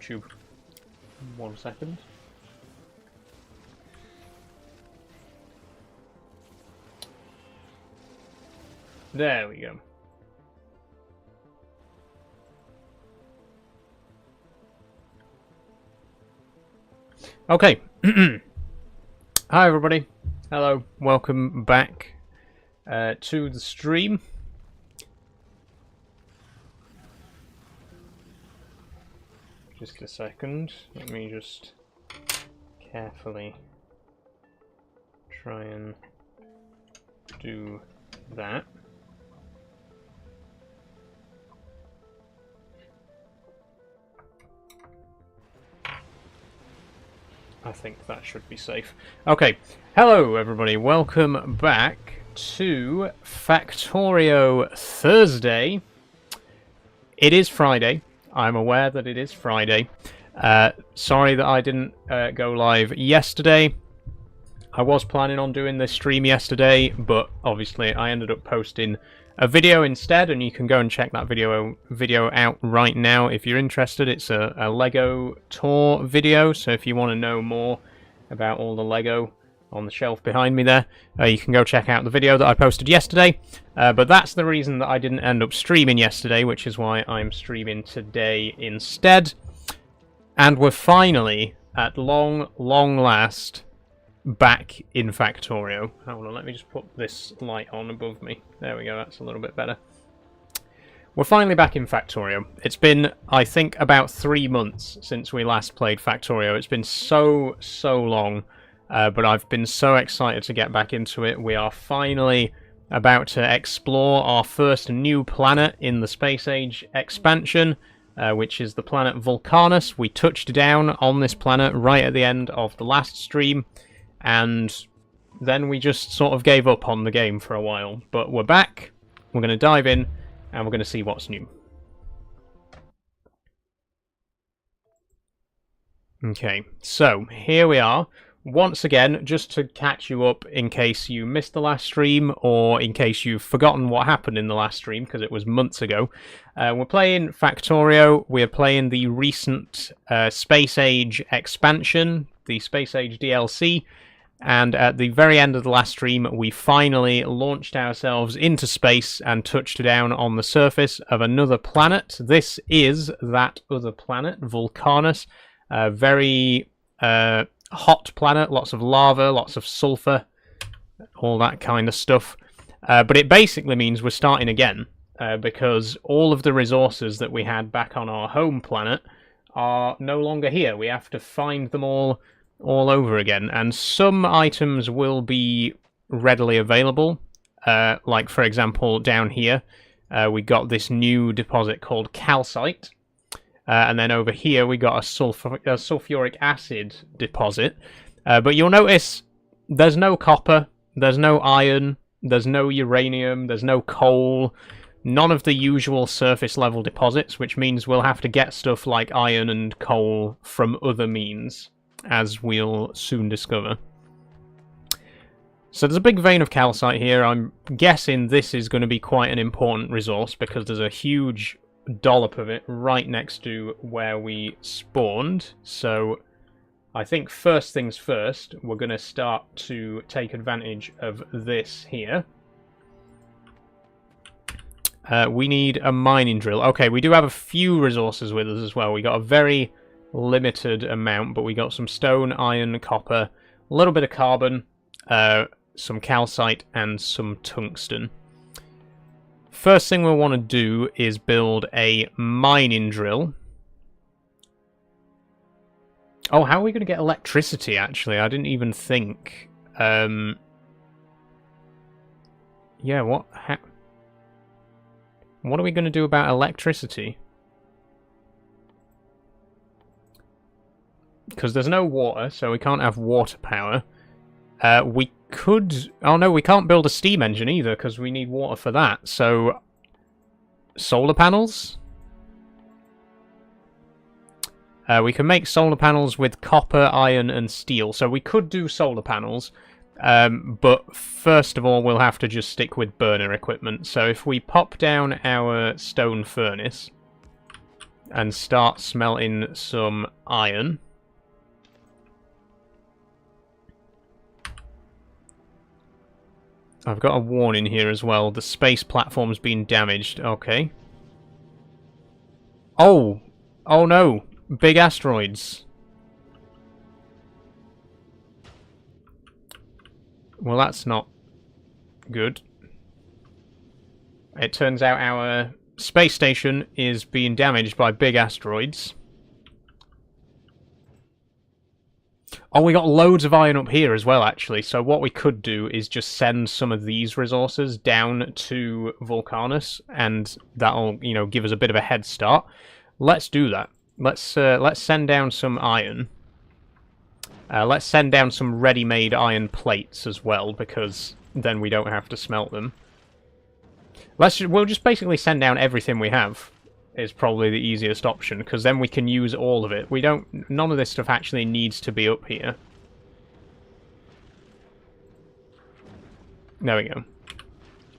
YouTube. 1 second. There we go. Okay. Hi everybody. Hello. Welcome back to the stream. Just a second. Let me just carefully try and do that. I think that should be safe. Okay, hello everybody, welcome back to Factorio Thursday. It is Friday. I'm aware that it is Friday. Sorry that I didn't go live yesterday. I was planning on doing this stream yesterday, but obviously I ended up posting a video instead, and you can go and check that video out right now if you're interested. It's a Lego tour video, so if you want to know more about all the Lego on the shelf behind me there, you can go check out the video that I posted yesterday. But that's the reason that I didn't end up streaming yesterday, which is why I'm streaming today instead. And we're finally, at long last, back in Factorio. Hold on, let me just put this light on above me. There we go, that's a little bit better. We're finally back in Factorio. It's been, I think, about 3 months since we last played Factorio. It's been so long, but I've been so excited to get back into it. We are finally about to explore our first new planet in the Space Age expansion, which is the planet VULCANUS. We touched down on this planet right at the end of the last stream, and then we just sort of gave up on the game for a while. But we're back, we're going to dive in, and we're going to see what's new. Okay, so here we are. Once again, just to catch you up in case you missed the last stream, or in case you've forgotten what happened in the last stream, because it was months ago. We're playing Factorio, we're playing the recent Space Age expansion, the Space Age DLC, and at the very end of the last stream, we finally launched ourselves into space and touched down on the surface of another planet. This is that other planet, VULCANUS. Very hot planet, lots of lava, lots of sulfur, all that kind of stuff. But it basically means we're starting again, because all of the resources that we had back on our home planet are no longer here. We have to find them all over again, and some items will be readily available, like for example down here we got this new deposit called calcite, and then over here we got a sulfuric acid deposit, but you'll notice there's no copper, there's no iron, there's no uranium, there's no coal, none of the usual surface level deposits, which means we'll have to get stuff like iron and coal from other means, as we'll soon discover. So there's a big vein of calcite here. I'm guessing this is going to be quite an important resource because there's a huge dollop of it right next to where we spawned. So I think first things first, we're going to start to take advantage of this here. We need a mining drill. Okay, we do have a few resources with us as well. We got a very limited amount, but we got some stone, iron, copper, a little bit of carbon, some calcite, and some tungsten. First thing we'll want to do is build a mining drill. Oh, how are we going to get electricity, actually? I didn't even think. Yeah, what are we going to do about electricity? Because there's no water, so we can't have water power. We could... Oh no, we can't build a steam engine either, because we need water for that. So, solar panels? We can make solar panels with copper, iron, and steel. So we could do solar panels, but first of all, we'll have to just stick with burner equipment. So if we pop down our stone furnace, and start smelting some iron. I've got a warning here as well. The space platform's been damaged. Okay. Oh! Oh no! Big asteroids. Well, that's not good. It turns out our space station is being damaged by big asteroids. Oh, we got loads of iron up here as well, actually. So what we could do is just send some of these resources down to VULCANUS, and that'll, you know, give us a bit of a head start. Let's do that. Let's send down some iron. Let's send down some ready-made iron plates as well, because then we don't have to smelt them. We'll just basically send down everything we have. Is probably the easiest option, because then we can use all of it. None of this stuff actually needs to be up here. There we go.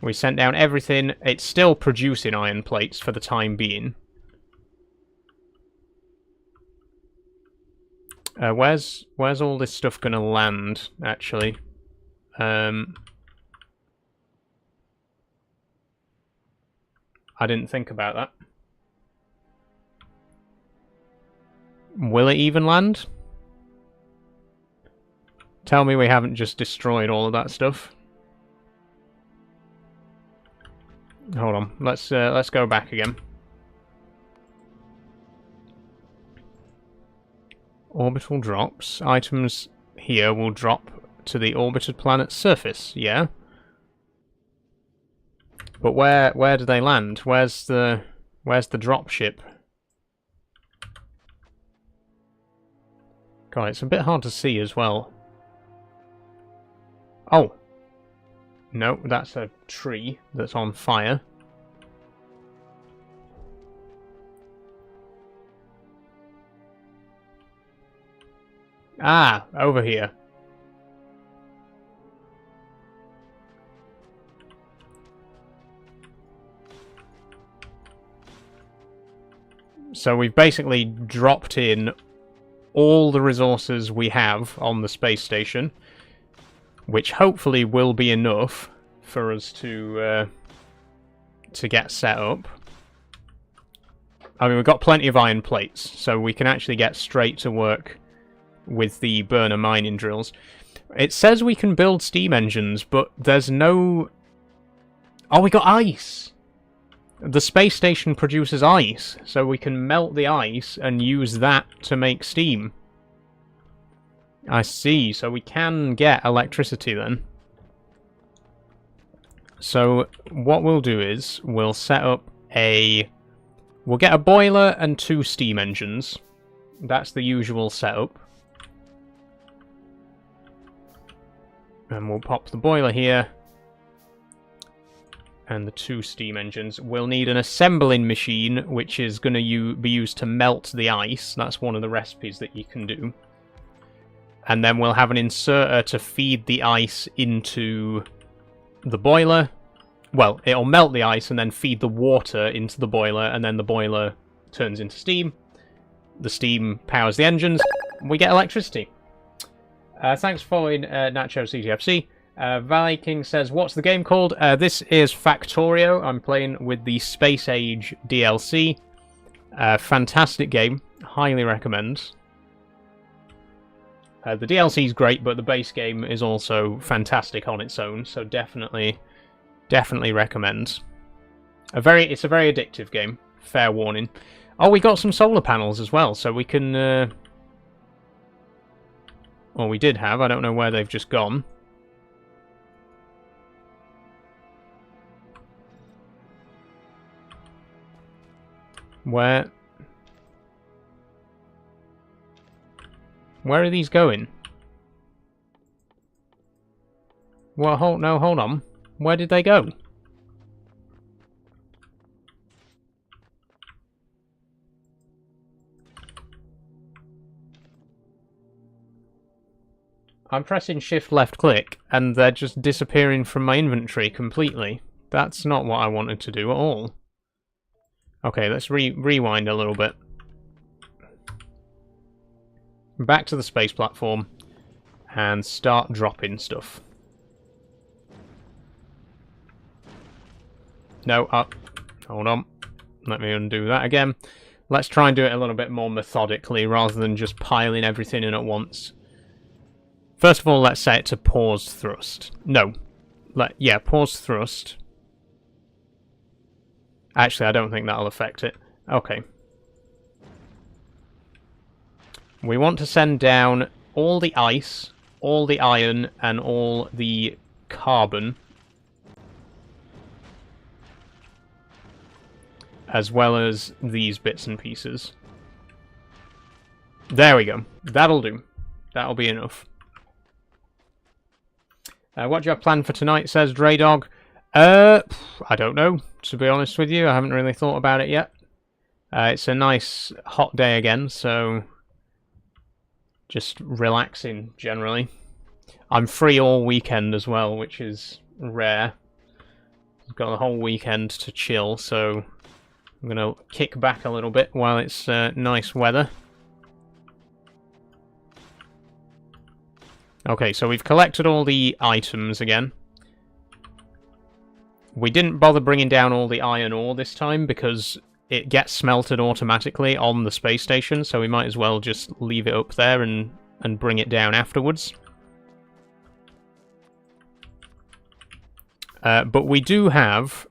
We sent down everything. It's still producing iron plates for the time being. Where's all this stuff gonna land, actually? I didn't think about that. Will it even land? Tell me we haven't just destroyed all of that stuff. Hold on, let's go back again. Orbital drops. Items here will drop to the orbited planet's surface. Yeah. But where do they land? Where's the drop ship? God, it's a bit hard to see as well. Oh. No, that's a tree that's on fire. Ah, over here. So we've basically dropped in all the resources we have on the space station, which hopefully will be enough for us to get set up. I mean, we've got plenty of iron plates, so we can actually get straight to work with the burner mining drills. It says we can build steam engines, but there's no... Oh, we got ice! The space station produces ice, so we can melt the ice and use that to make steam. I see, so we can get electricity then. So what we'll do is we'll set up a... We'll get a boiler and 2 steam engines. That's the usual setup. And we'll pop the boiler here. And the 2 steam engines. We'll need an assembling machine, which is going to be used to melt the ice. That's one of the recipes that you can do. And then we'll have an inserter to feed the ice into the boiler. Well, it'll melt the ice and then feed the water into the boiler, and then the boiler turns into steam. The steam powers the engines. We get electricity. Thanks for following Nacho CTFC. Valley King says, what's the game called? This is Factorio. I'm playing with the Space Age DLC. Fantastic game. Highly recommend. The DLC is great, but the base game is also fantastic on its own, so definitely recommend. It's a very addictive game. Fair warning. Oh, we got some solar panels as well, so we can... Well, we did have. I don't know where they've just gone. Where are these going? Well, hold on. Where did they go? I'm pressing shift left click and they're just disappearing from my inventory completely. That's not what I wanted to do at all. Okay, let's rewind a little bit. back to the space platform, and start dropping stuff. No, up. Hold on. Let me undo that again. Let's try and do it a little bit more methodically rather than just piling everything in at once. First of all, let's set it to pause thrust. No. Yeah, pause thrust. Actually, I don't think that'll affect it. Okay. We want to send down all the ice, all the iron, and all the carbon, as well as these bits and pieces. There we go. That'll do. That'll be enough. What do you have planned for tonight, says Draydog? I don't know, to be honest with you. I haven't really thought about it yet. It's a nice hot day again, so just relaxing generally. I'm free all weekend as well, which is rare. I've got the whole weekend to chill, so I'm going to kick back a little bit while it's nice weather. Okay, so we've collected all the items again. We didn't bother bringing down all the iron ore this time because it gets smelted automatically on the space station, so we might as well just leave it up there and bring it down afterwards. But we do have,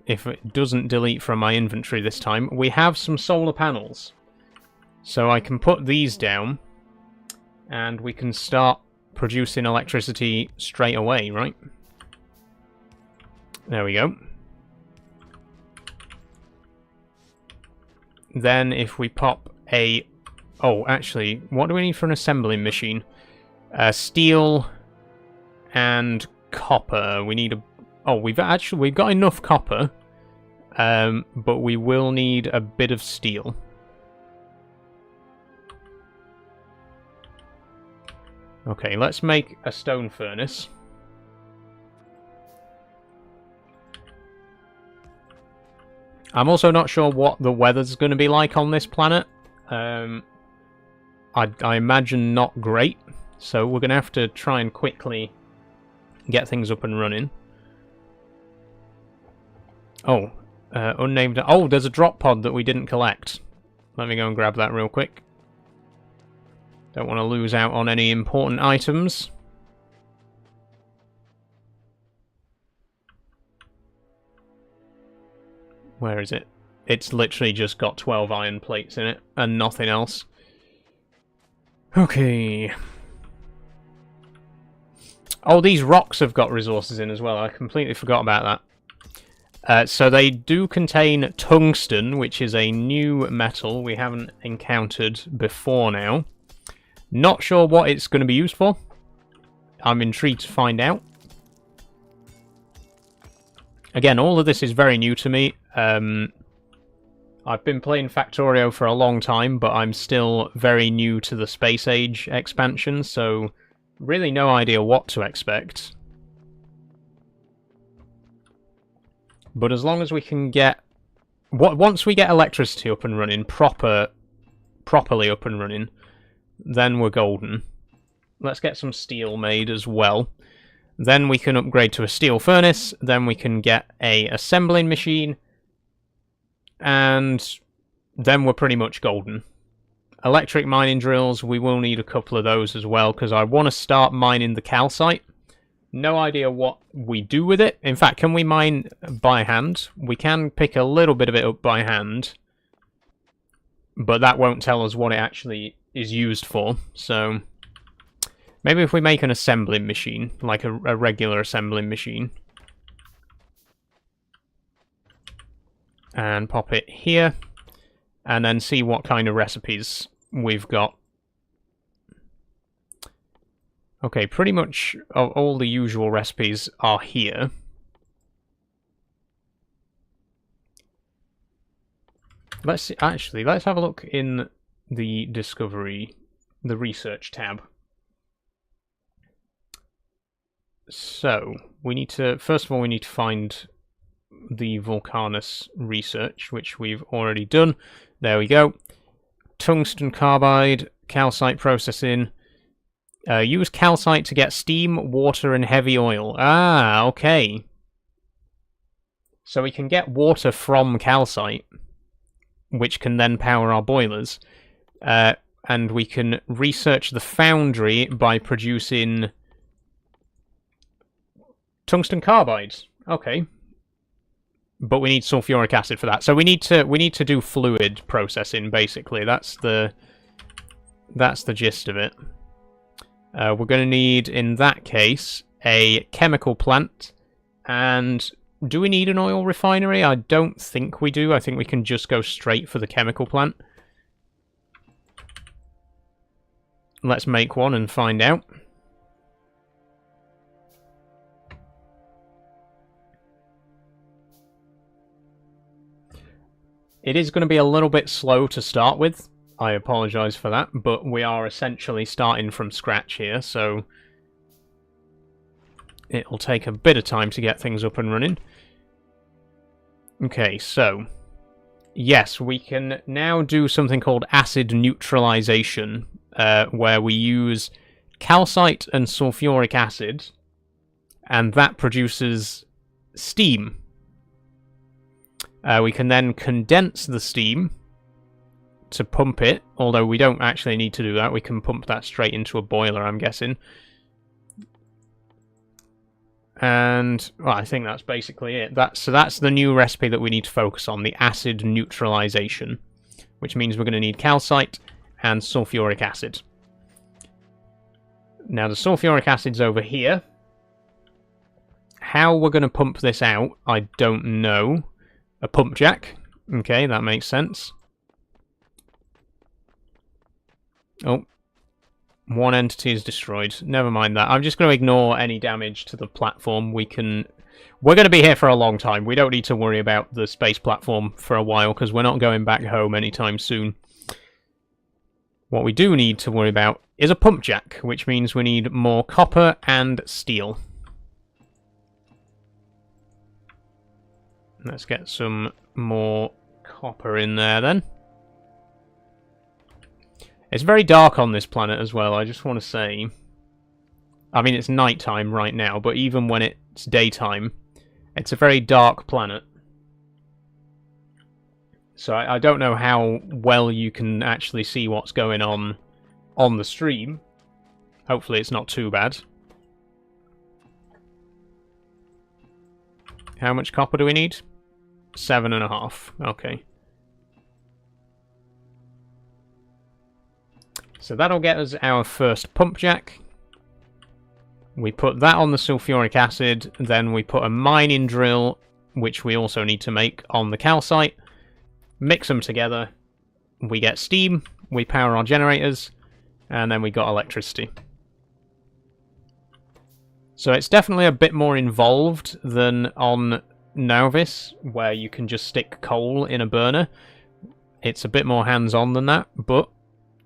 if it doesn't delete from my inventory this time, we have some solar panels. So I can put these down, and we can start producing electricity straight away, right? There we go. Then if we pop a... Oh, actually, what do we need for an assembling machine? Steel and copper. We need a... Oh, we've got enough copper, but we will need a bit of steel. Okay, let's make a stone furnace. I'm also not sure what the weather's going to be like on this planet. I imagine not great, so we're going to have to try and quickly get things up and running. Oh, unnamed... Oh, there's a drop pod that we didn't collect. Let me go and grab that real quick. Don't want to lose out on any important items. Where is it? It's literally just got 12 iron plates in it, and nothing else. Okay. Oh, these rocks have got resources in as well. I completely forgot about that. So they do contain tungsten, which is a new metal we haven't encountered before now. Not sure what it's going to be used for. I'm intrigued to find out. Again, all of this is very new to me. I've been playing Factorio for a long time, but I'm still very new to the Space Age expansion, so really no idea what to expect. But as long as we can get... Once we get electricity up and running, properly up and running, then we're golden. Let's get some steel made as well. Then we can upgrade to a steel furnace, then we can get a assembling machine, and then we're pretty much golden. Electric mining drills, we will need a couple of those as well, because I want to start mining the calcite. No idea what we do with it. In fact, can we mine by hand? We can pick a little bit of it up by hand, but that won't tell us what it actually is used for, so... Maybe if we make an assembling machine, like a regular assembling machine. And pop it here. And then see what kind of recipes we've got. Okay, pretty much all the usual recipes are here. Let's have a look in the discovery, the research tab. So, we need to, first of all, we need to find the VULCANUS research, which we've already done. There we go. tungsten carbide, calcite processing. Use calcite to get steam, water, and heavy oil. Ah, okay. So we can get water from calcite, which can then power our boilers. And we can research the foundry by producing tungsten carbides. Okay. But we need sulfuric acid for that. So we need to do fluid processing, basically. That's the gist of it. We're going to need, in that case, a chemical plant. And do we need an oil refinery? I don't think we do. I think we can just go straight for the chemical plant. Let's make one and find out. It is going to be a little bit slow to start with. I apologise for that, but we are essentially starting from scratch here, so it'll take a bit of time to get things up and running. Okay, so yes, we can now do something called acid neutralization, where we use calcite and sulfuric acid, and that produces steam. We can then condense the steam to pump it, although we don't actually need to do that. We can pump that straight into a boiler, I'm guessing. And, well, I think that's basically it. So that's the new recipe that we need to focus on, the acid neutralization, which means we're going to need calcite and sulfuric acid. Now, the sulfuric acid's over here. How we're going to pump this out, I don't know. A pump jack. Okay, that makes sense. Oh. One entity is destroyed. Never mind that. I'm just going to ignore any damage to the platform. We're going to be here for a long time. We don't need to worry about the space platform for a while, because we're not going back home anytime soon. What we do need to worry about is a pump jack, which means we need more copper and steel. Let's get some more copper in there then. It's very dark on this planet as well, I just want to say. I mean, it's nighttime right now, but even when it's daytime, it's a very dark planet. So I don't know how well you can actually see what's going on the stream. Hopefully it's not too bad. How much copper do we need? 7.5. Okay. So that'll get us our first pump jack. We put that on the sulfuric acid, then we put a mining drill, which we also need to make, on the calcite. Mix them together. We get steam, we power our generators, and then we got electricity. So it's definitely a bit more involved than on Novice, where you can just stick coal in a burner. It's a bit more hands-on than that, but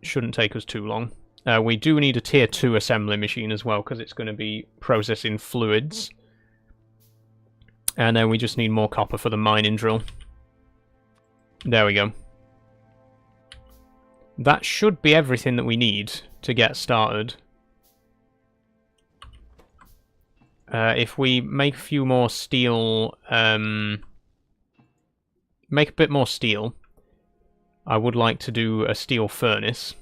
shouldn't take us too long. We do need a tier 2 assembly machine as well, because it's going to be processing fluids. And then we just need more copper for the mining drill. There we go. That should be everything that we need to get started. If we make a few more steel, make a bit more steel, I would like to do a steel furnace.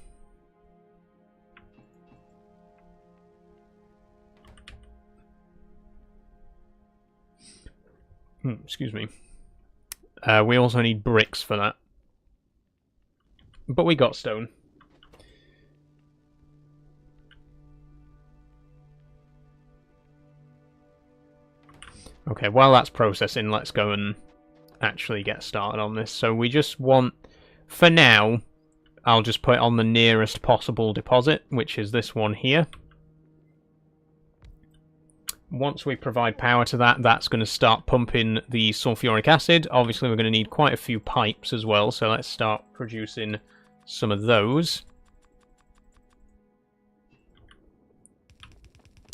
Excuse me. We also need bricks for that. But we got stone. Okay, while that's processing, let's go and actually get started on this. So we just want, for now, I'll just put it on the nearest possible deposit, which is this one here. Once we provide power to that, that's going to start pumping the sulfuric acid. Obviously, we're going to need quite a few pipes as well, so let's start producing some of those.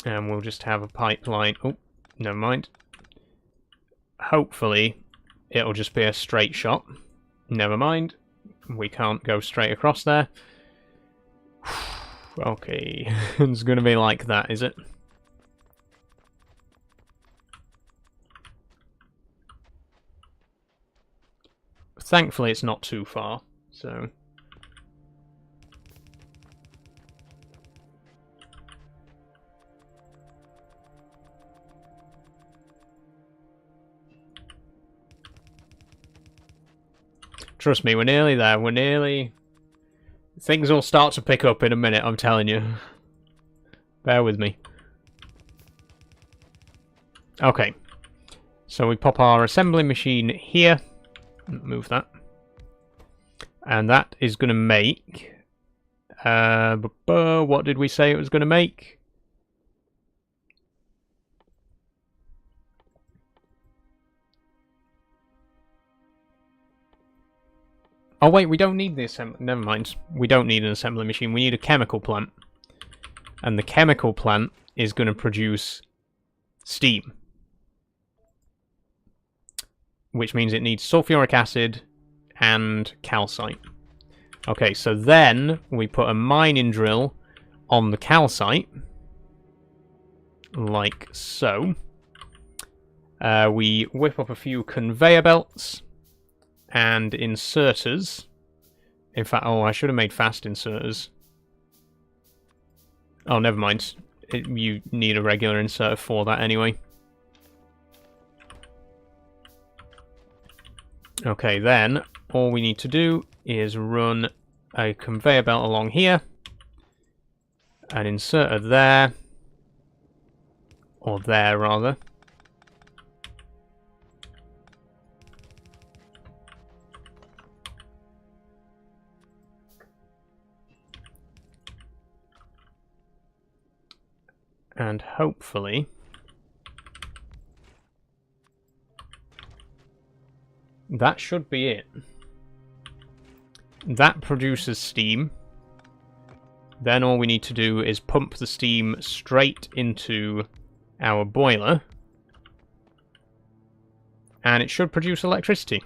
And we'll just have a pipeline. Oh, never mind. Hopefully, it'll just be a straight shot. Never mind. we can't go straight across there. Okay, it's going to be like that, is it? Thankfully, it's not too far, so... Trust me, we're nearly there. We're nearly... Things will start to pick up in a minute, I'm telling you. Bear with me. Okay. So we pop our assembly machine here. Move that. And that is going to make... what did we say it was going to make? Oh wait, we don't need the assembly... Never mind. We don't need an assembly machine. We need a chemical plant. And the chemical plant is going to produce steam. Which means it needs sulfuric acid and calcite. Okay, so then we put a mining drill on the calcite. Like so. We whip up a few conveyor belts. And inserters. In fact, oh, I should have made fast inserters. Oh, never mind. You need a regular inserter for that anyway. Okay, then all we need to do is run a conveyor belt along here. An inserter there. Or there, rather. And hopefully... that should be it. That produces steam. Then all we need to do is pump the steam straight into our boiler. And it should produce electricity.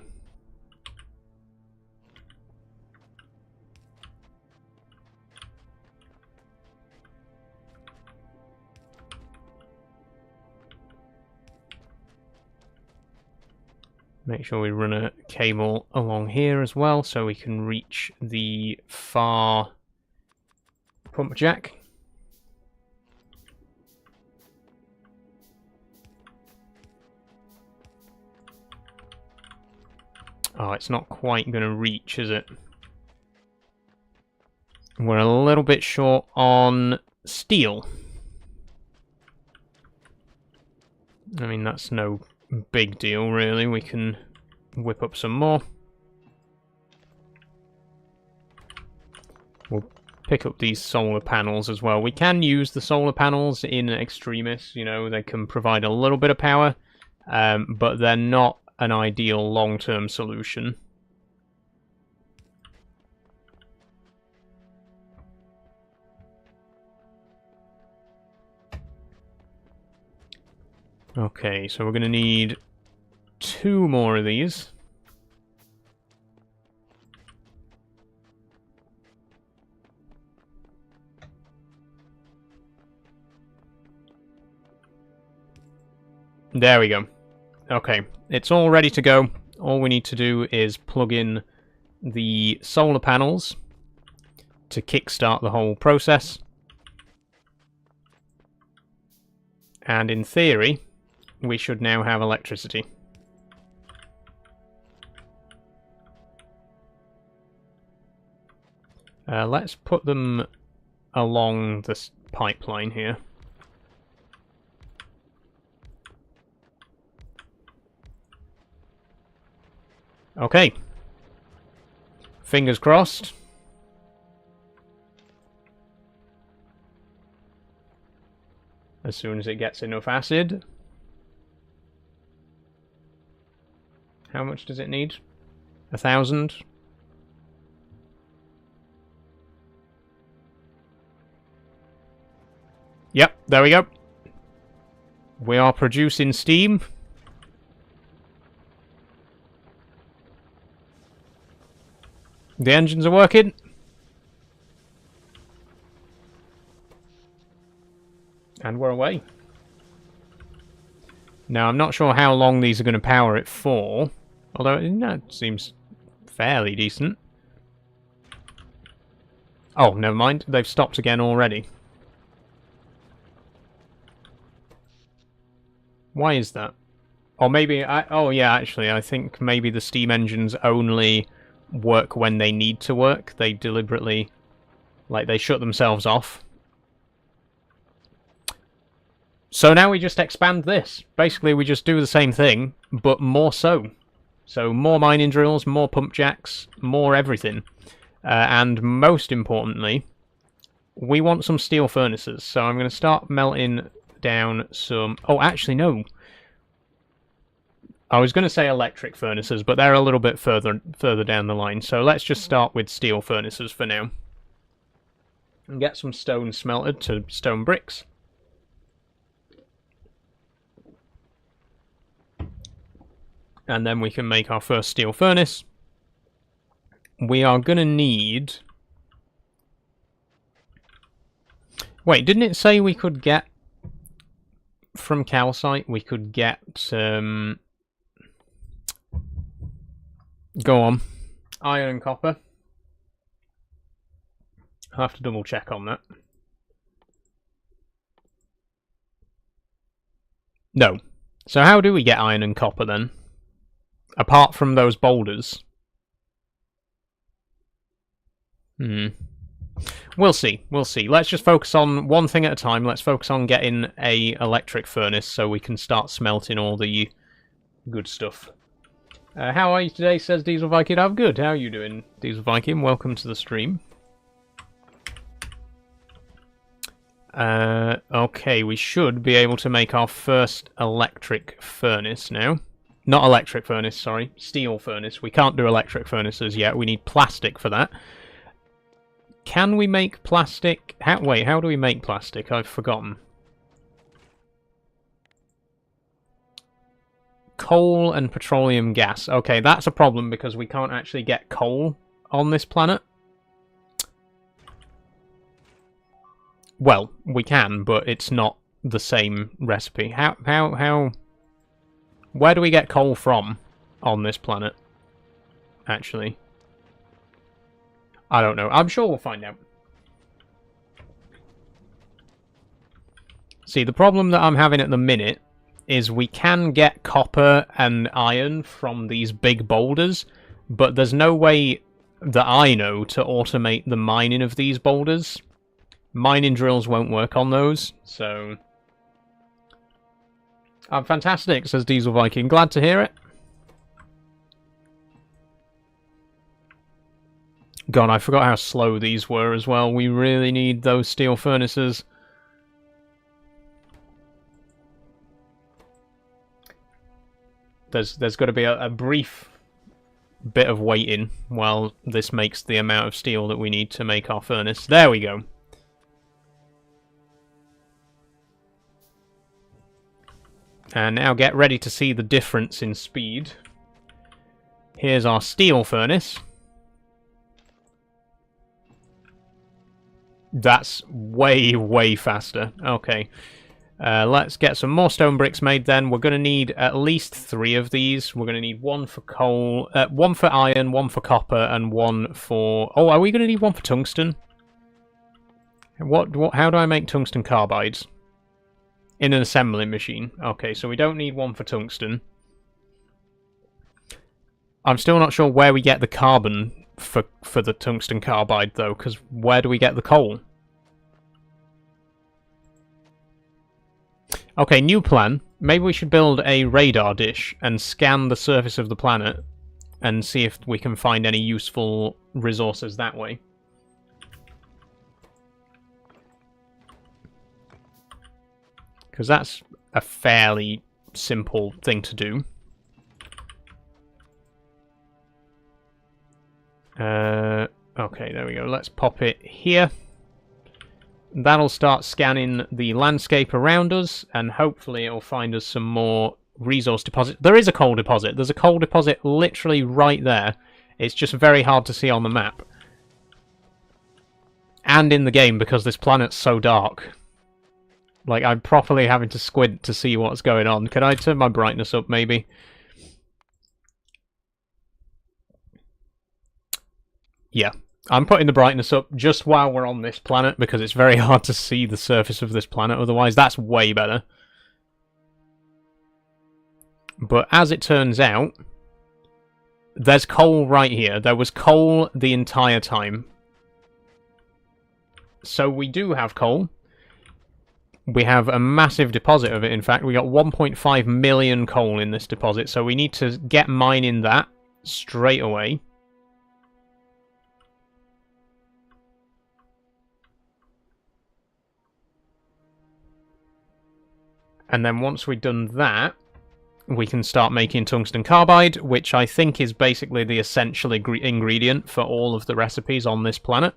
Make sure we run a cable along here as well so we can reach the far pump jack. Oh, it's not quite going to reach, is it? We're a little bit short on steel. I mean, that's no big deal, really. We can whip up some more. We'll pick up these solar panels as well. We can use the solar panels in extremis, you know, they can provide a little bit of power, but they're not an ideal long-term solution. Okay, so we're going to need 2 more of these. There we go. Okay, it's all ready to go. All we need to do is plug in the solar panels to kickstart the whole process. And in theory, we should now have electricity. Let's put them along this pipeline here. Okay. Fingers crossed. As soon as it gets enough acid. How much does it need? 1,000? Yep, there we go. We are producing steam. The engines are working. And we're away. Now, I'm not sure how long these are going to power it for. Although, no, it seems fairly decent. Oh, never mind. They've stopped again already. Why is that? Or maybe... oh, yeah, actually, I think maybe the steam engines only work when they need to work. They deliberately... like, they shut themselves off. So now we just expand this. Basically, we just do the same thing, but more so. So more mining drills, more pump jacks, more everything. And most importantly, we want some steel furnaces. So I'm going to start melting down some... oh, actually, no. I was going to say electric furnaces, but they're a little bit further down the line. So let's just start with steel furnaces for now. And get some stone smelted to stone bricks. And then we can make our first steel furnace. We are going to need... wait, didn't it say we could get... from calcite, we could get... go on. Iron and copper. I'll have to double check on that. No. So how do we get iron and copper then? Apart from those boulders. We'll see. We'll see. Let's just focus on one thing at a time. Let's focus on getting a electric furnace so we can start smelting all the good stuff. How are you today, says Diesel Viking? I'm good. How are you doing, Diesel Viking? Welcome to the stream. Okay, we should be able to make our first electric furnace now. Not electric furnace, sorry. Steel furnace. We can't do electric furnaces yet. We need plastic for that. Can we make plastic? Wait, how do we make plastic? I've forgotten. Coal and petroleum gas. Okay, that's a problem because we can't actually get coal on this planet. Well, we can, but it's not the same recipe. How... where do we get coal from on this planet? Actually. I don't know. I'm sure we'll find out. See, the problem that I'm having at the minute is we can get copper and iron from these big boulders, but there's no way that I know to automate the mining of these boulders. Mining drills won't work on those, so... fantastic, says Diesel Viking. Glad to hear it. God, I forgot how slow these were as well. We really need those steel furnaces. There's got to be a brief bit of waiting while this makes the amount of steel that we need to make our furnace. There we go. And now get ready to see the difference in speed. Here's our steel furnace. That's way, way faster. Okay. Let's get some more stone bricks made then. We're going to need at least 3 of these. We're going to need 1 for coal, 1 for iron, 1 for copper, and 1 for... oh, are we going to need 1 for tungsten? How do I make tungsten carbides? In an assembling machine. Okay, so we don't need 1 for tungsten. I'm still not sure where we get the carbon for the tungsten carbide, though, because where do we get the coal? Okay, new plan. Maybe we should build a radar dish and scan the surface of the planet and see if we can find any useful resources that way. Because that's a fairly simple thing to do. Okay, there we go. Let's pop it here. That'll start scanning the landscape around us, and hopefully it'll find us some more resource deposits. There is a coal deposit. There's a coal deposit literally right there. It's just very hard to see on the map. And in the game, because this planet's so dark. Like, I'm properly having to squint to see what's going on. Can I turn my brightness up, maybe? Yeah. I'm putting the brightness up just while we're on this planet, because it's very hard to see the surface of this planet otherwise. That's way better. But as it turns out, there's coal right here. There was coal the entire time. So we do have coal. We have a massive deposit of it, in fact. We got 1.5 million coal in this deposit, so we need to get mining that straight away. And then once we've done that, we can start making tungsten carbide, which I think is basically the essential ingredient for all of the recipes on this planet.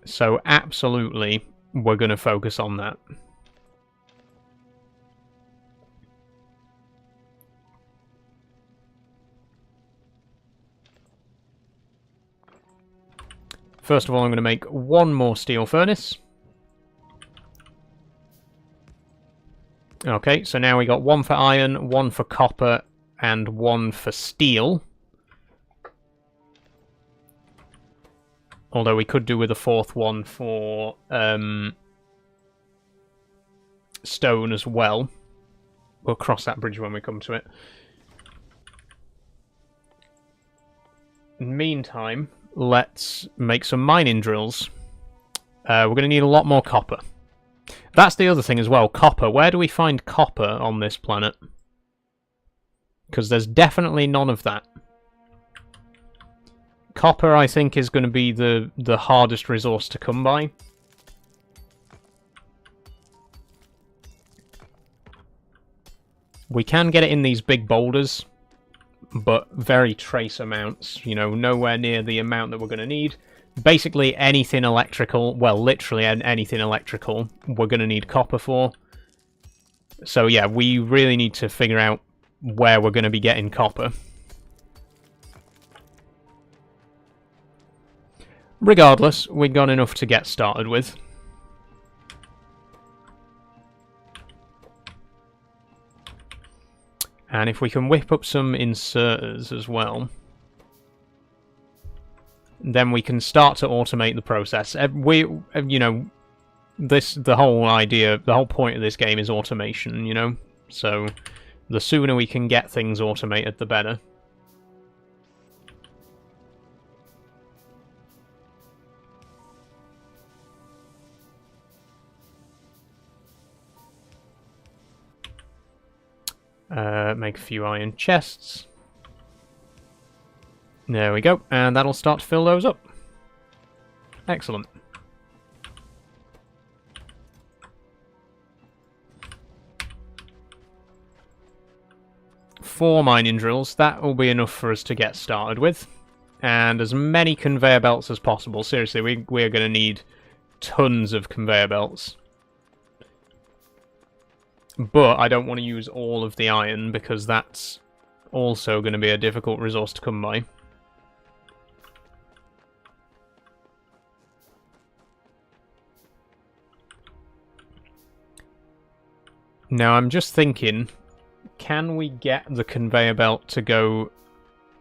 So absolutely, we're going to focus on that. First of all, I'm going to make one more steel furnace. Okay, so now we got one for iron, one for copper, and one for steel. Although we could do with a fourth one for stone as well. We'll cross that bridge when we come to it. In the meantime, let's make some mining drills. We're going to need a lot more copper. That's the other thing as well, copper. Where do we find copper on this planet? Because there's definitely none of that. Copper, I think, is going to be the hardest resource to come by. We can get it in these big boulders, but very trace amounts, you know, nowhere near the amount that we're going to need. Basically anything electrical, well, literally anything electrical, we're going to need copper for. So yeah, we really need to figure out where we're going to be getting copper. Regardless, we got enough to get started with. And if we can whip up some inserters as well, then we can start to automate the process. You know, the whole point of this game is automation, you know? So, the sooner we can get things automated, the better. Make a few iron chests. There we go, and that'll start to fill those up. Excellent. Four mining drills, that will be enough for us to get started with. And as many conveyor belts as possible. Seriously, we're going to need tons of conveyor belts. But I don't want to use all of the iron, because that's also going to be a difficult resource to come by. Now, I'm just thinking, can we get the conveyor belt to go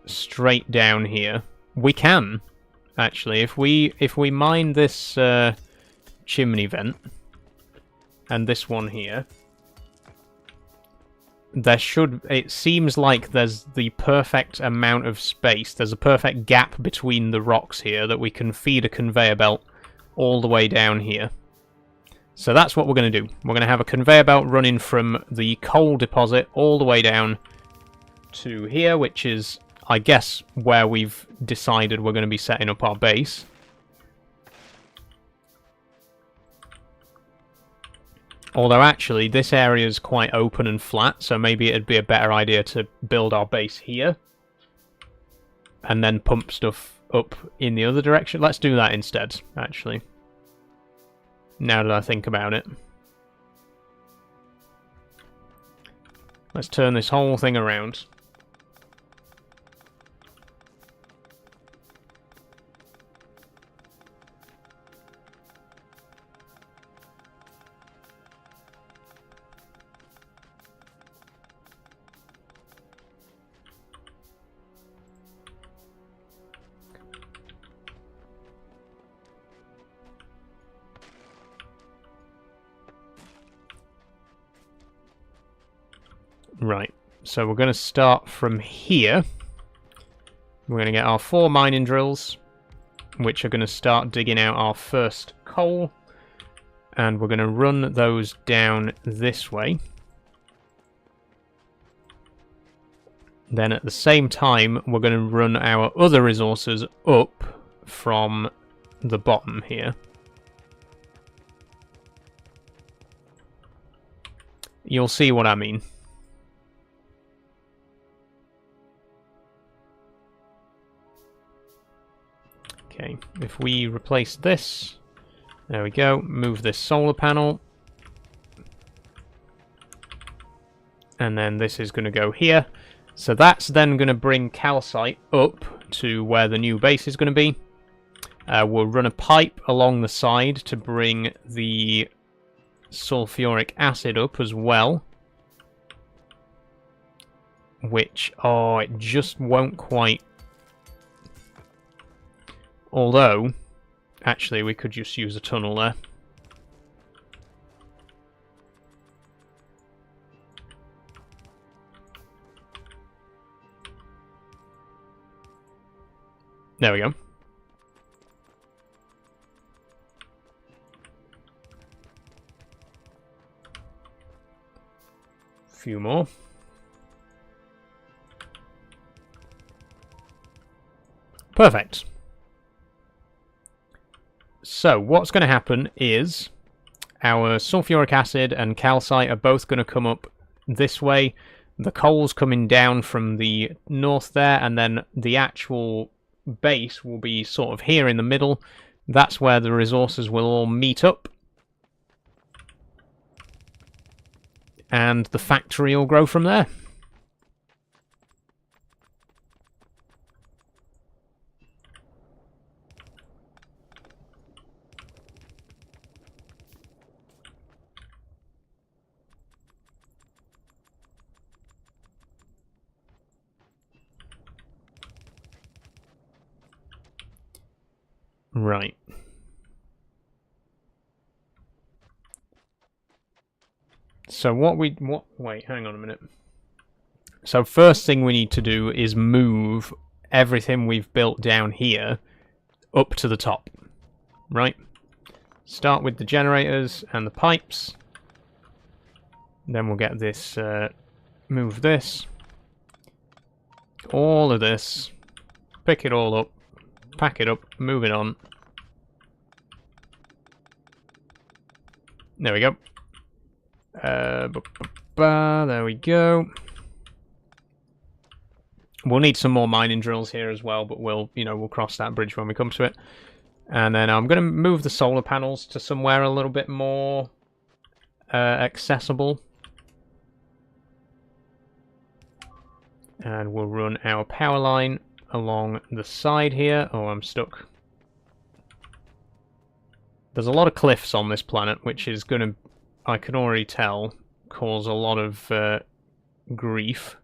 straight down here? We can, actually. If we mine this chimney vent, and this one here, it seems like there's the perfect amount of space. There's a perfect gap between the rocks here that we can feed a conveyor belt all the way down here. So that's what we're going to do. We're going to have a conveyor belt running from the coal deposit all the way down to here, which is, I guess, where we've decided we're going to be setting up our base. Although actually, this area is quite open and flat, so maybe it'd be a better idea to build our base here and then pump stuff up in the other direction. Let's do that instead, actually. Now that I think about it. Let's turn this whole thing around. Right, so we're going to start from here. We're going to get our 4 mining drills, which are going to start digging out our first coal. And we're going to run those down this way. Then at the same time, we're going to run our other resources up from the bottom here. You'll see what I mean. Okay, if we replace this, there we go, move this solar panel. And then this is going to go here. So that's then going to bring calcite up to where the new base is going to be. We'll run a pipe along the side to bring the sulfuric acid up as well. Which, oh, it just won't quite. Although, actually, we could just use a tunnel there. There we go. Few more. Perfect. So, what's going to happen is our sulfuric acid and calcite are both going to come up this way. The coal's coming down from the north there, and then the actual base will be sort of here in the middle. That's where the resources will all meet up. And the factory will grow from there. Right. So wait, hang on a minute. So first thing we need to do is move everything we've built down here up to the top. Right? Start with the generators and the pipes. Then we'll get this, move this. All of this. Pick it all up. Pack it up. Move it on. There we go. There we go. We'll need some more mining drills here as well, but we'll cross that bridge when we come to it. And then I'm going to move the solar panels to somewhere a little bit more accessible. And we'll run our power line along the side here. Oh, I'm stuck. There's a lot of cliffs on this planet, which is going to, I can already tell, cause a lot of grief.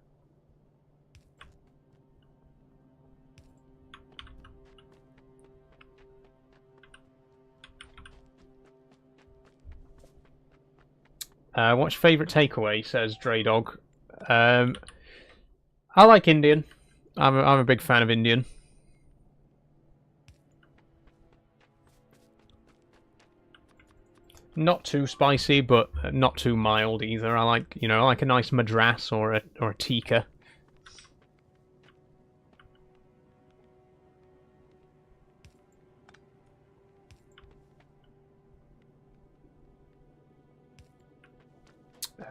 What's your favourite takeaway? Says Dre Dog. I like Indian. I'm a big fan of Indian. Not too spicy, but not too mild either. I like, I like a nice madras or a tikka.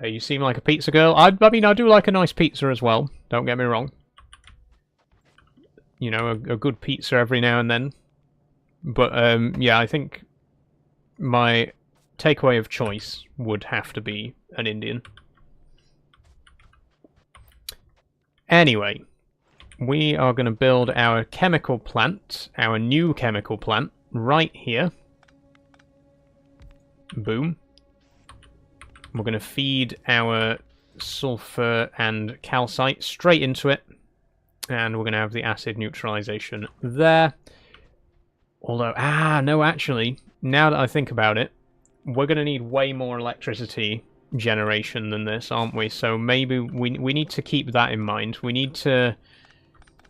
You seem like a pizza girl. I mean, I do like a nice pizza as well. Don't get me wrong. A good pizza every now and then. But yeah, I think my takeaway of choice would have to be an Indian. Anyway, we are going to build our chemical plant, our new chemical plant, right here. Boom. We're going to feed our sulfur and calcite straight into it. And we're going to have the acid neutralization there. Although, no, actually, now that I think about it, we're going to need way more electricity generation than this, aren't we? So maybe we need to keep that in mind. We need to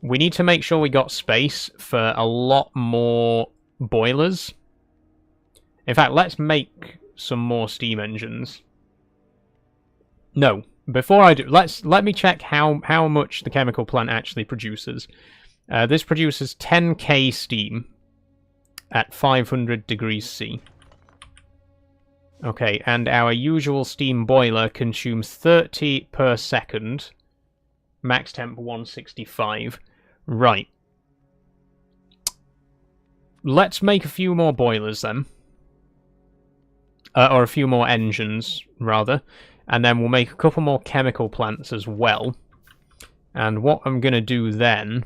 make sure we got space for a lot more boilers. In fact, let's make some more steam engines. No, before I do, let me check how much the chemical plant actually produces. This produces 10k steam at 500 degrees C. Okay, and our usual steam boiler consumes 30 per second. Max temp 165. Right. Let's make a few more boilers then. Or a few more engines, rather. And then we'll make a couple more chemical plants as well. And what I'm going to do then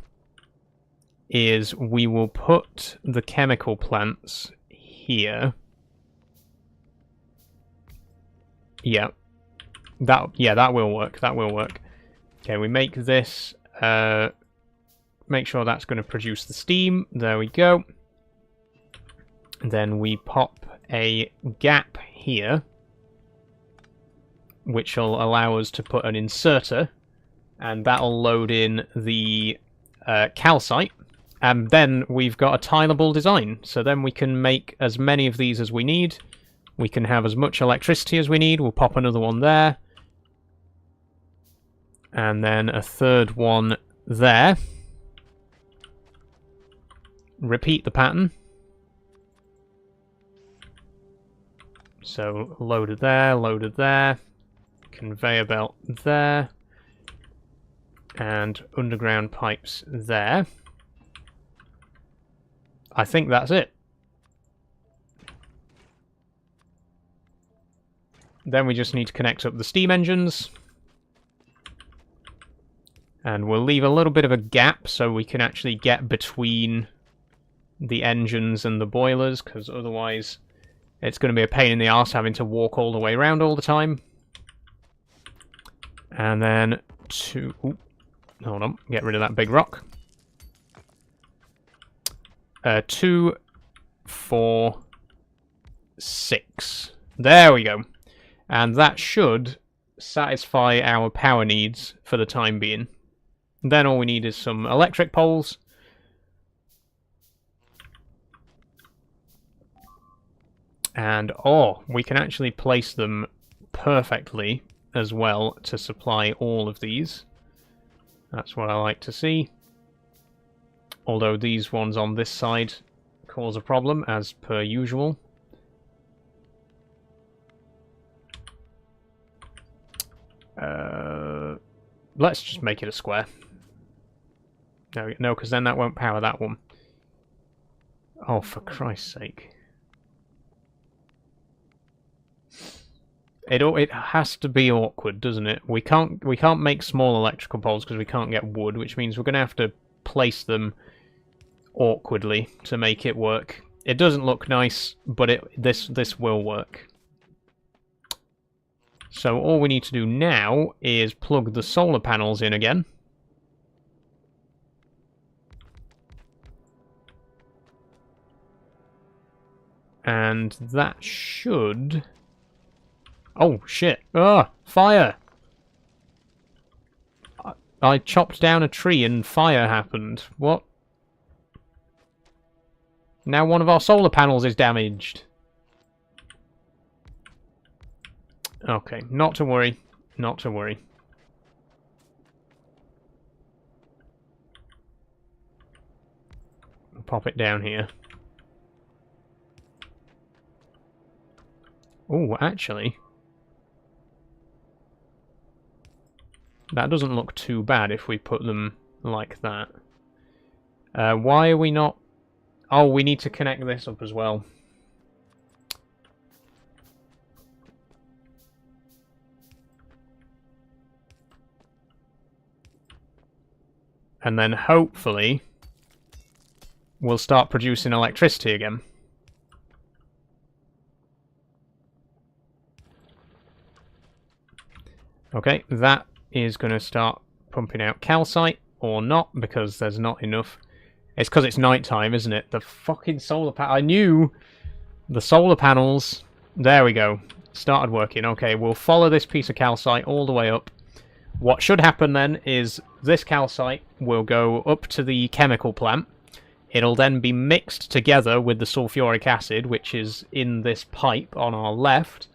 is we will put the chemical plants here. Yeah. That will work. That will work. Okay, we make this. Make sure that's going to produce the steam. There we go. And then we pop a gap here, which will allow us to put an inserter, and that'll load in the calcite. And then we've got a tileable design. So then we can make as many of these as we need. We can have as much electricity as we need. We'll pop another one there. And then a third one there. Repeat the pattern. So loaded there. Conveyor belt there. And underground pipes there. I think that's it. Then we just need to connect up the steam engines. And we'll leave a little bit of a gap so we can actually get between the engines and the boilers, because otherwise it's going to be a pain in the arse having to walk all the way around all the time. And then hold on, get rid of that big rock. 2, 4, 6. There we go. And that should satisfy our power needs for the time being. Then all we need is some electric poles. And, we can actually place them perfectly as well to supply all of these. That's what I like to see. Although these ones on this side cause a problem, as per usual. Let's just make it a square. No, because then that won't power that one. Oh, for Christ's sake. It has to be awkward, doesn't it? We can't make small electrical poles because we can't get wood, which means we're going to have to place them awkwardly to make it work. It doesn't look nice, but this will work. So all we need to do now is plug the solar panels in again. And that should... Oh, shit. Ah, fire! I chopped down a tree and fire happened. What? Now one of our solar panels is damaged. Okay, not to worry. Not to worry. Pop it down here. Oh, actually... that doesn't look too bad if we put them like that. Why are we not... Oh, we need to connect this up as well. And then hopefully we'll start producing electricity again. Okay, that is going to start pumping out calcite, or not, because there's not enough. It's because it's nighttime, isn't it? The fucking solar panel. I knew the solar panels. There we go. started working. Okay, we'll follow this piece of calcite all the way up. What should happen then is this calcite will go up to the chemical plant. It'll then be mixed together with the sulfuric acid, which is in this pipe on our left.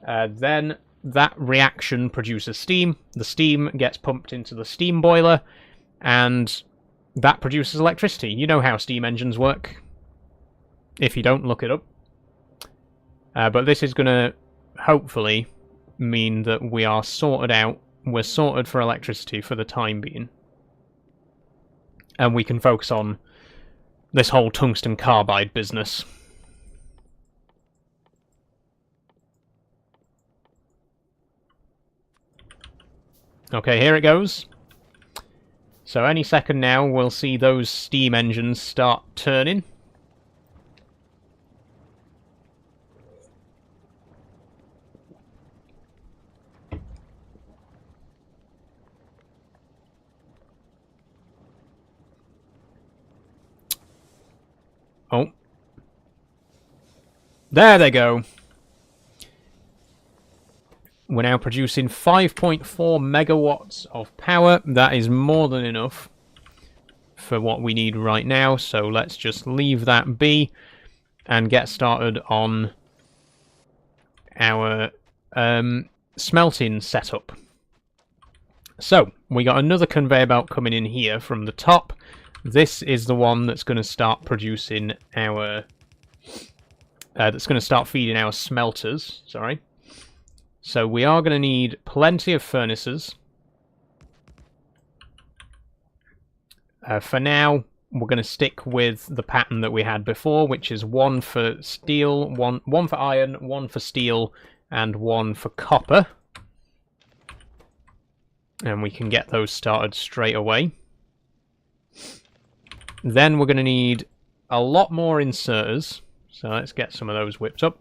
Then that reaction produces steam. The steam gets pumped into the steam boiler, and that produces electricity. You know how steam engines work. If you don't, look it up. But this is going to hopefully mean that we are sorted out. We're sorted for electricity for the time being. And we can focus on this whole tungsten carbide business. Okay, here it goes. So any second now, we'll see those steam engines start turning. Oh. There they go. We're now producing 5.4 megawatts of power. That is more than enough for what we need right now. So let's just leave that be and get started on our smelting setup. So we got another conveyor belt coming in here from the top. This is the one that's going to start producing our... that's going to start feeding our smelters, sorry. So we are going to need plenty of furnaces. For now, we're going to stick with the pattern that we had before, which is one for steel, one for iron, one for steel, and one for copper. And we can get those started straight away. Then we're going to need a lot more inserters. So let's get some of those whipped up.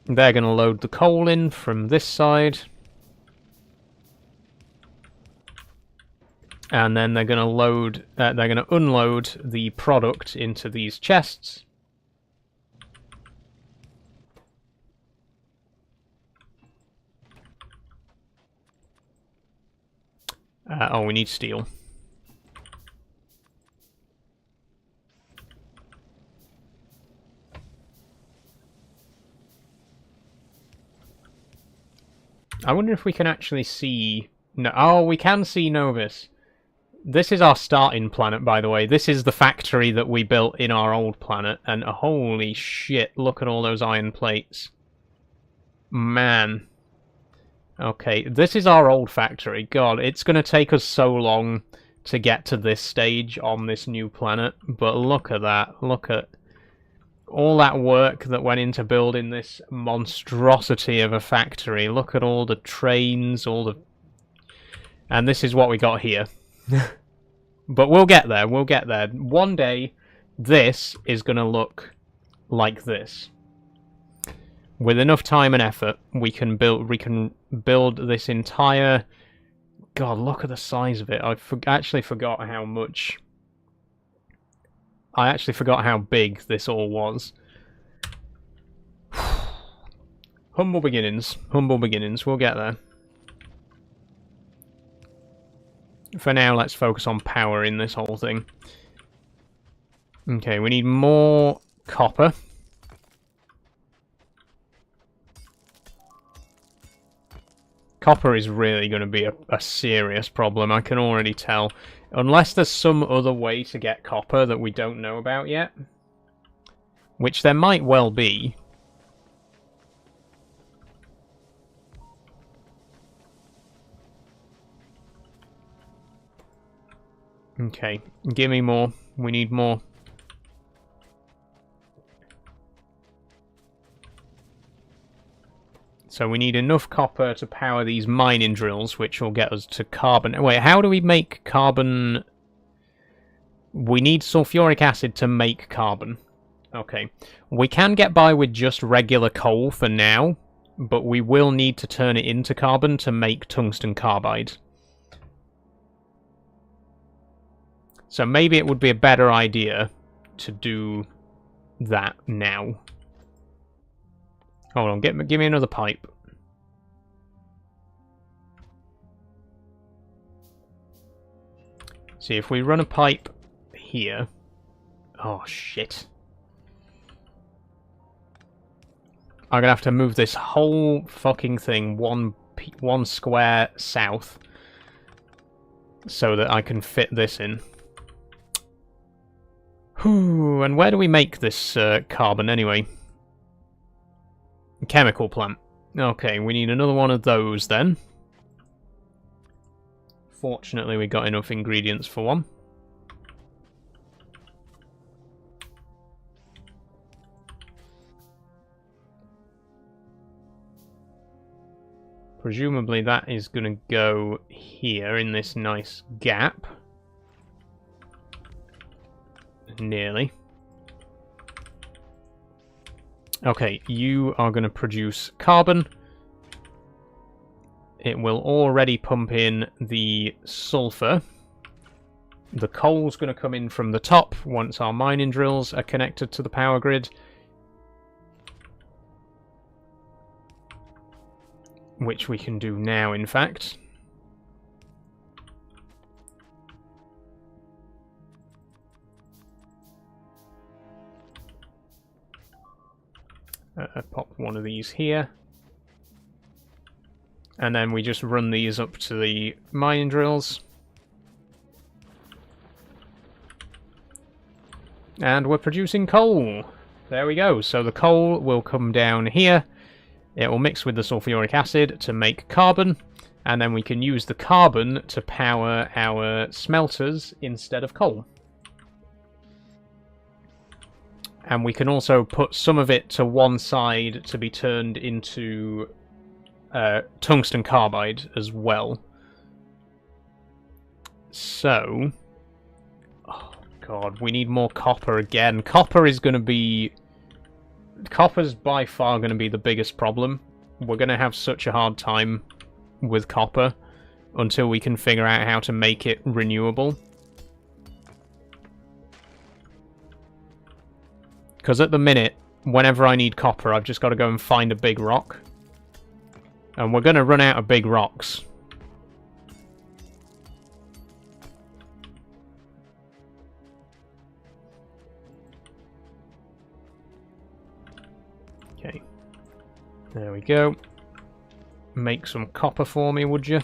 They're going to load the coal in from this side. And then they're going to load, they're going to unload the product into these chests. Oh, we need steel. I wonder if we can actually see... No, oh, we can see Novus. This is our starting planet, by the way. This is the factory that we built in our old planet. And holy shit, look at all those iron plates. Man. Okay, this is our old factory. God, it's going to take us so long to get to this stage on this new planet. But look at that. Look at all that work that went into building this monstrosity of a factory. Look at all the trains, all the... And this is what we got here. But we'll get there, we'll get there. One day, this is going to look like this. With enough time and effort, we can build this entire... God, look at the size of it. I actually forgot how much... I actually forgot how big this all was. Humble beginnings. Humble beginnings. We'll get there. For now, let's focus on power in this whole thing. Okay, we need more copper. Copper is really going to be a serious problem, I can already tell. Unless there's some other way to get copper that we don't know about yet. Which there might well be. Okay, give me more. We need more. So we need enough copper to power these mining drills, which will get us to carbon. Wait, how do we make carbon? We need sulfuric acid to make carbon. Okay. We can get by with just regular coal for now, but we will need to turn it into carbon to make tungsten carbide. So maybe it would be a better idea to do that now. Hold on, give me another pipe. See, if we run a pipe here... Oh, shit. I'm gonna have to move this whole fucking thing one square south so that I can fit this in. Whew, and where do we make this carbon anyway? Chemical plant. Okay, we need another one of those then. Fortunately, we got enough ingredients for one. Presumably that is going to go here in this nice gap. Nearly. Okay, you are going to produce carbon. It will already pump in the sulfur. The coal's going to come in from the top once our mining drills are connected to the power grid. Which we can do now, in fact. Pop one of these here. And then we just run these up to the mining drills. And we're producing coal. There we go. So the coal will come down here. It will mix with the sulfuric acid to make carbon. And then we can use the carbon to power our smelters instead of coal. And we can also put some of it to one side to be turned into tungsten carbide as well. So... Oh, God, we need more copper again. Copper's by far going to be the biggest problem. We're going to have such a hard time with copper until we can figure out how to make it renewable. Because at the minute, whenever I need copper, I've just got to go and find a big rock. And we're going to run out of big rocks. Okay. There we go. Make some copper for me, would you?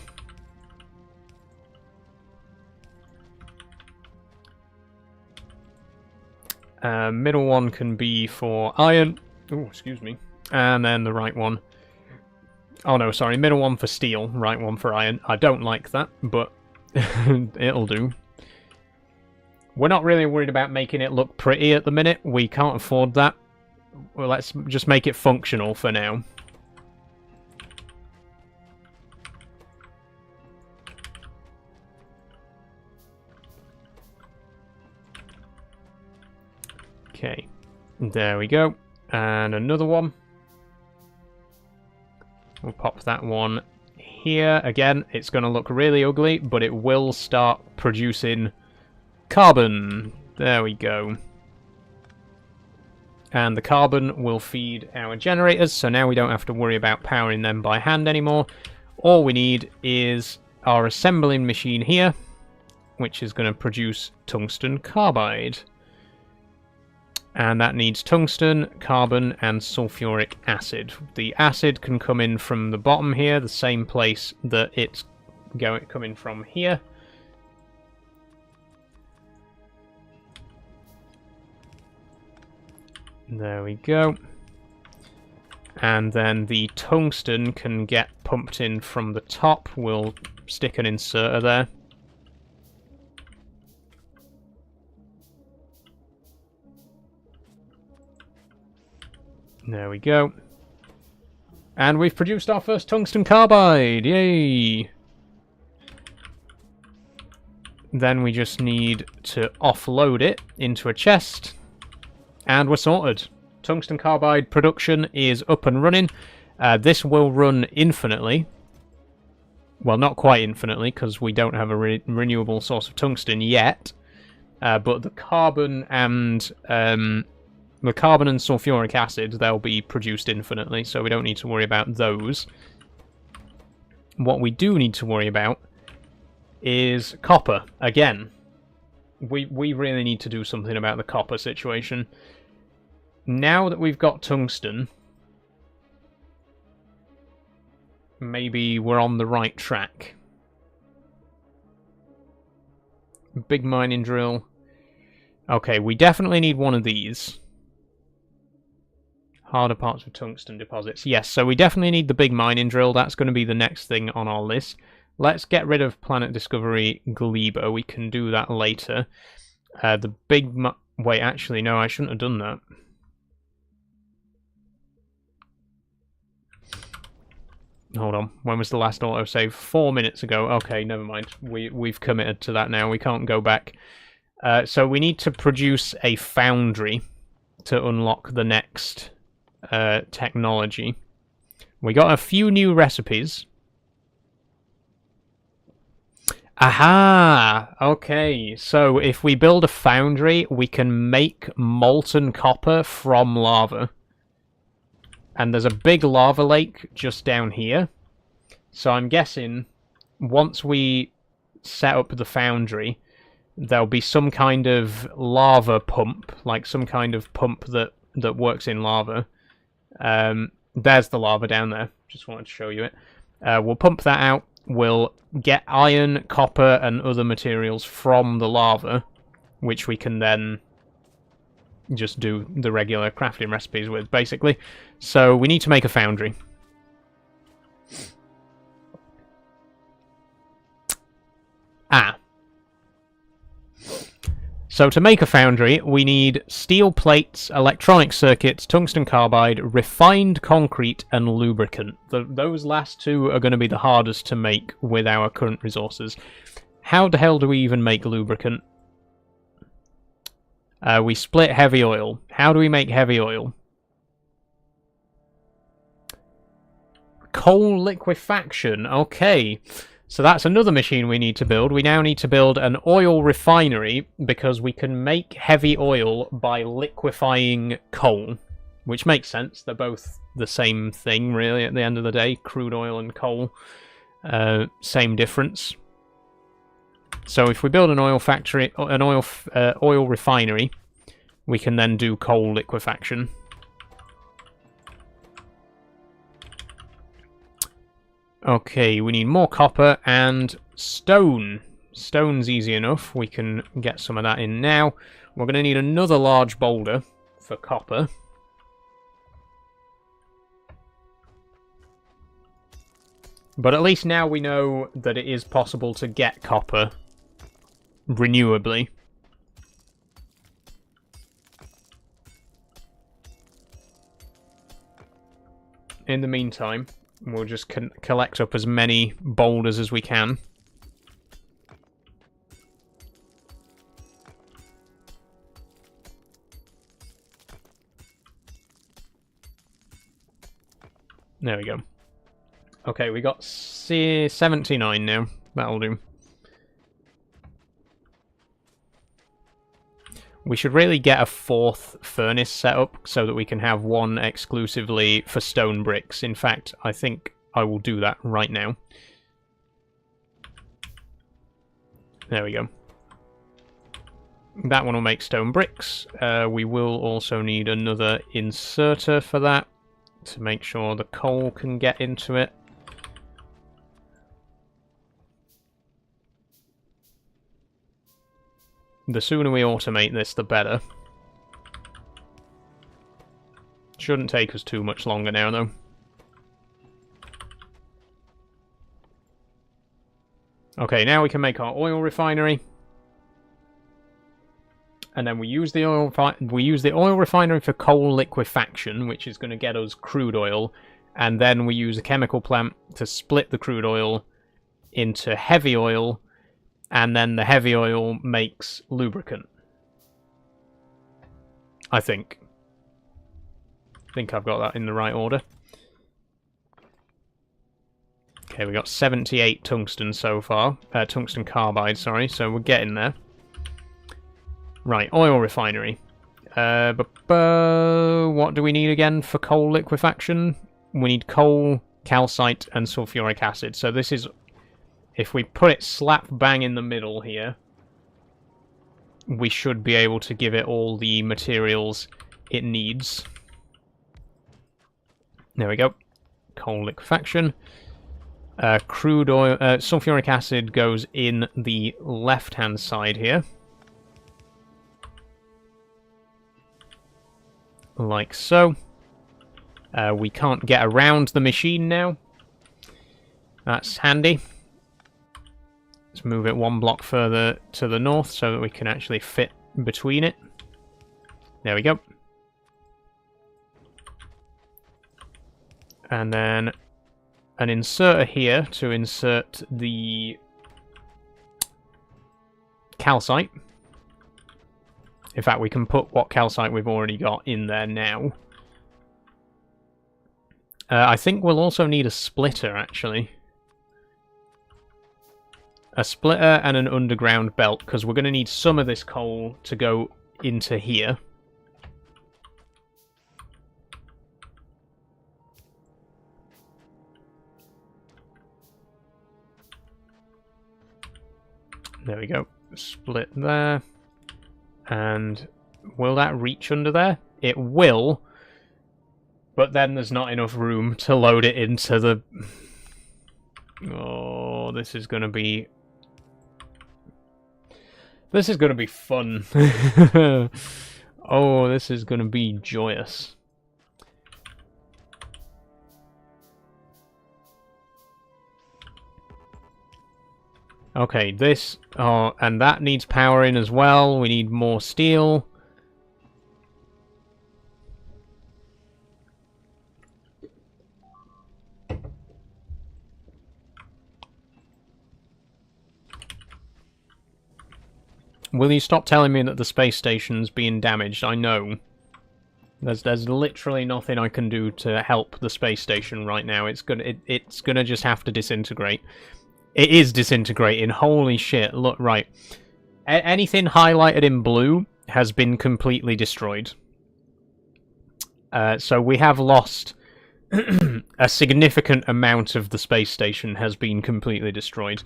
Middle one can be for iron. Oh, excuse me. And then the right one. Oh no, sorry. Middle one for steel, right one for iron. I don't like that, but it'll do. We're not really worried about making it look pretty at the minute. We can't afford that. Well, let's just make it functional for now. Okay, there we go. And another one. We'll pop that one here. Again, it's going to look really ugly, but it will start producing carbon. There we go. And the carbon will feed our generators, so now we don't have to worry about powering them by hand anymore. All we need is our assembling machine here, which is going to produce tungsten carbide. And that needs tungsten, carbon, and sulfuric acid. The acid can come in from the bottom here, the same place that it's coming from here. There we go. And then the tungsten can get pumped in from the top. We'll stick an inserter there. There we go. And we've produced our first tungsten carbide! Yay! Then we just need to offload it into a chest. And we're sorted. Tungsten carbide production is up and running. This will run infinitely. Well, not quite infinitely, because we don't have a renewable source of tungsten yet. But the carbon and The carbon and sulfuric acid, they'll be produced infinitely, so we don't need to worry about those. What we do need to worry about is copper, again. We really need to do something about the copper situation. Now that we've got tungsten, maybe we're on the right track. Big mining drill. Okay, we definitely need one of these. Harder parts of tungsten deposits. Yes, so we definitely need the big mining drill. That's going to be the next thing on our list. Let's get rid of Planet Discovery Gleba. We can do that later. The big... Wait, actually, no, I shouldn't have done that. Hold on. When was the last autosave? 4 minutes ago. Okay, never mind. We've committed to that now. We can't go back. So we need to produce a foundry to unlock the next technology. We got a few new recipes. Aha! Okay, so if we build a foundry, we can make molten copper from lava. And there's a big lava lake just down here. So I'm guessing once we set up the foundry, there'll be some kind of lava pump, like some kind of pump that works in lava. There's the lava down there. Just wanted to show you it. We'll pump that out. We'll get iron, copper, and other materials from the lava, which we can then just do the regular crafting recipes with, basically. So we need to make a foundry. So to make a foundry, we need steel plates, electronic circuits, tungsten carbide, refined concrete, and lubricant. Those last two are going to be the hardest to make with our current resources. How the hell do we even make lubricant? We split heavy oil. How do we make heavy oil? Coal liquefaction. Okay. So that's another machine we need to build. We now need to build an oil refinery because we can make heavy oil by liquefying coal, which makes sense. They're both the same thing, really, at the end of the day. Crude oil and coal, same difference. So if we build an oil factory, an oil refinery, we can then do coal liquefaction. Okay, we need more copper and stone. Stone's easy enough. We can get some of that in now. We're going to need another large boulder for copper. But at least now we know that it is possible to get copper renewably. In the meantime, we'll just collect up as many boulders as we can. There we go. Okay, we got 79 now. That'll do. We should really get a fourth furnace set up so that we can have one exclusively for stone bricks. In fact, I think I will do that right now. There we go. That one will make stone bricks. We will also need another inserter for that to make sure the coal can get into it. The sooner we automate this, the better. Shouldn't take us too much longer now, though. Okay, now we can make our oil refinery. And then we use the oil refinery for coal liquefaction, which is going to get us crude oil. And then we use a chemical plant to split the crude oil into heavy oil. And then the heavy oil makes lubricant. I think. I've got that in the right order. Okay, we got 78 tungsten so far. Tungsten carbide, sorry. So we're getting there. Right, oil refinery. What do we need again for coal liquefaction? We need coal, calcite, and sulfuric acid. So this is... If we put it slap bang in the middle here, we should be able to give it all the materials it needs. There we go. Coal liquefaction. Crude oil... sulfuric acid goes in the left-hand side here. Like so. We can't get around the machine now. That's handy. Let's move it one block further to the north so that we can actually fit between it. There we go. And then an inserter here to insert the calcite. In fact, we can put what calcite we've already got in there now. I think we'll also need a splitter, actually. A splitter and an underground belt, because we're going to need some of this coal to go into here. There we go. Split there. And will that reach under there? It will. But then there's not enough room to load it into the... Oh, this is going to be... This is going to be fun. Oh, this is going to be joyous. Okay, this... Oh, and that needs powering as well. We need more steel. Will you stop telling me that the space station's being damaged? I know. There's literally nothing I can do to help the space station right now. It's gonna just have to disintegrate. It is disintegrating. Holy shit! Look, right. Anything highlighted in blue has been completely destroyed. So we have lost a significant amount of the space station has been completely destroyed.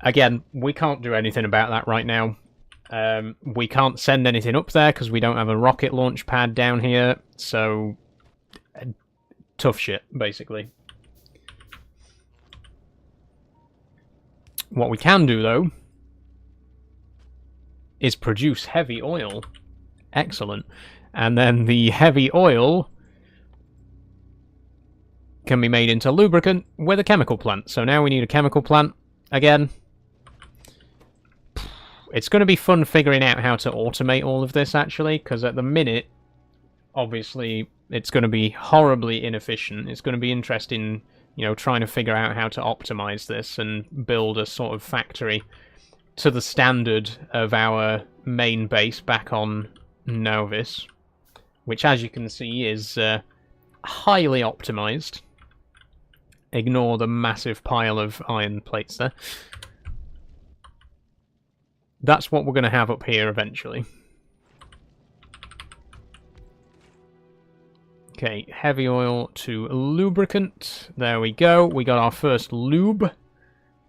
Again, we can't do anything about that right now. We can't send anything up there because we don't have a rocket launch pad down here, so tough shit, basically. What we can do, though, is produce heavy oil. Excellent. And then the heavy oil can be made into lubricant with a chemical plant. So now we need a chemical plant again. It's going to be fun figuring out how to automate all of this, actually, because at the minute, obviously, it's going to be horribly inefficient. It's going to be interesting, you know, trying to figure out how to optimize this and build a sort of factory to the standard of our main base back on Novis, which, as you can see, is highly optimized. Ignore the massive pile of iron plates there. That's what we're going to have up here eventually. Okay, heavy oil to lubricant. There we go. We got our first lube.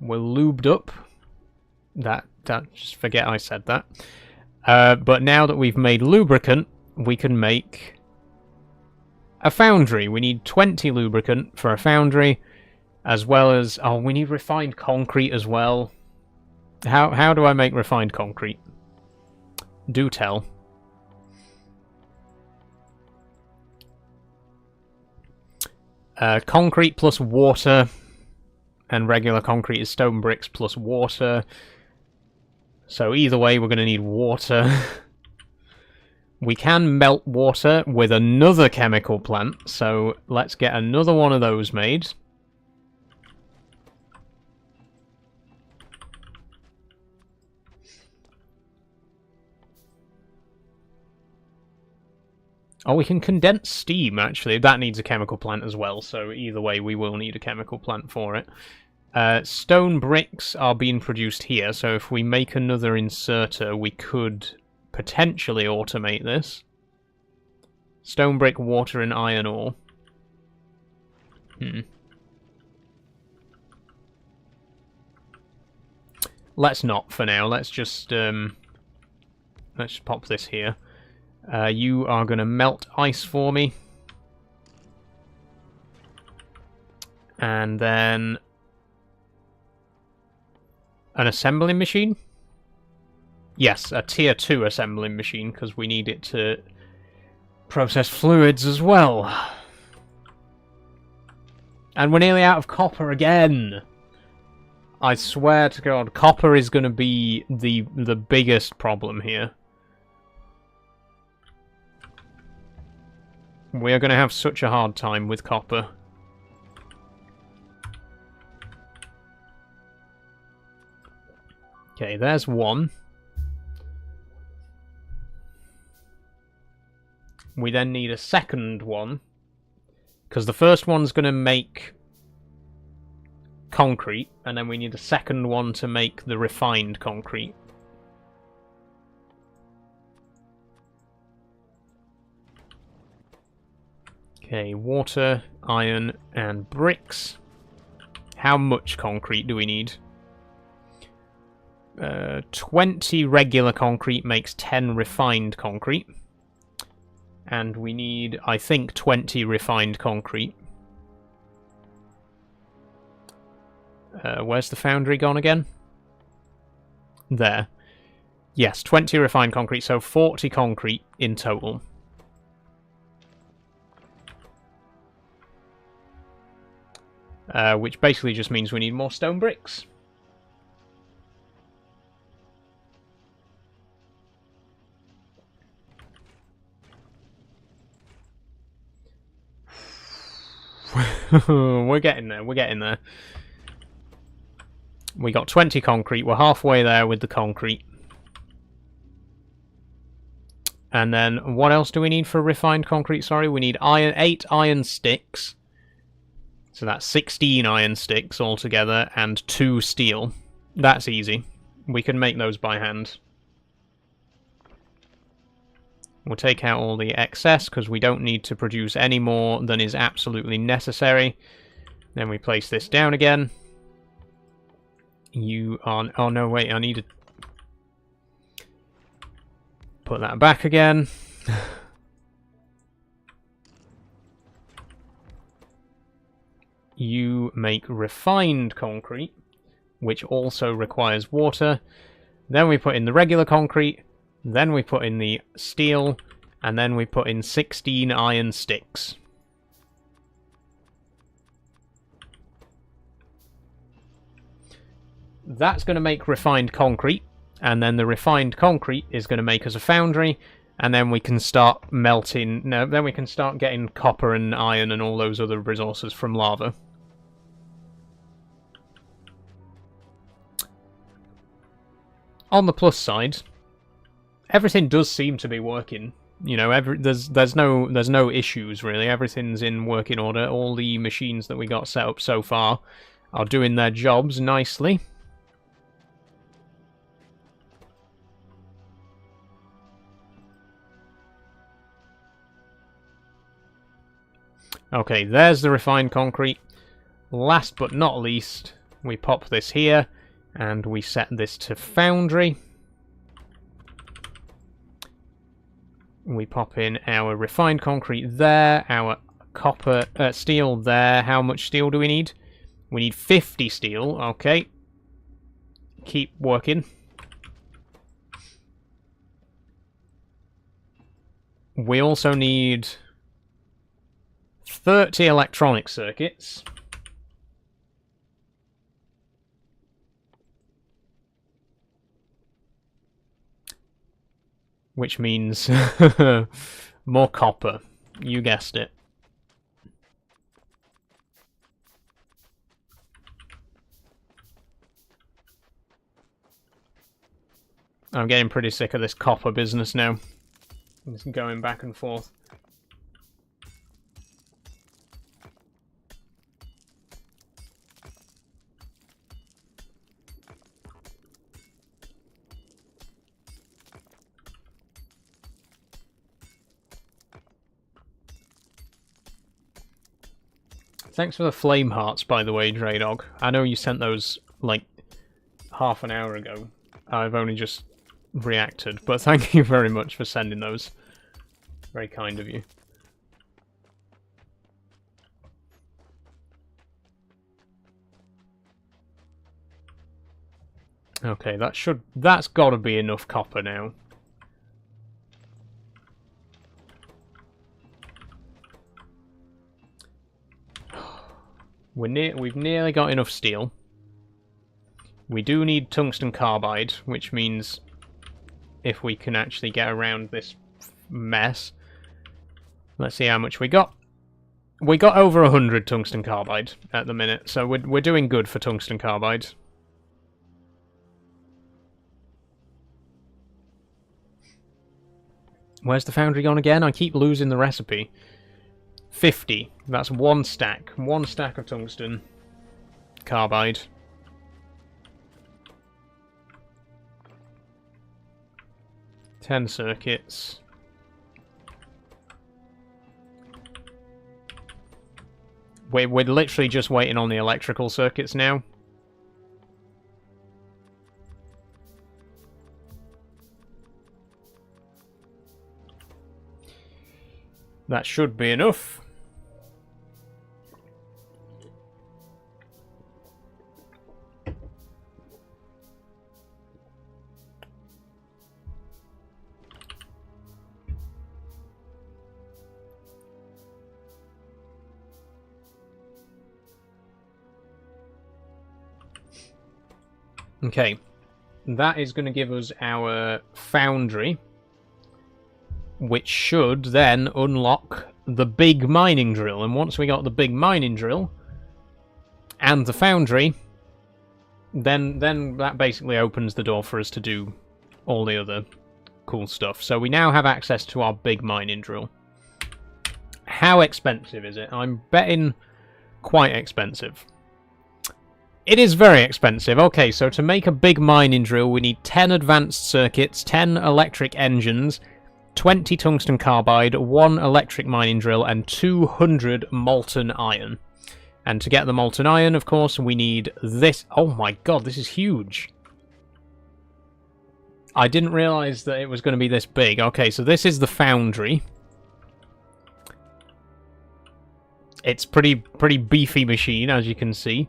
We're lubed up. Just forget I said that. But now that we've made lubricant, we can make a foundry. We need 20 lubricant for a foundry, as well as... Oh, we need refined concrete as well. How do I make refined concrete? Do tell. Concrete plus water, and regular concrete is stone bricks plus water. So either way, we're going to need water. We can melt water with another chemical plant, so let's get another one of those made. Oh, we can condense steam, actually. That needs a chemical plant as well, so either way, we will need a chemical plant for it. Stone bricks are being produced here, so if we make another inserter, we could potentially automate this. Stone brick, water, and iron ore. Let's not for now. Let's just pop this here. You are going to melt ice for me. And then an assembling machine? Yes, a tier 2 assembling machine, because we need it to process fluids as well. And we're nearly out of copper again. I swear to God, copper is going to be the biggest problem here. We are going to have such a hard time with copper. Okay, there's one. We then need a second one, because the first one's going to make concrete, and then we need a second one to make the refined concrete. Okay, water, iron, and bricks. How much concrete do we need? 20 regular concrete makes 10 refined concrete. And we need, I think, 20 refined concrete. Where's the foundry gone again? There. Yes, 20 refined concrete, so 40 concrete in total. Which basically just means we need more stone bricks. We're getting there, we're getting there. We got 20 concrete, we're halfway there with the concrete. And then, what else do we need for refined concrete? Sorry, we need 8 iron sticks. So that's 16 iron sticks altogether, and 2 steel. That's easy. We can make those by hand. We'll take out all the excess, because we don't need to produce any more than is absolutely necessary. Then we place this down again. You are... oh no, wait, I need to... put that back again. You make refined concrete, which also requires water. Then we put in the regular concrete. Then we put in the steel. And then we put in 16 iron sticks. That's going to make refined concrete. And then the refined concrete is going to make us a foundry. And then we can start melting... no, then we can start getting copper and iron and all those other resources from lava. On the plus side, everything does seem to be working. You know, there's no issues really. Everything's in working order. All the machines that we got set up so far are doing their jobs nicely. Okay, there's the refined concrete. Last but not least, we pop this here. And we set this to foundry. We pop in our refined concrete there, our copper, steel there. How much steel do we need? We need 50 steel, okay. Keep working. We also need 30 electronic circuits. Which means more copper. You guessed it. I'm getting pretty sick of this copper business now. Just going back and forth. Thanks for the flame hearts, by the way, Draydog. I know you sent those, like, half an hour ago. I've only just reacted, but thank you very much for sending those. Very kind of you. Okay, that's gotta be enough copper now. We've nearly got enough steel. We do need tungsten carbide, which means if we can actually get around this mess. Let's see how much we got. We got over 100 tungsten carbide at the minute, so we're doing good for tungsten carbide. Where's the foundry gone again? I keep losing the recipe. 50. That's one stack. One stack of tungsten carbide. Ten circuits. We're literally just waiting on the electrical circuits now. That should be enough. Okay, that is going to give us our foundry, which should then unlock the big mining drill. And once we got the big mining drill and the foundry, then that basically opens the door for us to do all the other cool stuff. So we now have access to our big mining drill. How expensive is it? I'm betting quite expensive. It is very expensive. Okay, so to make a big mining drill, we need 10 advanced circuits, 10 electric engines, 20 tungsten carbide, 1 electric mining drill, and 200 molten iron. And to get the molten iron, of course, we need this. Oh my god, this is huge. I didn't realise that it was going to be this big. Okay, so this is the foundry. It's pretty beefy machine, as you can see.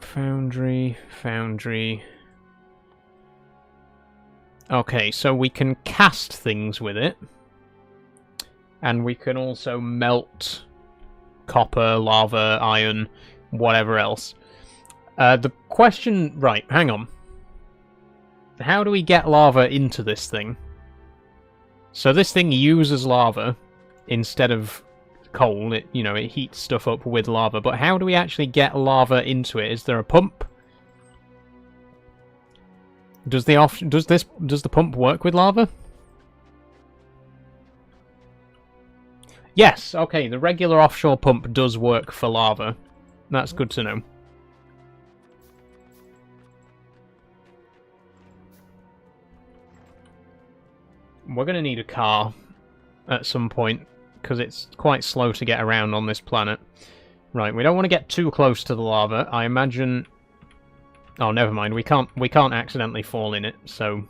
Foundry. Okay, so we can cast things with it. And we can also melt copper, lava, iron, whatever else. The question... Right, hang on. How do we get lava into this thing? So this thing uses lava instead of coal. It heats stuff up with lava. But how do we actually get lava into it? Is there a pump? Does the pump work with lava? Yes, okay, the regular offshore pump does work for lava. That's good to know. We're going to need a car at some point, because it's quite slow to get around on this planet. Right, we don't want to get too close to the lava. I imagine... Oh, never mind, we can't accidentally fall in it, so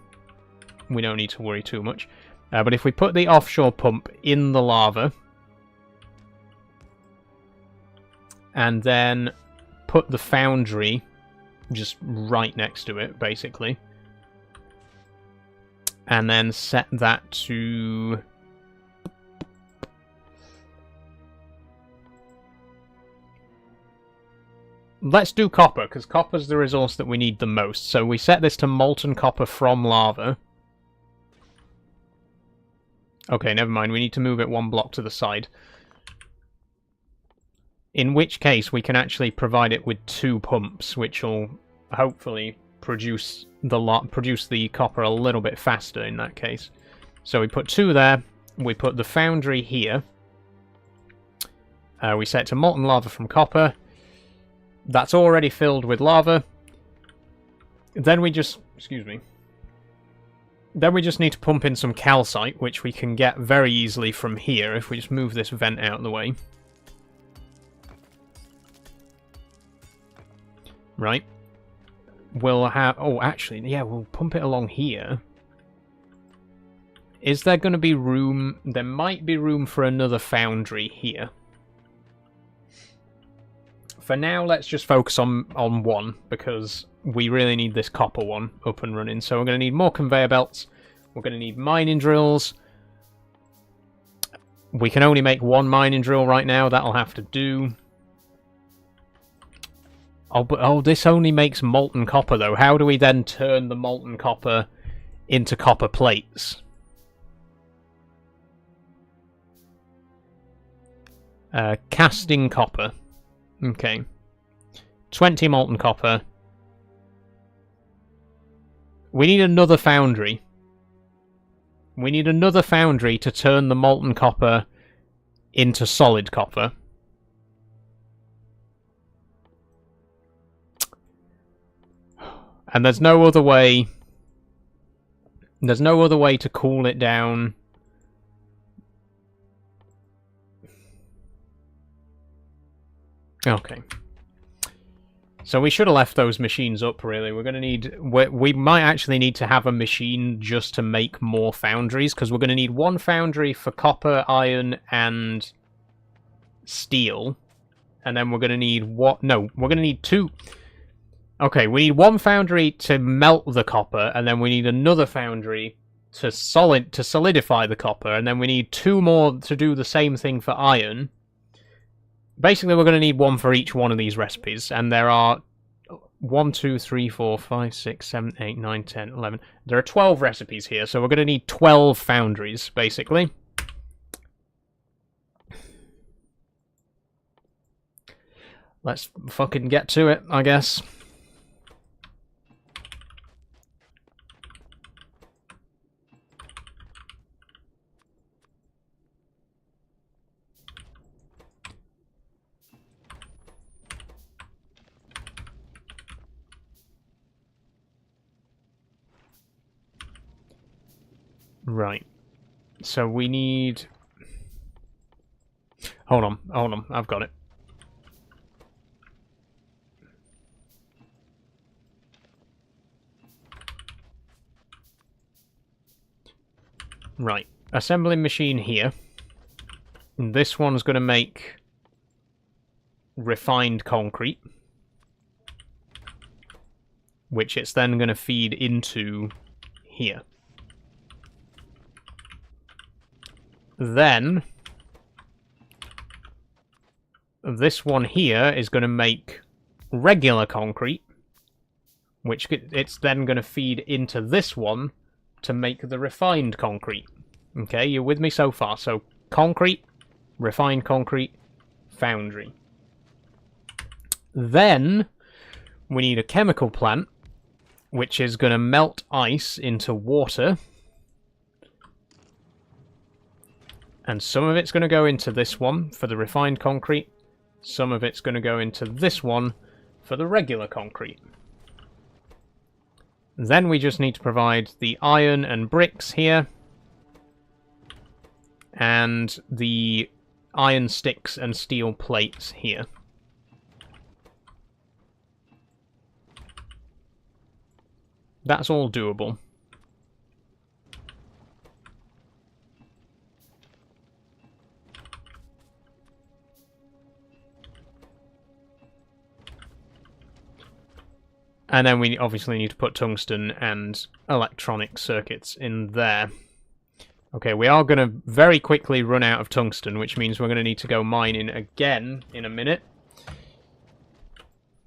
we don't need to worry too much. But if we put the offshore pump in the lava... and then put the foundry just right next to it, basically. And then set that to... Let's do copper, because copper's the resource that we need the most. So we set this to molten copper from lava. Okay, never mind. We need to move it one block to the side. In which case, we can actually provide it with 2 pumps, which will hopefully produce the copper a little bit faster in that case. So we put 2 there. We put the foundry here. We set to molten lava from copper. That's already filled with lava. Then we just... Excuse me. Then we just need to pump in some calcite, which we can get very easily from here if we just move this vent out of the way. Right. We'll have... Oh, actually, yeah, we'll pump it along here. Is there going to be room... There might be room for another foundry here. For now, let's just focus on one, because we really need this copper one up and running. So we're going to need more conveyor belts. We're going to need mining drills. We can only make one mining drill right now. That'll have to do. Oh, this only makes molten copper, though. How do we then turn the molten copper into copper plates? Casting copper. Okay. 20 molten copper. We need another foundry. We need another foundry to turn the molten copper into solid copper. And there's no other way... There's no other way to cool it down. Okay. So we should have left those machines up, really. We're going to need... We might actually need to have a machine just to make more foundries, because we're going to need one foundry for copper, iron, and steel. And then we're going to need what? No, we're going to need two... Okay, we need one foundry to melt the copper, and then we need another foundry to solidify the copper, and then we need two more to do the same thing for iron. Basically, we're going to need one for each one of these recipes, and there are 1, 2, 3, 4, 5, 6, 7, 8, 9, 10, 11. There are 12 recipes here, so we're going to need 12 foundries, basically. Let's fucking get to it, I guess. Right. So we need... Hold on, I've got it. Right. Assembling machine here. And this one's going to make refined concrete, which it's then going to feed into here. Then this one here is going to make regular concrete, which it's then going to feed into this one to make the refined concrete. Okay, you're with me so far? So concrete, refined concrete, foundry. Then we need a chemical plant, which is going to melt ice into water. And some of it's going to go into this one for the refined concrete. Some of it's going to go into this one for the regular concrete. Then we just need to provide the iron and bricks here. And the iron sticks and steel plates here. That's all doable. And then we obviously need to put tungsten and electronic circuits in there. Okay, we are going to very quickly run out of tungsten, which means we're going to need to go mining again in a minute.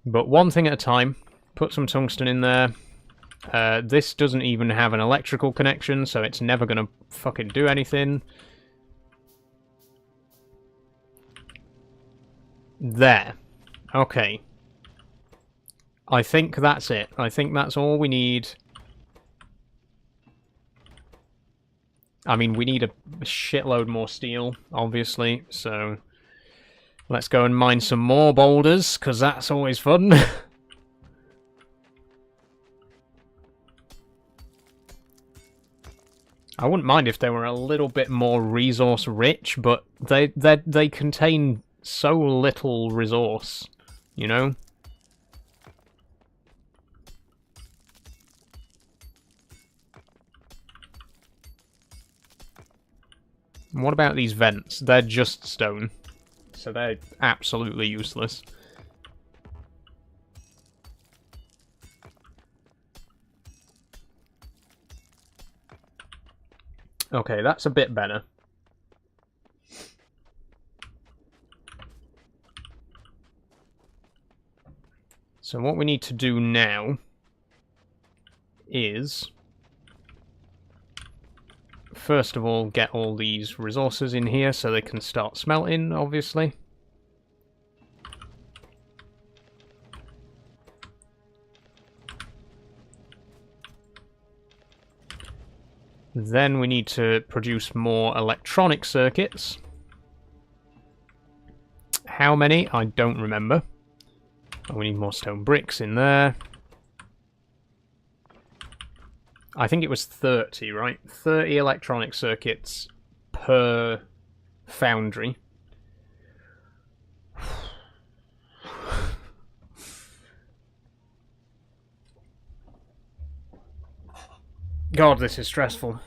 But one thing at a time. Put some tungsten in there. This doesn't even have an electrical connection, so it's never going to fucking do anything. There. Okay. I think that's it. I think that's all we need. I mean, we need a shitload more steel, obviously, so let's go and mine some more boulders, because that's always fun. I wouldn't mind if they were a little bit more resource rich, but they contain so little resource, you know? What about these vents? They're just stone, so they're absolutely useless. Okay, that's a bit better. So what we need to do now is, first of all, get all these resources in here so they can start smelting, obviously. Then we need to produce more electronic circuits. How many? I don't remember. Oh, we need more stone bricks in there. I think it was 30, right? 30 electronic circuits per foundry. God, this is stressful.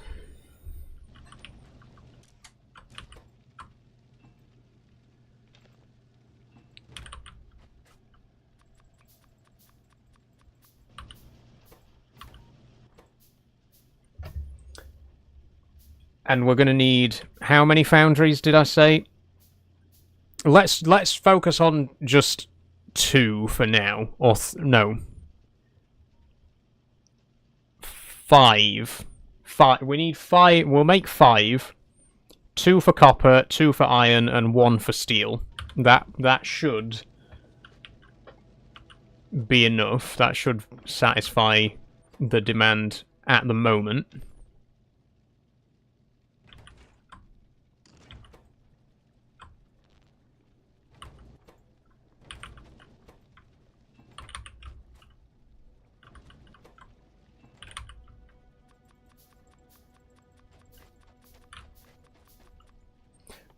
And we're going to need... How many foundries did I say? Let's focus on just 2 for now. Or no. 5. We need 5. We'll make 5. 2 for copper, 2 for iron, and 1 for steel. That should be enough. That should satisfy the demand at the moment.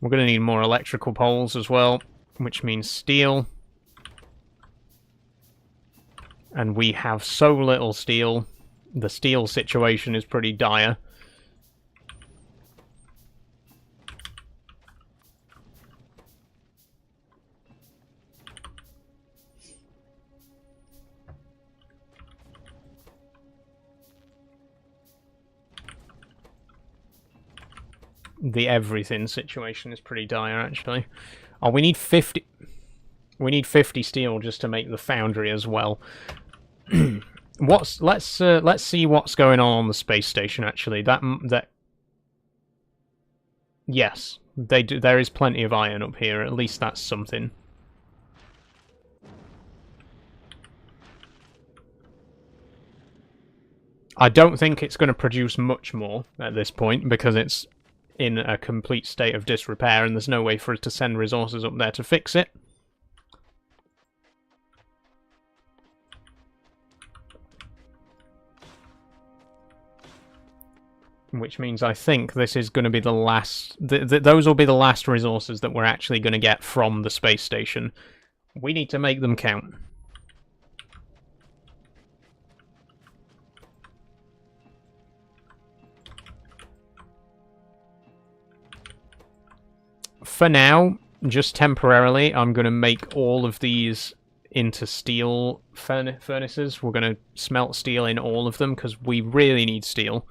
We're going to need more electrical poles as well, which means steel. And we have so little steel. The steel situation is pretty dire. The everything situation is pretty dire, actually. Oh, we need 50... We need 50 steel just to make the foundry as well. Let's see what's going on the space station, actually. Yes, they do. There is plenty of iron up here. At least that's something. I don't think it's going to produce much more at this point, because it's in a complete state of disrepair, and there's no way for us to send resources up there to fix it. Which means I think this is going to be the last... those will be the last resources that we're actually going to get from the space station. We need to make them count. For now, just temporarily, I'm going to make all of these into steel furnaces. We're going to smelt steel in all of them, because we really need steel.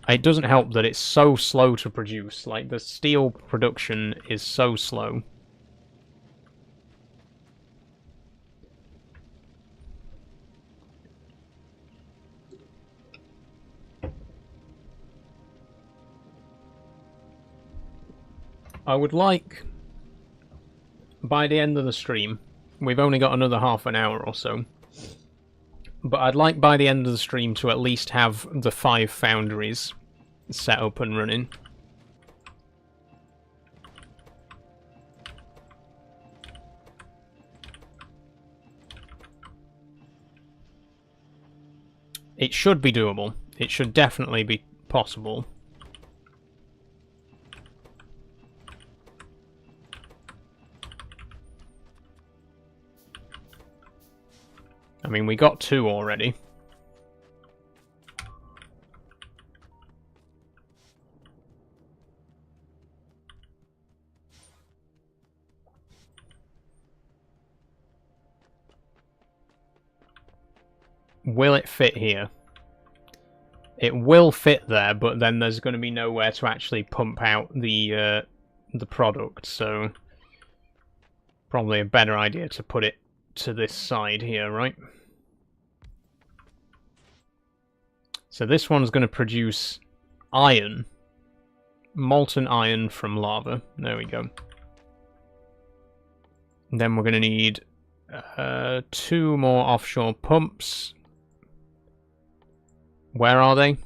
It doesn't help that it's so slow to produce. Like, the steel production is so slow. I would like, by the end of the stream, we've only got another half an hour or so, but I'd like by the end of the stream to at least have the 5 foundries set up and running. It should be doable. It should definitely be possible. I mean, we got 2 already. Will it fit here? It will fit there, but then there's going to be nowhere to actually pump out the product, so probably a better idea to put it to this side here, right? So this one's going to produce iron, molten iron from lava. There we go. And then we're going to need 2 more offshore pumps. Where are they?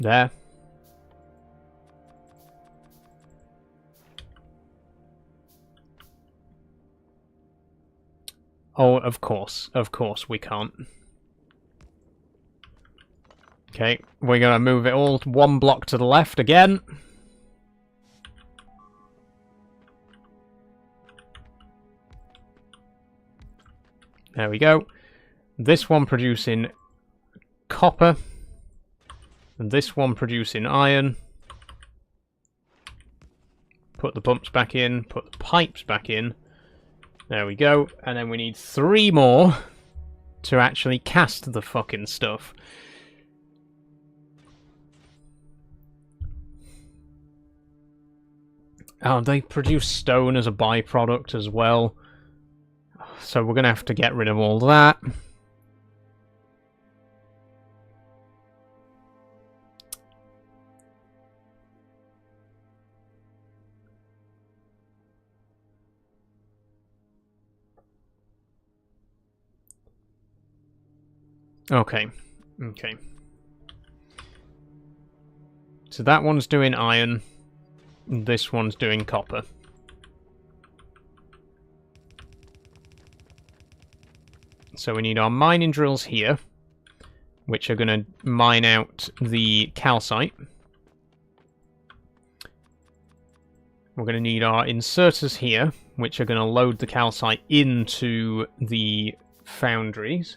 There. Oh, of course we can't. Okay, we're gonna move it all 1 block to the left again. There we go. This one producing copper. And this one producing iron. Put the pumps back in, put the pipes back in. There we go. And then we need 3 more to actually cast the fucking stuff. Oh, they produce stone as a byproduct as well. So we're going to have to get rid of all that. Okay. So that one's doing iron. This one's doing copper. So we need our mining drills here, which are going to mine out the calcite. We're going to need our inserters here, which are going to load the calcite into the foundries.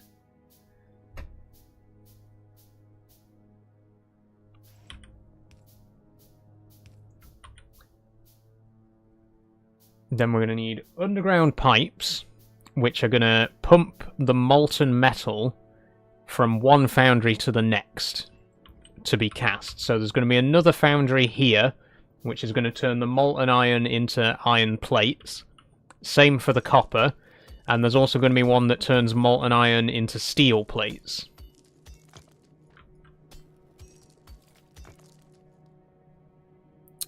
Then we're going to need underground pipes, which are going to pump the molten metal from one foundry to the next to be cast. So there's going to be another foundry here, which is going to turn the molten iron into iron plates. Same for the copper. And there's also going to be one that turns molten iron into steel plates.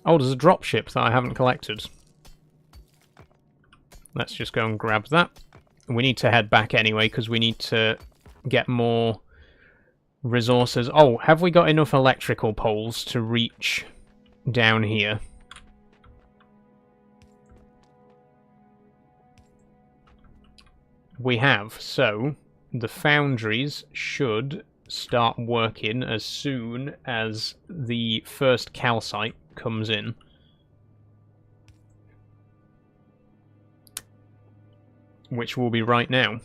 Oh, there's a dropship that I haven't collected. Let's just go and grab that. We need to head back anyway, because we need to get more resources. Oh, have we got enough electrical poles to reach down here? We have, so the foundries should start working as soon as the first calcite comes in. Which will be right now.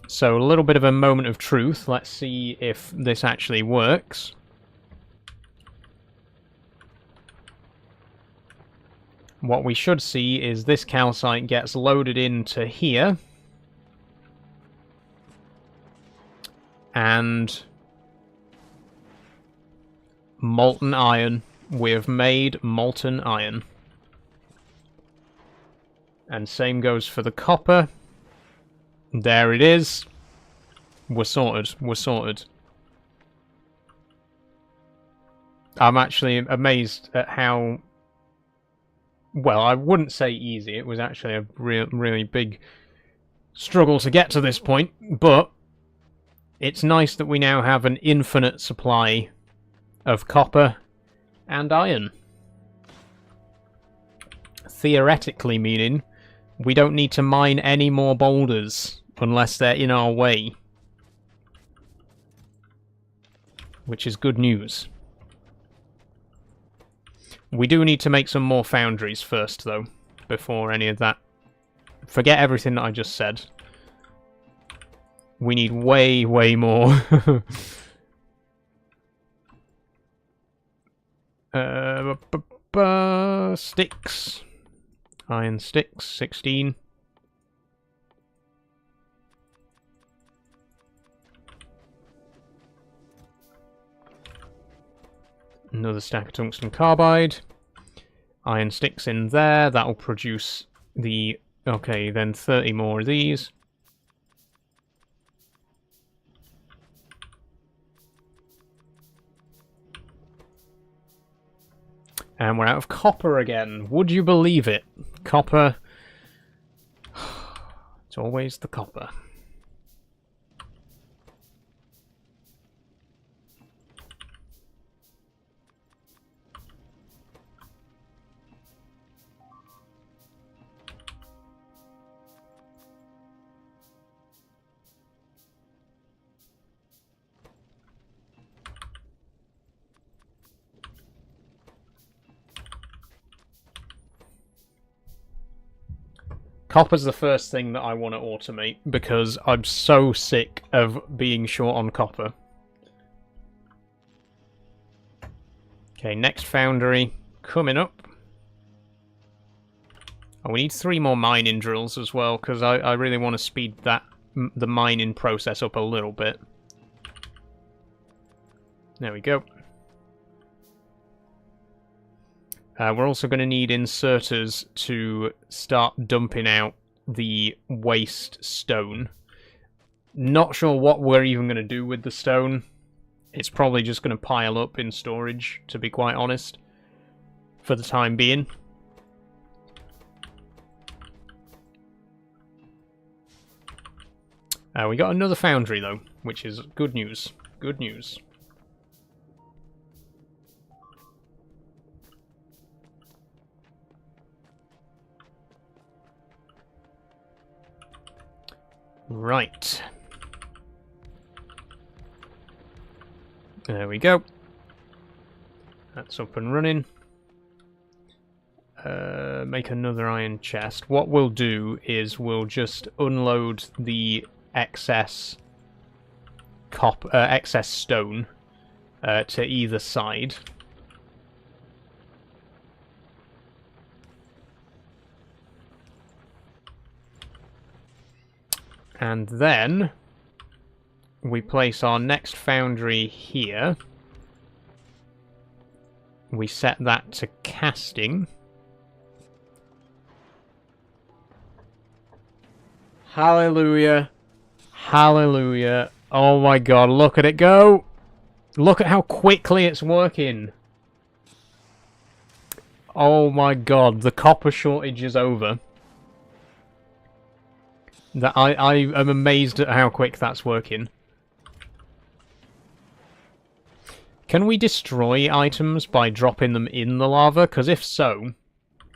So a little bit of a moment of truth. Let's see if this actually works. What we should see is this calcite gets loaded into here. And molten iron. We have made molten iron. And same goes for the copper. There it is. We're sorted. We're sorted. I'm actually amazed at how... Well, I wouldn't say easy. It was actually a really big struggle to get to this point. But it's nice that we now have an infinite supply of copper and iron. theoretically meaning we don't need to mine any more boulders unless they're in our way. Which is good news. We do need to make some more foundries first, though, before any of that. Forget everything that I just said. We need way, way more. Sticks. Iron sticks, 16. Another stack of tungsten carbide. Iron sticks in there. That'll produce the... Okay, then 30 more of these. And we're out of copper again. Would you believe it? Copper. It's always the copper. Copper's the first thing that I want to automate, because I'm so sick of being short on copper. Okay, next foundry coming up. Oh, we need 3 more mining drills as well, because I really want to speed the mining process up a little bit. There we go. We're also going to need inserters to start dumping out the waste stone. Not sure what we're even going to do with the stone. It's probably just going to pile up in storage, to be quite honest, for the time being. We got another foundry, though, which is good news. Good news. Right. There we go. That's up and running. Make another iron chest. What we'll do is we'll just unload the excess excess stone to either side. And then we place our next foundry here. We set that to casting. Hallelujah. Hallelujah. Oh my god, look at it go! Look at how quickly it's working. Oh my god, the copper shortage is over. That I am amazed at how quick that's working. Can we destroy items by dropping them in the lava? Because if so,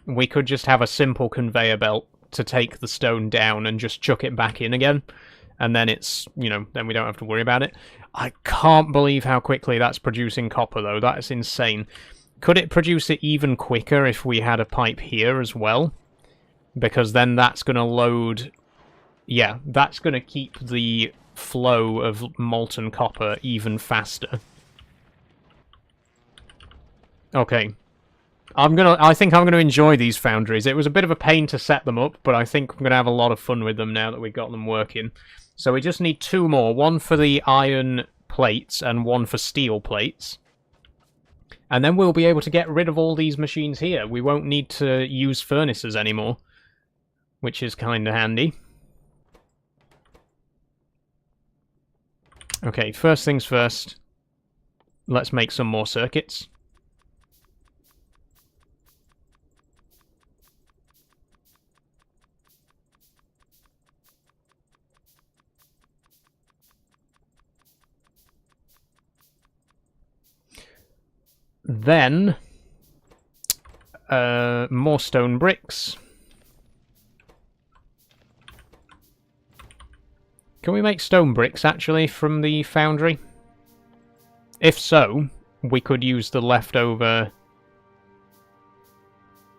we could just have a simple conveyor belt to take the stone down and just chuck it back in again. And then it's, you know, then we don't have to worry about it. I can't believe how quickly that's producing copper, though. That's insane. Could it produce it even quicker if we had a pipe here as well? Because then that's going to load... Yeah, that's going to keep the flow of molten copper even faster. Okay. I think I'm gonna enjoy these foundries. It was a bit of a pain to set them up, but I think I'm gonna have a lot of fun with them now that we've got them working. So we just need 2 more. One for the iron plates and one for steel plates. And then we'll be able to get rid of all these machines here. We won't need to use furnaces anymore, which is kinda handy. Okay, first things first. Let's make some more circuits. Then, more stone bricks. Can we make stone bricks, actually, from the foundry? If so, we could use the leftover...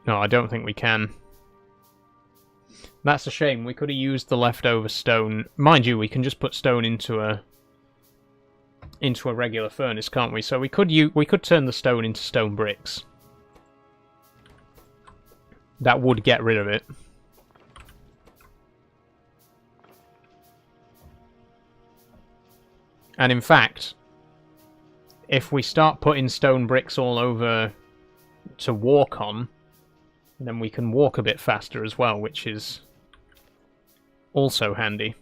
No, I don't think we can. That's a shame. We could have used the leftover stone. Mind you, we can just put stone into a regular furnace, can't we? So we could turn the stone into stone bricks. That would get rid of it. And in fact, if we start putting stone bricks all over to walk on, then we can walk a bit faster as well, which is also handy.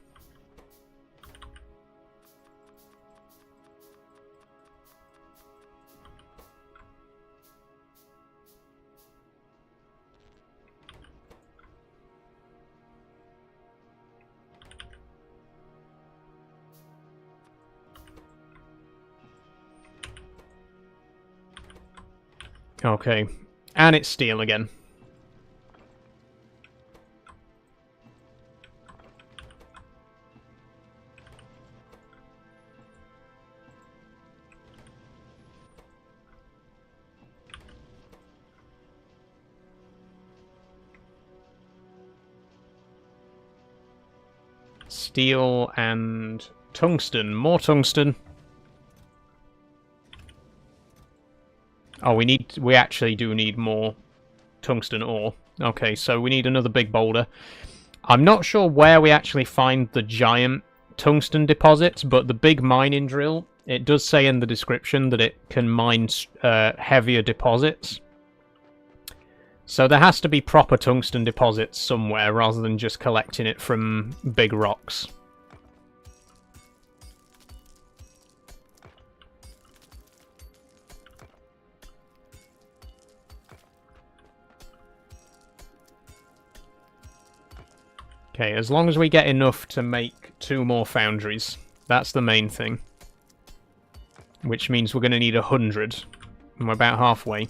Okay, and it's steel again. Steel and tungsten. More tungsten. Oh, we actually do need more tungsten ore. Okay, so we need another big boulder. I'm not sure where we actually find the giant tungsten deposits, but the big mining drill, it does say in the description that it can mine heavier deposits. So there has to be proper tungsten deposits somewhere rather than just collecting it from big rocks. Okay, as long as we get enough to make 2 more foundries. That's the main thing. Which means we're going to need 100. And we're about halfway.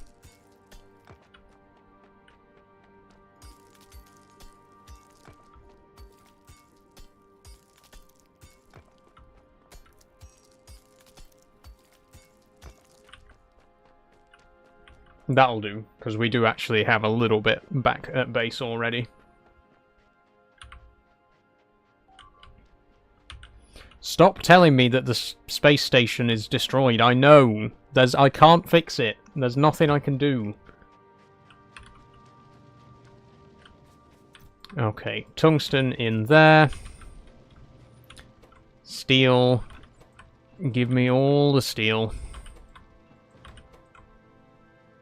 That'll do, because we do actually have a little bit back at base already. Stop telling me that the space station is destroyed. I know. I can't fix it. There's nothing I can do. Okay, tungsten in there. Steel. Give me all the steel.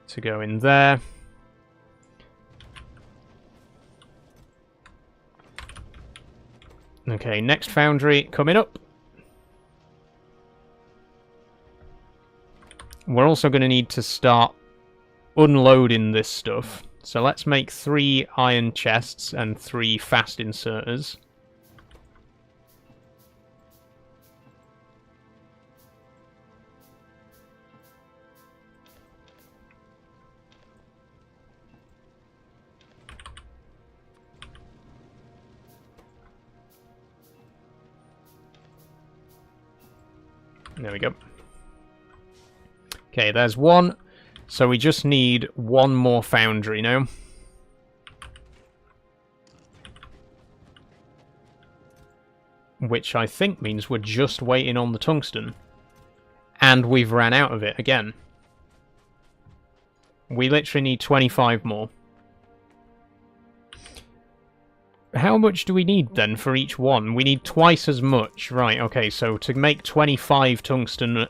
To go in there. Okay, next foundry coming up. We're also going to need to start unloading this stuff. So let's make 3 iron chests and 3 fast inserters. There we go. Okay, there's 1. So we just need 1 more foundry now. Which I think means we're just waiting on the tungsten. And we've ran out of it again. We literally need 25 more. How much do we need then for each one? We need twice as much. Right, okay, so to make 25 tungsten...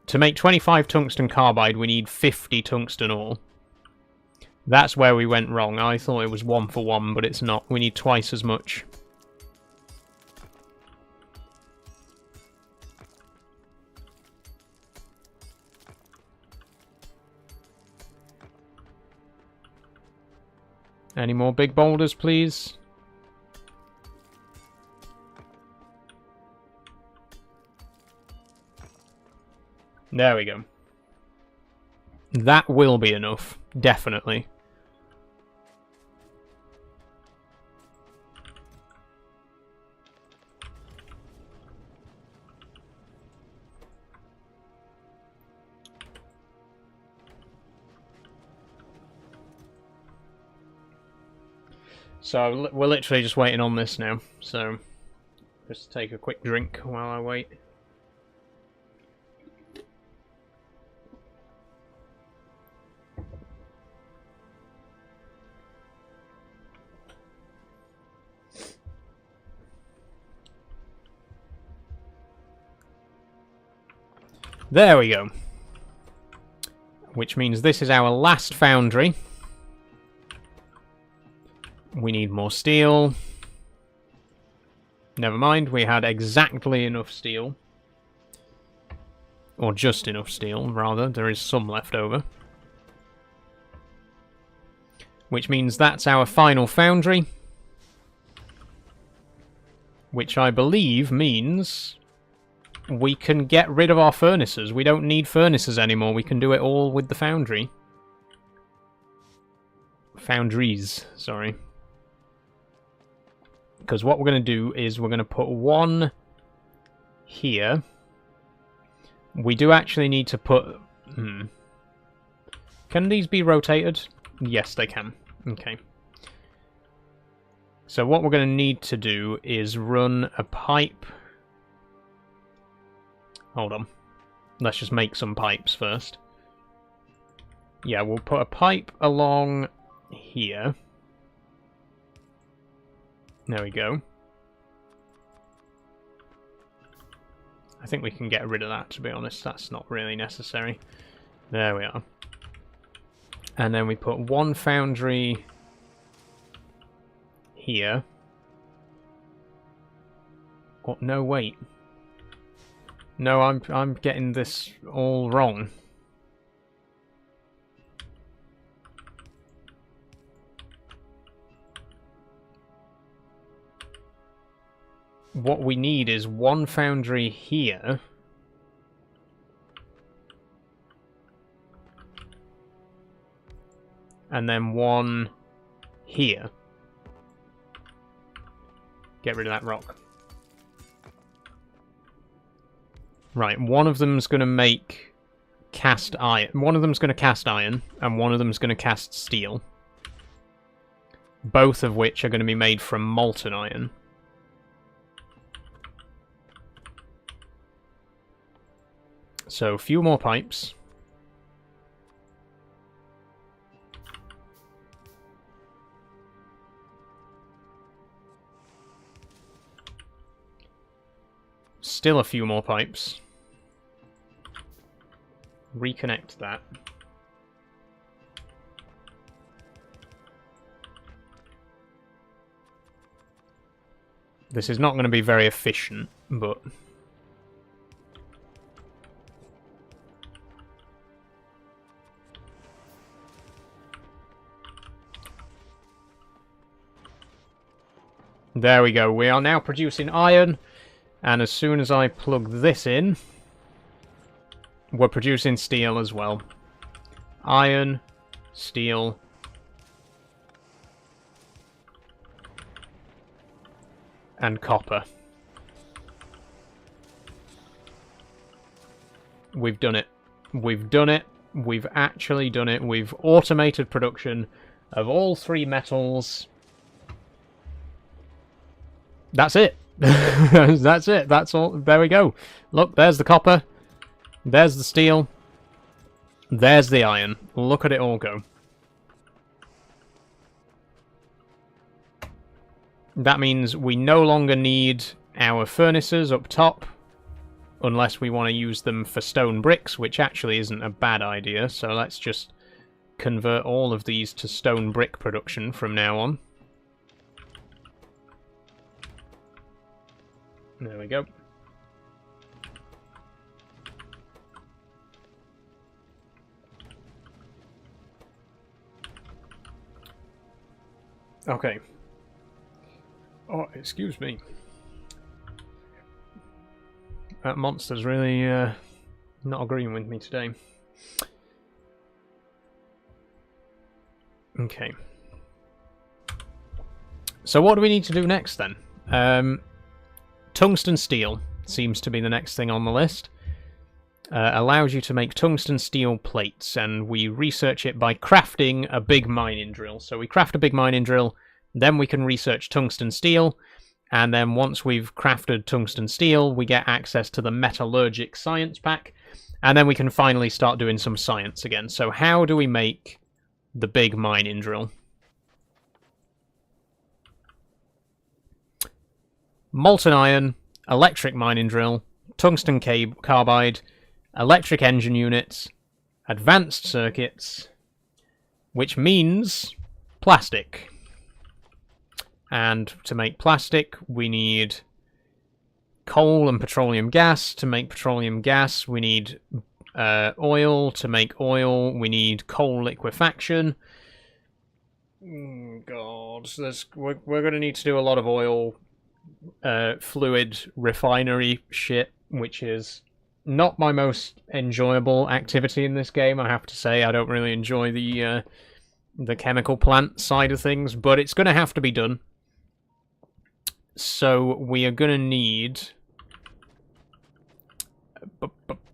To make 25 tungsten carbide, we need 50 tungsten ore. That's where we went wrong. I thought it was 1 for 1, but it's not. We need twice as much. Any more big boulders, please? There we go. That will be enough, definitely. So we're literally just waiting on this now. So just take a quick drink while I wait. There we go. Which means this is our last foundry. We need more steel. Never mind, we had exactly enough steel. Or just enough steel, rather. There is some left over. Which means that's our final foundry. Which I believe means we can get rid of our furnaces. We don't need furnaces anymore. We can do it all with the foundry. Foundries, sorry. Because what we're going to do is we're going to put one here. We do actually need to put... Can these be rotated? Yes, they can. Okay. So what we're going to need to do is run a pipe... Hold on. Let's just make some pipes first. Yeah, we'll put a pipe along here. There we go. I think we can get rid of that, to be honest. That's not really necessary. There we are. And then we put one foundry here. Oh, no, wait. No, I'm getting this all wrong. What we need is one foundry here. And then one here. Get rid of that rock. Right, one of them's going to make cast iron. One of them's going to cast iron, and one of them's going to cast steel. Both of which are going to be made from molten iron. So, a few more pipes. Still a few more pipes. Reconnect that. This is not going to be very efficient, but... There we go. We are now producing iron. And as soon as I plug this in, we're producing steel as well. Iron, steel, and copper. We've done it. We've done it. We've actually done it. We've automated production of all three metals. That's it. That's it. That's all. There we go. Look, there's the copper. There's the steel. There's the iron. Look at it all go. That means we no longer need our furnaces up top, unless we want to use them for stone bricks, which actually isn't a bad idea. So let's just convert all of these to stone brick production from now on. There we go. Okay. Oh, excuse me. That monster's really not agreeing with me today. Okay. So what do we need to do next then? Tungsten steel seems to be the next thing on the list. Allows you to make tungsten steel plates, and we research it by crafting a big mining drill. So we craft a big mining drill, Then we can research tungsten steel, and then once we've crafted tungsten steel, we get access to the metallurgic science pack, and then we can finally start doing some science again. So how do we make the big mining drill? Molten iron, electric mining drill, tungsten carbide, electric engine units, advanced circuits, which means plastic. And to make plastic, we need coal and petroleum gas. To make petroleum gas, we need oil. To make oil, we need coal liquefaction. God, we're going to need to do a lot of oil fluid refinery shit, which is not my most enjoyable activity in this game, I have to say. I don't really enjoy the chemical plant side of things, but it's going to have to be done. So we are going to need...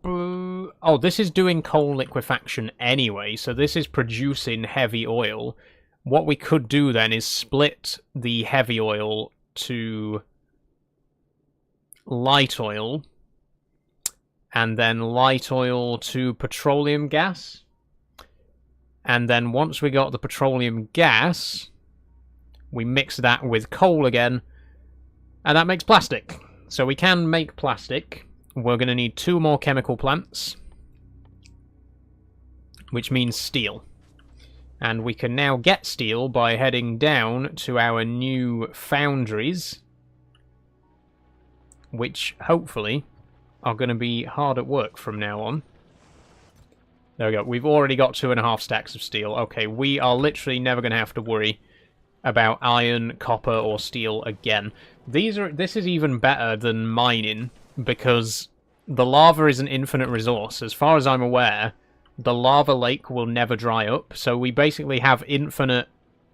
Oh, this is doing coal liquefaction anyway, so this is producing heavy oil. What we could do then is split the heavy oil to light oil, and then light oil to petroleum gas. And then once we got the petroleum gas, we mix that with coal again, and that makes plastic. So we can make plastic. We're going to need 2 more chemical plants, which means steel. And we can now get steel by heading down to our new foundries, which hopefully are going to be hard at work from now on. There we go. We've already got 2.5 stacks of steel. Okay, we are literally never going to have to worry about iron, copper, or steel again. This is even better than mining, because the lava is an infinite resource. As far as I'm aware, the lava lake will never dry up, so we basically have infinite...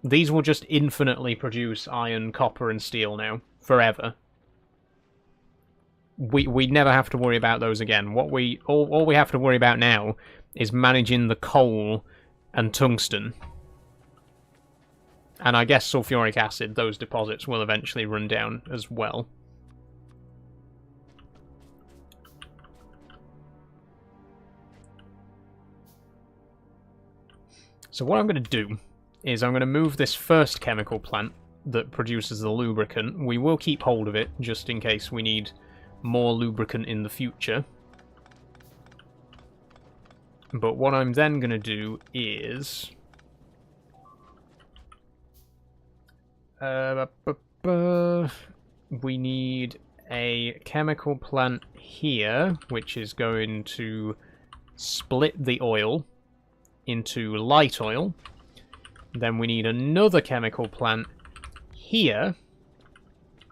These will just infinitely produce iron, copper, and steel now, forever. We never have to worry about those again. All we have to worry about now is managing the coal and tungsten. And I guess sulfuric acid, those deposits will eventually run down as well. So what I'm going to do is I'm going to move this first chemical plant that produces the lubricant. We will keep hold of it just in case we need more lubricant in the future. But what I'm then going to do is... we need a chemical plant here, which is going to split the oil into light oil. Then we need another chemical plant here.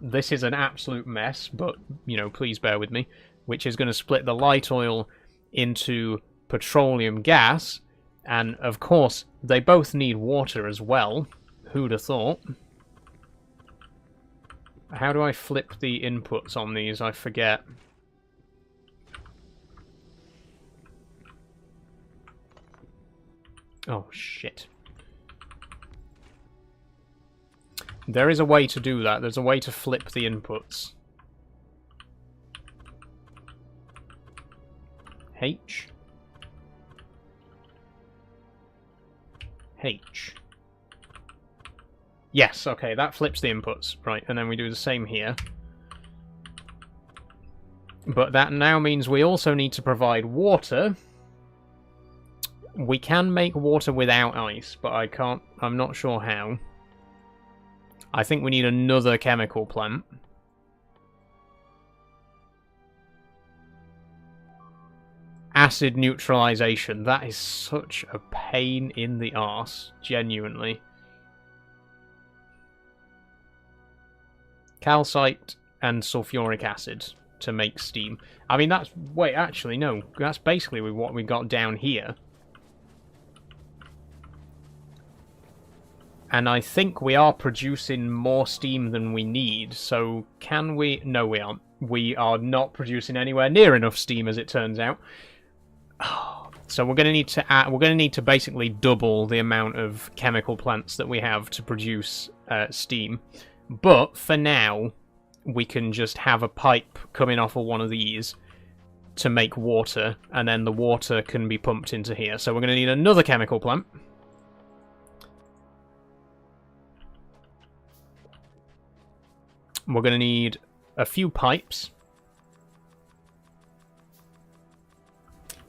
This is an absolute mess, but, you know, please bear with me. Which is going to split the light oil into petroleum gas. And, of course, they both need water as well. Who'd have thought? How do I flip the inputs on these? I forget. Oh, shit. There is a way to do that. There's a way to flip the inputs. H. H. Yes, okay, that flips the inputs. Right, and then we do the same here. But that now means we also need to provide water. We can make water without ice, but I'm not sure how. I think we need another chemical plant. Acid neutralization. That is such a pain in the arse, genuinely. Calcite and sulfuric acid to make steam. I mean, that's... Wait, actually, no. That's basically what we got down here. And I think we are producing more steam than we need, so can we... No, we aren't. We are not producing anywhere near enough steam, as it turns out. Oh, So we're going to need to add, we're going to need to basically double the amount of chemical plants that we have to produce steam. But for now, we can just have a pipe coming off of one of these to make water, and then the water can be pumped into here. So we're going to need another chemical plant. We're going to need a few pipes.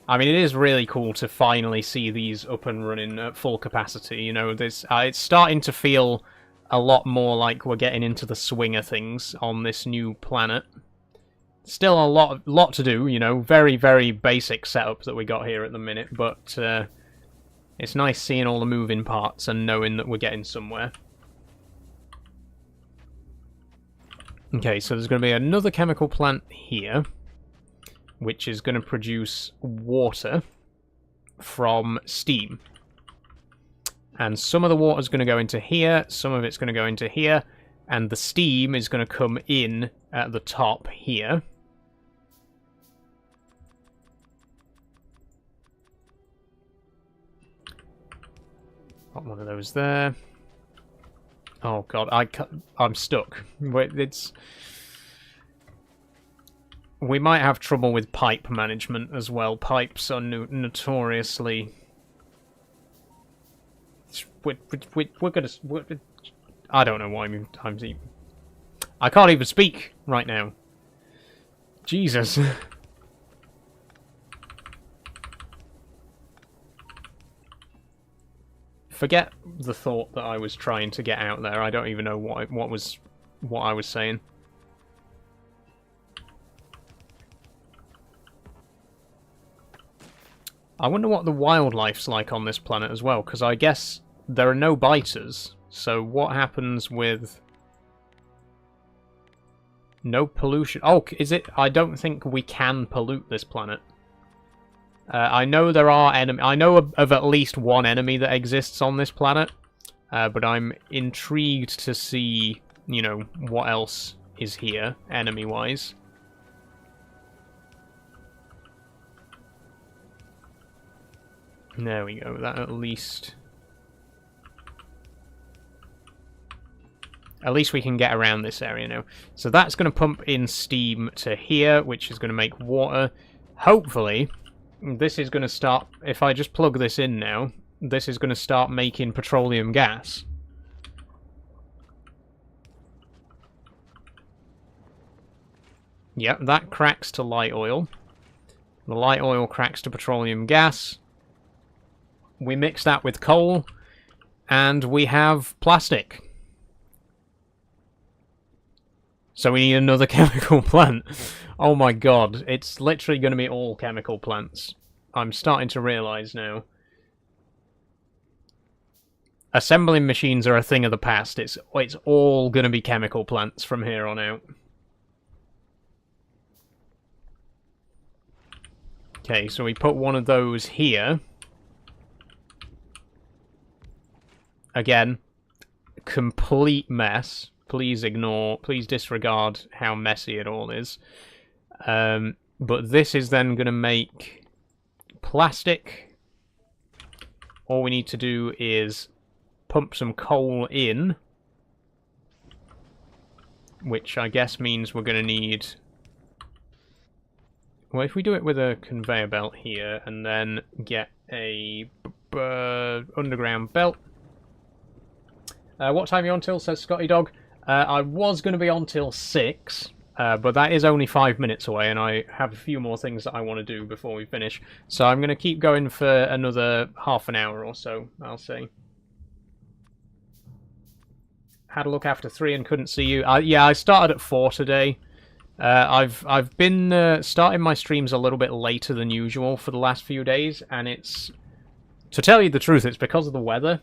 I mean, it is really cool to finally see these up and running at full capacity. You know, it's starting to feel a lot more like we're getting into the swing of things on this new planet. Still a lot to do, you know, very, very basic setup that we got here at the minute, but it's nice seeing all the moving parts and knowing that we're getting somewhere. Okay, so there's going to be another chemical plant here, which is going to produce water from steam. And some of the water is going to go into here, some of it's going to go into here, and the steam is going to come in at the top here. Got one of those there. Oh god, I'm stuck. We might have trouble with pipe management as well. Pipes are notoriously... We're gonna... I don't know why I'm even... I can't even speak right now. Jesus. Forget the thought that I was trying to get out there. I don't even know what I was saying. I wonder what the wildlife's like on this planet as well, because I guess there are no biters. So what happens with no pollution? Oh, is it? I don't think we can pollute this planet. I know there are I know of at least one enemy that exists on this planet, but I'm intrigued to see, you know, what else is here, enemy-wise. There we go, that at least we can get around this area now. So that's going to pump in steam to here, which is going to make water. Hopefully, this is going to start, if I just plug this in now, this is going to start making petroleum gas. Yep, that cracks to light oil. The light oil cracks to petroleum gas. We mix that with coal, and we have plastic. So we need another chemical plant. Oh my god, it's literally going to be all chemical plants. I'm starting to realise now. Assembling machines are a thing of the past. It's all going to be chemical plants from here on out. Okay, so we put one of those here. Again, complete mess. Please ignore, please disregard how messy it all is. But this is then going to make plastic. All we need to do is pump some coal in, which I guess means we're going to need... Well, if we do it with a conveyor belt here, and then get a underground belt. What time are you on till, says Scotty Dog? I was going to be on till 6, but that is only 5 minutes away, and I have a few more things that I want to do before we finish. So I'm going to keep going for another half an hour or so, I'll say. Had a look after 3 and couldn't see you. Yeah, I started at 4 today. I've been starting my streams a little bit later than usual for the last few days, and it's... To tell you the truth, it's because of the weather.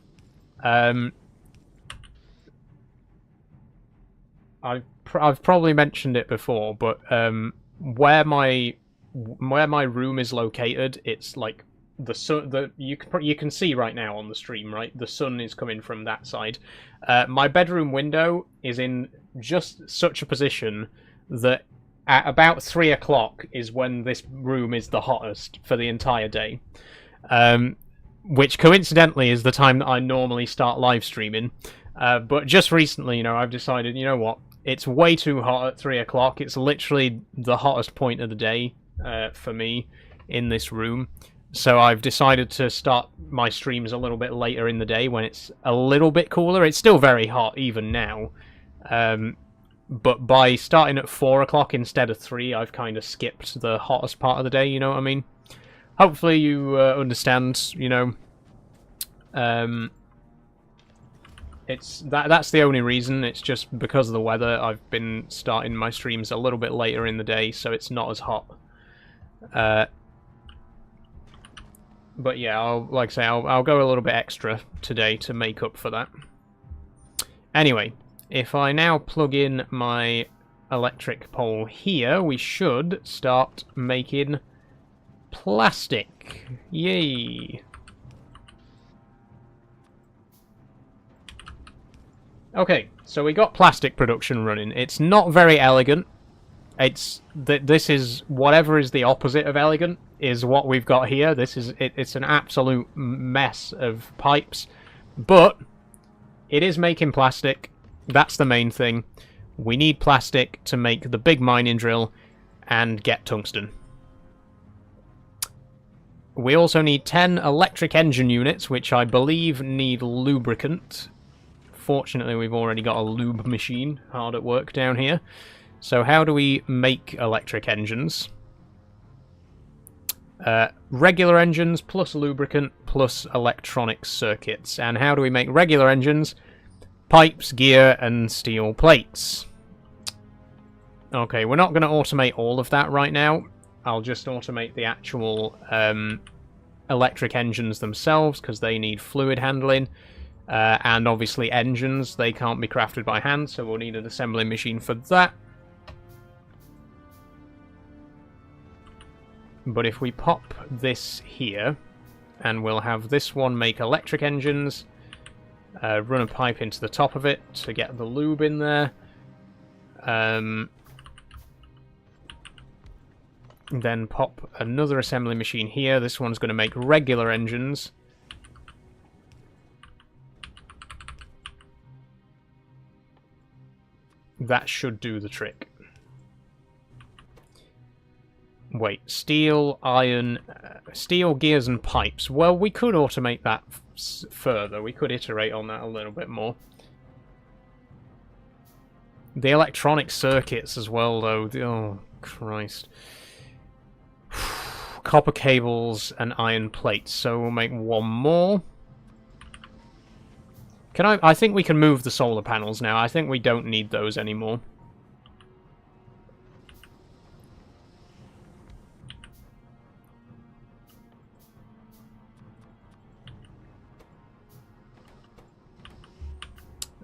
I've probably mentioned it before, but where my room is located, it's like the sun. You can see right now on the stream, right? The sun is coming from that side. My bedroom window is in just such a position that at about 3 o'clock is when this room is the hottest for the entire day. which coincidentally is the time that I normally start live streaming. But just recently, I've decided, you know what? It's way too hot at 3 o'clock. It's literally the hottest point of the day for me in this room. So I've decided to start my streams a little bit later in the day when it's a little bit cooler. It's still very hot even now. But by starting at 4 o'clock instead of 3, I've kind of skipped the hottest part of the day, you know what I mean? Hopefully you understand, that's the only reason. It's just because of the weather. I've been starting my streams a little bit later in the day, so it's not as hot. But yeah, I'll go a little bit extra today to make up for that. Anyway, if I now plug in my electric pole here, we should start making plastic. Yay! Okay, so we got plastic production running. It's not very elegant. This is whatever is the opposite of elegant is what we've got here. It's an absolute mess of pipes, but it is making plastic. That's the main thing. We need plastic to make the big mining drill and get tungsten. We also need 10 electric engine units, which I believe need lubricant. Fortunately, we've already got a lube machine hard at work down here. So how do we make electric engines? Regular engines plus lubricant plus electronic circuits. And how do we make regular engines? Pipes, gear, and steel plates. Okay, we're not going to automate all of that right now. I'll just automate the actual electric engines themselves, because they need fluid handling. And obviously engines, they can't be crafted by hand, so we'll need an assembly machine for that. But if we pop this here, and we'll have this one make electric engines, run a pipe into the top of it to get the lube in there. Then pop another assembly machine here. This one's going to make regular engines. That should do the trick. Wait, steel, iron, steel, gears and pipes. Well, we could automate that further. We could iterate on that a little bit more. The electronic circuits as well, though. Oh, Christ. Copper cables and iron plates. So we'll make one more. I think we can move the solar panels now. I think we don't need those anymore.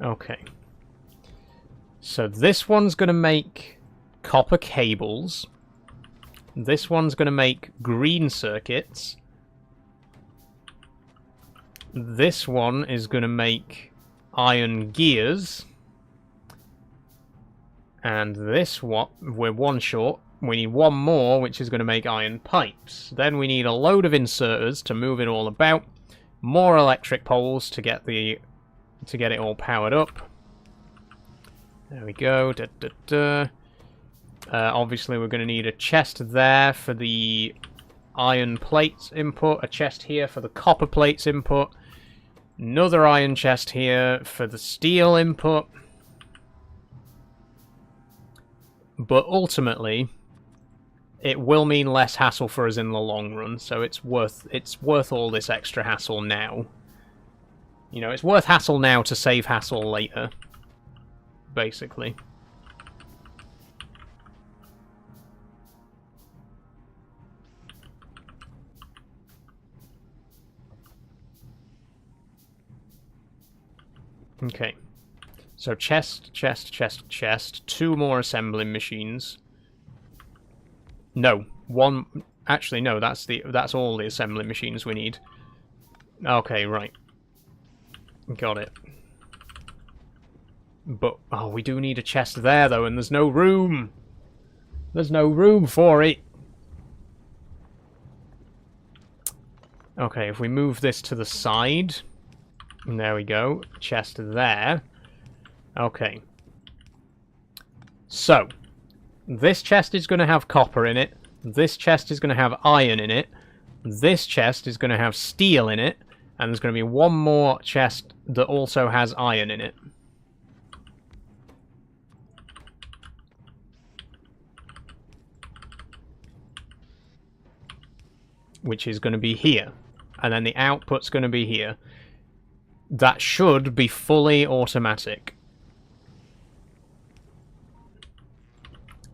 Okay. So this one's going to make copper cables. This one's going to make green circuits. This one is going to make iron gears. And this one, we're one short. We need one more, which is going to make iron pipes. Then we need a load of inserters to move it all about. More electric poles to get it all powered up. There we go. Obviously, we're going to need a chest there for the iron plates input. A chest here for the copper plates input. Another iron chest here for the steel input. But ultimately, it will mean less hassle for us in the long run. So it's worth all this extra hassle now. You know, it's worth hassle now to save hassle later, basically. Okay. So chest. 2 more assembling machines. No, one. Actually, no. That's all the assembling machines we need. Okay, right. Got it. But oh, we do need a chest there though, and there's no room. There's no room for it. Okay, if we move this to the side, and there we go, chest there. Okay. So, this chest is going to have copper in it, this chest is going to have iron in it, this chest is going to have steel in it, and there's going to be one more chest that also has iron in it. Which is going to be here. And then the output's going to be here. That should be fully automatic.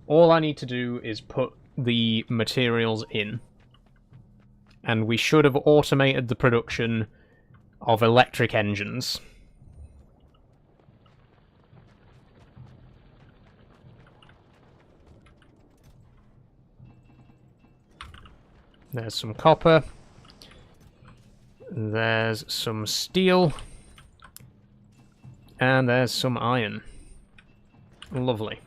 All I need to do is put the materials in. And we should have automated the production of electric engines. There's some copper. There's some steel. And there's some iron. Lovely.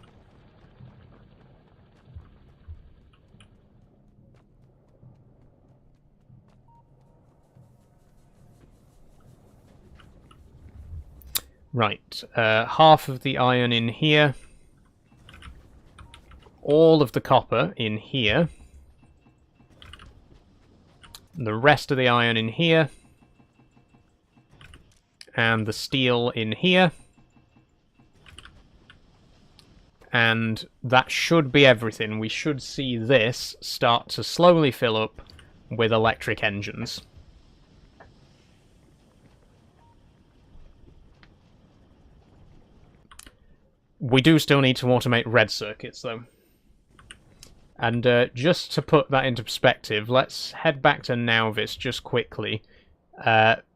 Right, half of the iron in here. All of the copper in here. The rest of the iron in here. And the steel in here. And that should be everything. We should see this start to slowly fill up with electric engines. We do still need to automate red circuits, though. And just to put that into perspective, let's head back to Nauvis just quickly.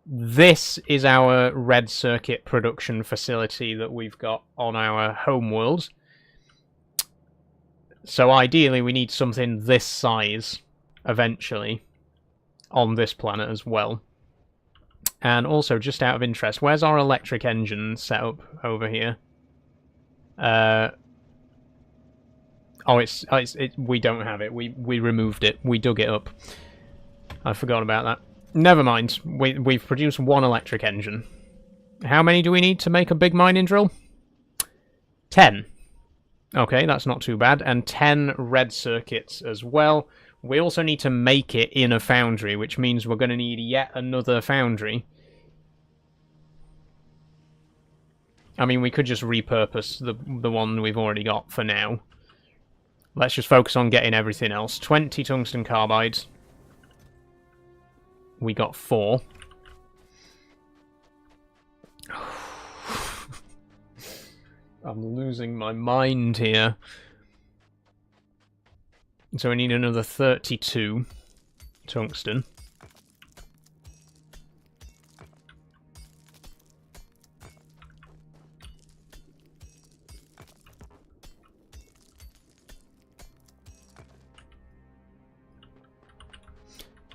This is our red circuit production facility that we've got on our homeworld. So ideally we need something this size, eventually, on this planet as well. And also, just out of interest, where's our electric engine setup over here? We don't have it. We removed it. We dug it up. I forgot about that. Never mind. We've produced one electric engine. How many do we need to make a big mining drill? 10. Okay, that's not too bad. And 10 red circuits as well. We also need to make it in a foundry, which means we're going to need yet another foundry. I mean, we could just repurpose the one we've already got for now. Let's just focus on getting everything else. 20 tungsten carbides. We got 4. I'm losing my mind here. So we need another 32 tungsten.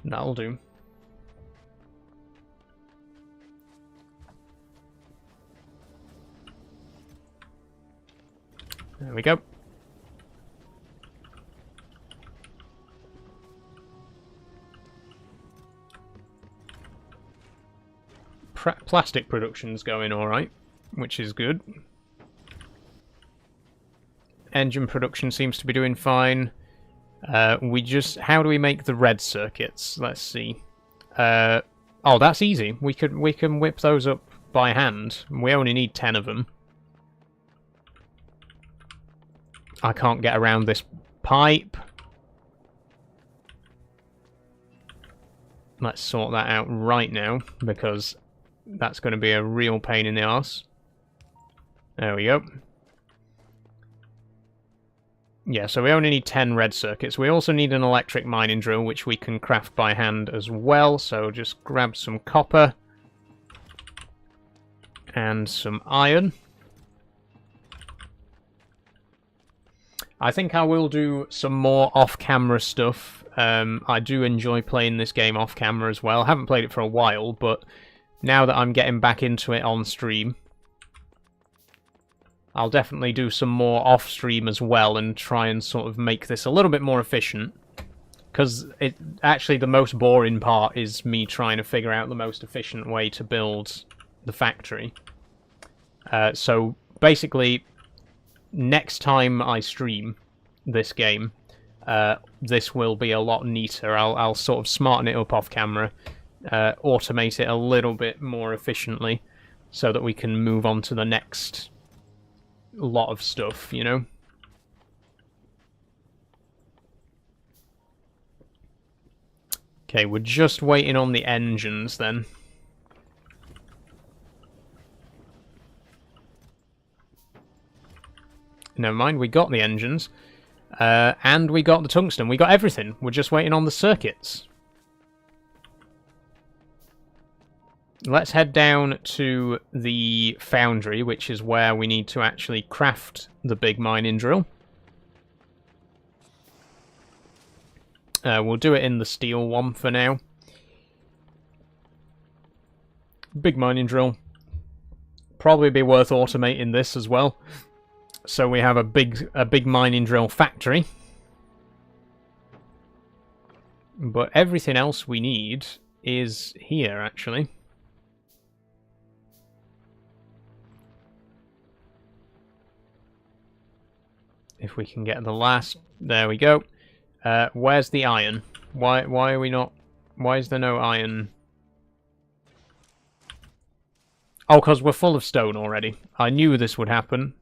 That'll do. There we go. Plastic production's going alright, which is good. Engine production seems to be doing fine. How do we make the red circuits? Let's see. Oh, that's easy. We can whip those up by hand. We only need 10 of them. I can't get around this pipe. Let's sort that out right now, because that's going to be a real pain in the arse. There we go. Yeah, so we only need 10 red circuits. We also need an electric mining drill, which we can craft by hand as well. So just grab some copper and some iron. I think I will do some more off-camera stuff. I do enjoy playing this game off-camera as well. I haven't played it for a while, but now that I'm getting back into it on stream, I'll definitely do some more off-stream as well and try and sort of make this a little bit more efficient. Because it actually the most boring part is me trying to figure out the most efficient way to build the factory. So basically, next time I stream this game, this will be a lot neater. I'll sort of smarten it up off camera, automate it a little bit more efficiently, so that we can move on to the next lot of stuff, you know? Okay, we're just waiting on the engines then. Never mind, we got the engines. And we got the tungsten. We got everything. We're just waiting on the circuits. Let's head down to the foundry, which is where we need to actually craft the big mining drill. We'll do it in the steel one for now. Big mining drill. Probably be worth automating this as well. So we have a big mining drill factory. But everything else we need is here, actually. If we can get the last... There we go. Where's the iron? Why are we not... Why is there no iron? Oh, because we're full of stone already. I knew this would happen.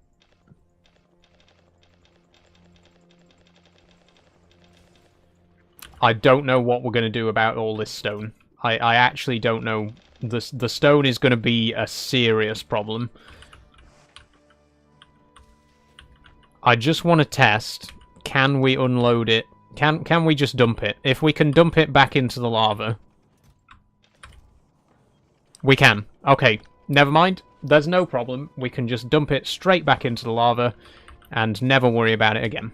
I don't know what we're going to do about all this stone. I actually don't know. The stone is going to be a serious problem. I just want to test, can we unload it? Can we just dump it? If we can dump it back into the lava. We can. Okay, never mind. There's no problem. We can just dump it straight back into the lava and never worry about it again.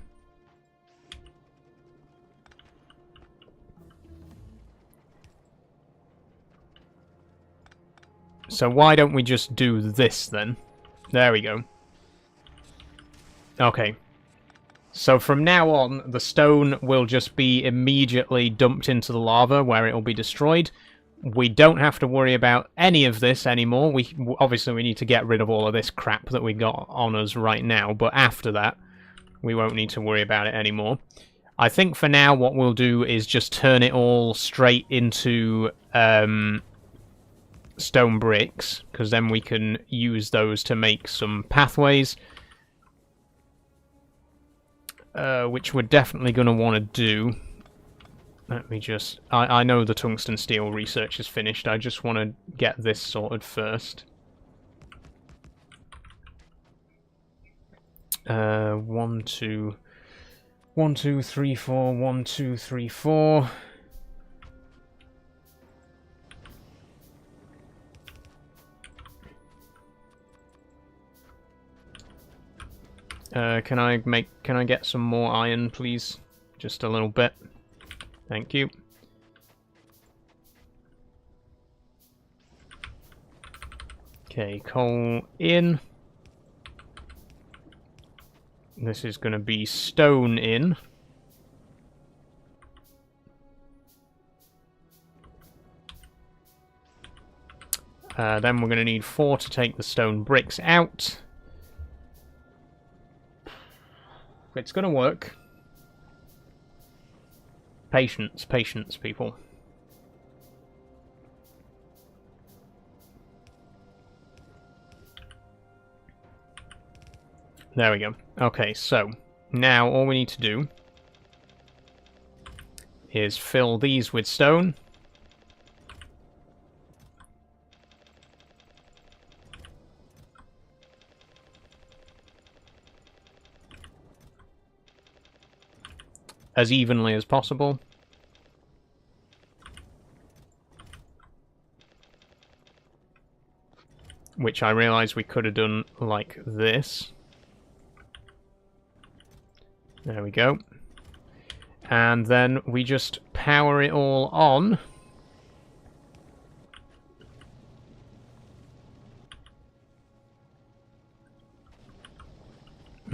So why don't we just do this then? There we go. Okay. So from now on, the stone will just be immediately dumped into the lava where it will be destroyed. We don't have to worry about any of this anymore. Obviously we need to get rid of all of this crap that we got on us right now, but after that, we won't need to worry about it anymore. I think for now what we'll do is just turn it all straight into stone bricks, because then we can use those to make some pathways, which we're definitely going to want to do. Let me just... I know the tungsten steel research is finished. I just want to get this sorted first. 1, 2... 1, 2, 3, 4... 1, 2, 3, 4... Can I get some more iron, please? Just a little bit. Thank you. Okay, coal in. This is going to be stone in. Then we're going to need 4 to take the stone bricks out. It's going to work. Patience, patience, people. There we go. Okay, so now all we need to do is fill these with stone. As evenly as possible. Which I realise we could have done like this. There we go. And then we just power it all on.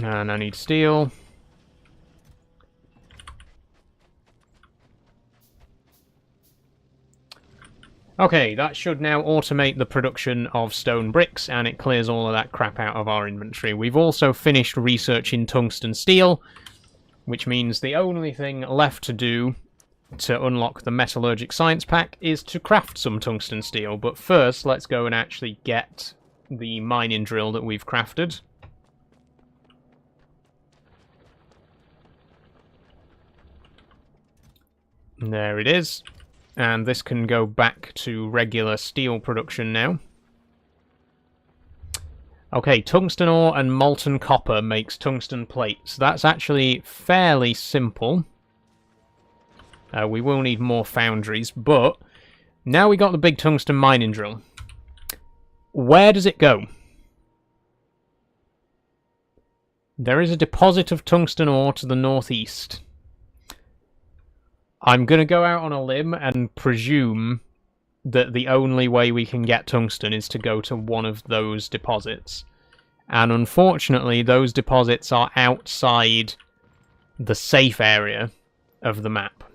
And I need steel. Okay, that should now automate the production of stone bricks, and it clears all of that crap out of our inventory. We've also finished researching tungsten steel, which means the only thing left to do to unlock the metallurgic science pack is to craft some tungsten steel. But first, let's go and actually get the mining drill that we've crafted. There it is. And this can go back to regular steel production now. Okay, tungsten ore and molten copper makes tungsten plates. That's actually fairly simple. We will need more foundries, but now we got the big tungsten mining drill. Where does it go? There is a deposit of tungsten ore to the northeast. I'm going to go out on a limb and presume that the only way we can get tungsten is to go to one of those deposits. And unfortunately, those deposits are outside the safe area of the map.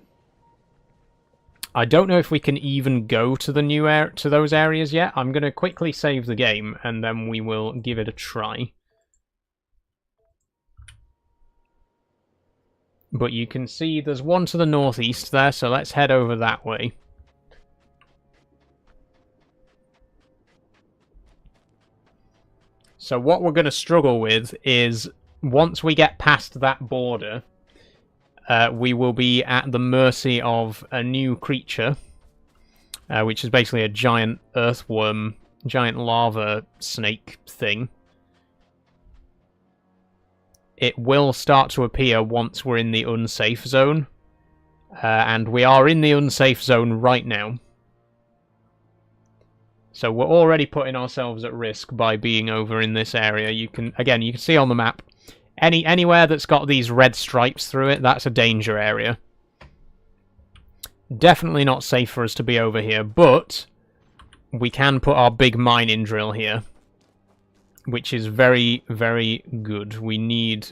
I don't know if we can even go to the to those areas yet. I'm going to quickly save the game, and then we will give it a try. But you can see there's one to the northeast there, so let's head over that way. So what we're going to struggle with is, once we get past that border, we will be at the mercy of a new creature, which is basically a giant earthworm, giant lava snake thing. It will start to appear once we're in the unsafe zone, and we are in the unsafe zone right now. So we're already putting ourselves at risk by being over in this area. You can see on the map, anywhere that's got these red stripes through it, that's a danger area. Definitely not safe for us to be over here, but we can put our big mining drill here, which is very, very good. We need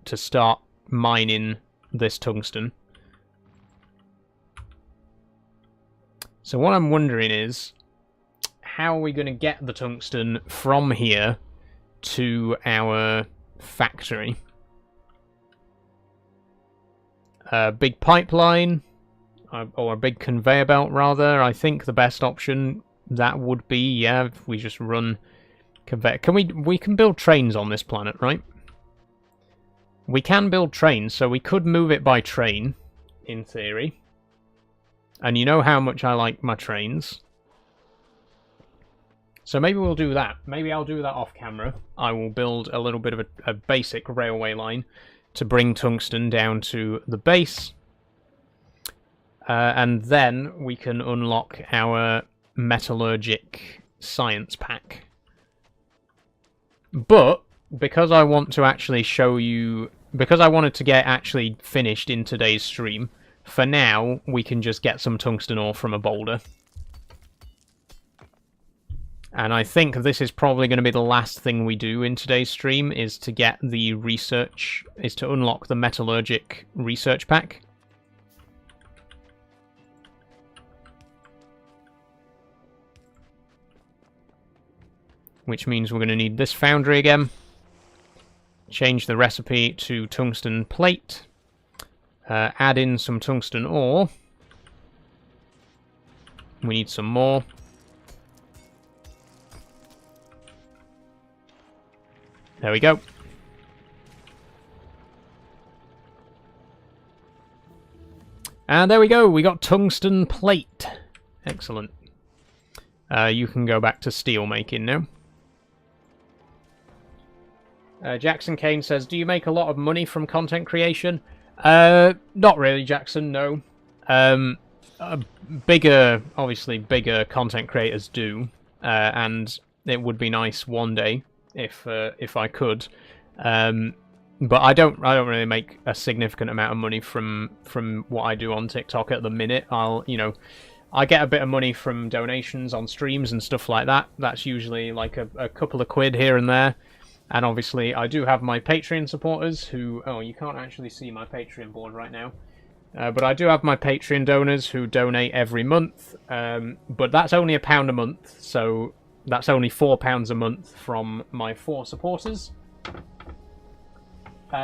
to start mining this tungsten. So what I'm wondering is, how are we going to get the tungsten from here to our factory? A big pipeline, or a big conveyor belt rather. I think the best option that would be, yeah, if we just run conveyor. We can build trains on this planet, right? We can build trains, so we could move it by train, in theory. And you know how much I like my trains. So maybe we'll do that. Maybe I'll do that off camera. I will build a little bit of a basic railway line to bring tungsten down to the base. And then we can unlock our metallurgic science pack. But because I want to actually show you, because I wanted to get actually finished in today's stream, for now we can just get some tungsten ore from a boulder. And I think this is probably going to be the last thing we do in today's stream, is to get the research, is to unlock the metallurgic research pack. Which means we're going to need this foundry again. Change the recipe to tungsten plate. Add in some tungsten ore. We need some more. There we go. And there we go, we got tungsten plate. Excellent. You can go back to steel making now. Jackson Kane says, do you make a lot of money from content creation? Not really, Jackson, no. Obviously bigger content creators do. And it would be nice one day if I could. But I don't really make a significant amount of money from what I do on TikTok at the minute. I get a bit of money from donations on streams and stuff like that. That's usually like a couple of quid here and there. And obviously I do have my Patreon supporters who... Oh, you can't actually see my Patreon board right now. But I do have my Patreon donors who donate every month, but that's only £1 a month, so that's only £4 a month from my 4 supporters.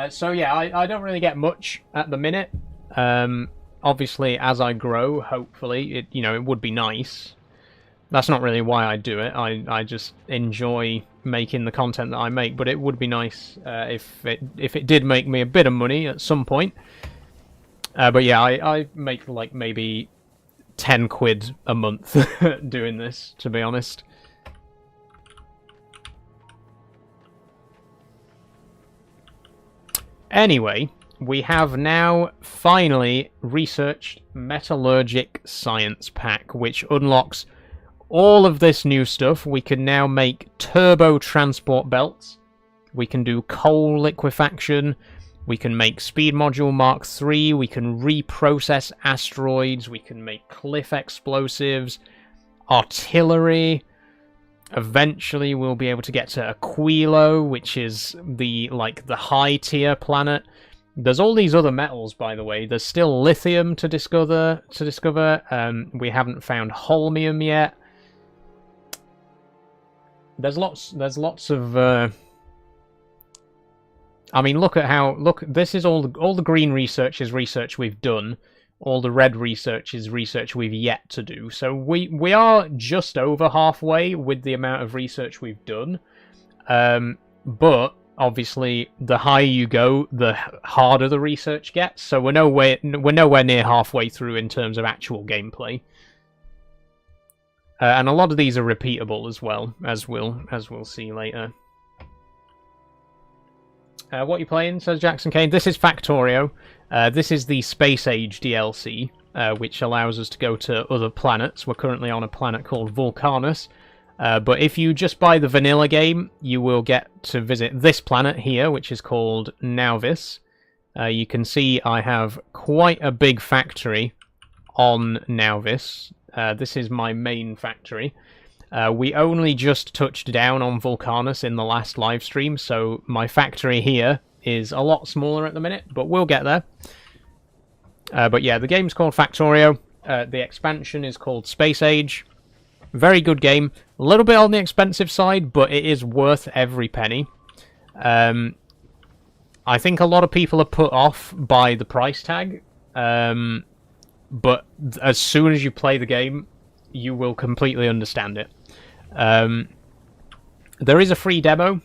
So yeah, I don't really get much at the minute. Obviously, as I grow, hopefully, it would be nice. That's not really why I do it. I just enjoy making the content that I make, but it would be nice if it did make me a bit of money at some point. But yeah, I make like maybe 10 quid a month doing this, to be honest. Anyway, we have now finally researched Metallurgic Science Pack, which unlocks all of this new stuff. We can now make turbo transport belts. We can do coal liquefaction. We can make Speed Module Mark III. We can reprocess asteroids. We can make cliff explosives, artillery. Eventually, we'll be able to get to Aquilo, which is the high tier planet. There's all these other metals, by the way. There's still lithium to discover. We haven't found holmium yet. There's lots of. I mean, look. This is all the green research is research we've done. All the red research is research we've yet to do. So we are just over halfway with the amount of research we've done. But obviously, the higher you go, the harder the research gets. So we're nowhere near halfway through in terms of actual gameplay. And a lot of these are repeatable as well, as we'll see later. What are you playing, says Jackson Kane? This is Factorio. This is the Space Age DLC, which allows us to go to other planets. We're currently on a planet called VULCANUS. But if you just buy the vanilla game, you will get to visit this planet here, which is called Nauvis. You can see I have quite a big factory on Nauvis. This is my main factory. We only just touched down on VULCANUS in the last live stream, so my factory here is a lot smaller at the minute, but we'll get there. But yeah, the game's called Factorio. The expansion is called Space Age. Very good game. A little bit on the expensive side, but it is worth every penny. I think a lot of people are put off by the price tag, but as soon as you play the game, you will completely understand it. There is a free demo,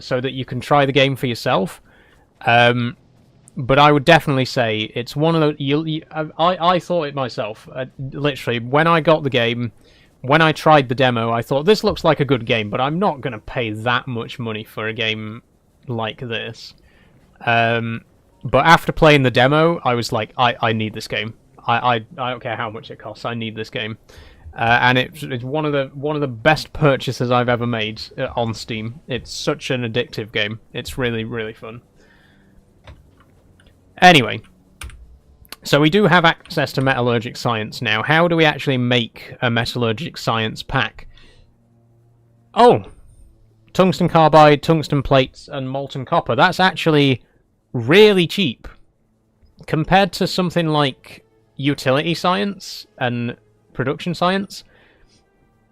so that you can try the game for yourself. But I would definitely say it's one of the... I thought it myself. Literally, when I got the game, when I tried the demo, I thought, this looks like a good game, but I'm not going to pay that much money for a game like this. But after playing the demo, I was like, I need this game. I don't care how much it costs, I need this game. And it's one of the best purchases I've ever made on Steam. It's such an addictive game. It's really, really fun. Anyway, so we do have access to metallurgic science now. How do we actually make a metallurgic science pack? Oh, tungsten carbide, tungsten plates, and molten copper. That's actually really cheap compared to something like utility science and production science.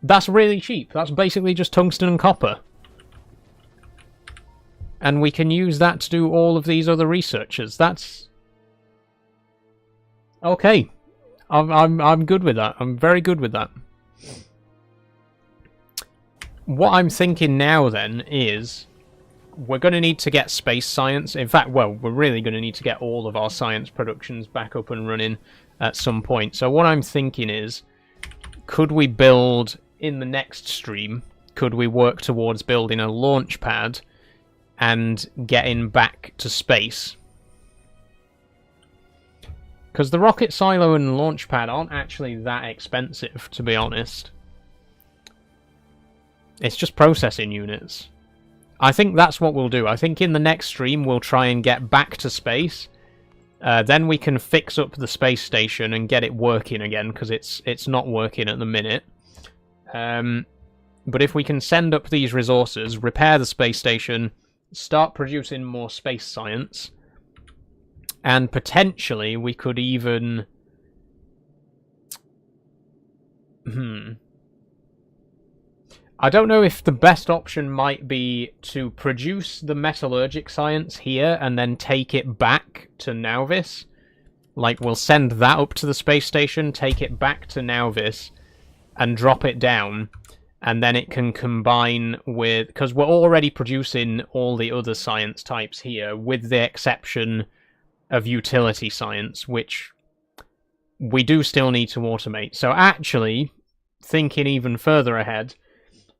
That's really cheap. That's basically just tungsten and copper. And we can use that to do all of these other researches. That's okay. I'm good with that. I'm very good with that. What I'm thinking now then is we're going to need to get space science. In fact, well, we're really going to need to get all of our science productions back up and running at some point. So what I'm thinking is, could we build, in the next stream, could we work towards building a launch pad and getting back to space? Because the rocket silo and launch pad aren't actually that expensive, to be honest. It's just processing units. I think that's what we'll do. I think in the next stream we'll try and get back to space. Then we can fix up the space station and get it working again, because it's not working at the minute. But if we can send up these resources, repair the space station, start producing more space science, And potentially we could even... I don't know if the best option might be to produce the metallurgic science here and then take it back to Nauvis. Like, we'll send that up to the space station, take it back to Nauvis, and drop it down, and then it can combine with... Because we're already producing all the other science types here, with the exception of utility science, which we do still need to automate. So actually, thinking even further ahead,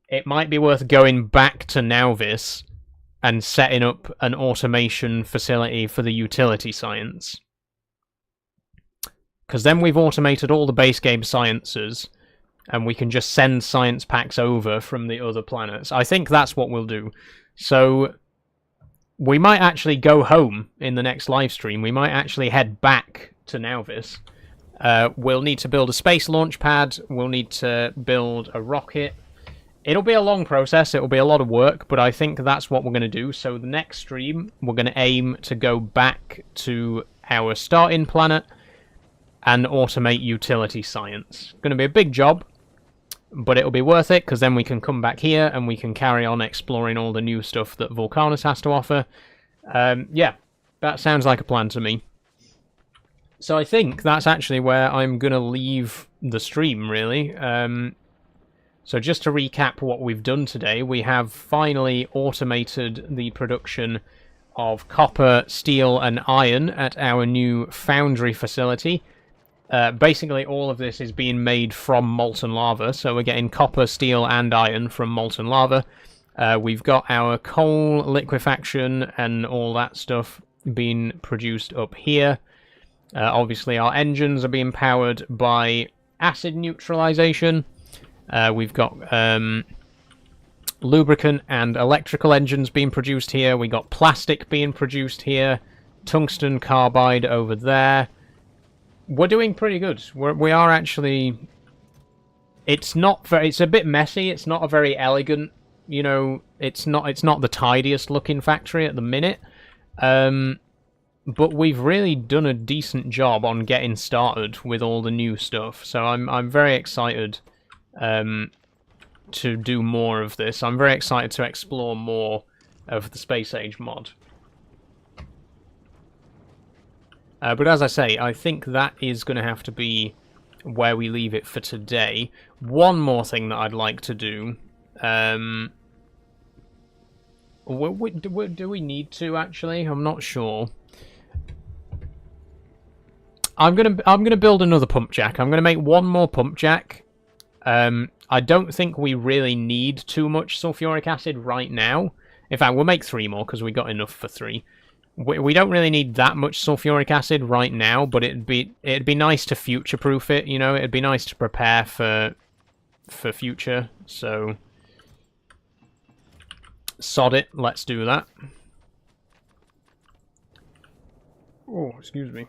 it might be worth going back to Nauvis and setting up an automation facility for the utility science. Because then we've automated all the base game sciences, and we can just send science packs over from the other planets. I think that's what we'll do. So we might actually go home in the next live stream. We might actually head back to Nauvis. We'll need to build a space launch pad. We'll need to build a rocket. It'll be a long process, it'll be a lot of work, but I think that's what we're going to do. So the next stream, we're going to aim to go back to our starting planet and automate utility science. Going to be a big job, but it'll be worth it, because then we can come back here and we can carry on exploring all the new stuff that VULCANUS has to offer. Yeah, that sounds like a plan to me. So I think that's actually where I'm going to leave the stream, really. So just to recap what we've done today, we have finally automated the production of copper, steel and iron at our new foundry facility. Basically all of this is being made from molten lava, so we're getting copper, steel and iron from molten lava. We've got our coal liquefaction and all that stuff being produced up here. Obviously our engines are being powered by acid neutralization. We've got lubricant and electrical engines being produced here. We got plastic being produced here. Tungsten carbide over there. We're doing pretty good. We are actually... It's a bit messy. It's not a very elegant, you know... It's not the tidiest looking factory at the minute. But we've really done a decent job on getting started with all the new stuff. So I'm very excited... to do more of this. I'm very excited to explore more of the Space Age mod. But as I say, I think that is going to have to be where we leave it for today. One more thing that I'd like to do. Do we need to, actually? I'm not sure. I'm gonna build another pump jack. I'm gonna make one more pump jack. I don't think we really need too much sulfuric acid right now. In fact, we'll make 3 more because we got enough for 3. We don't really need that much sulfuric acid right now, but it'd be nice to future-proof it. You know, it'd be nice to prepare for future. So, sod it. Let's do that. Oh, excuse me.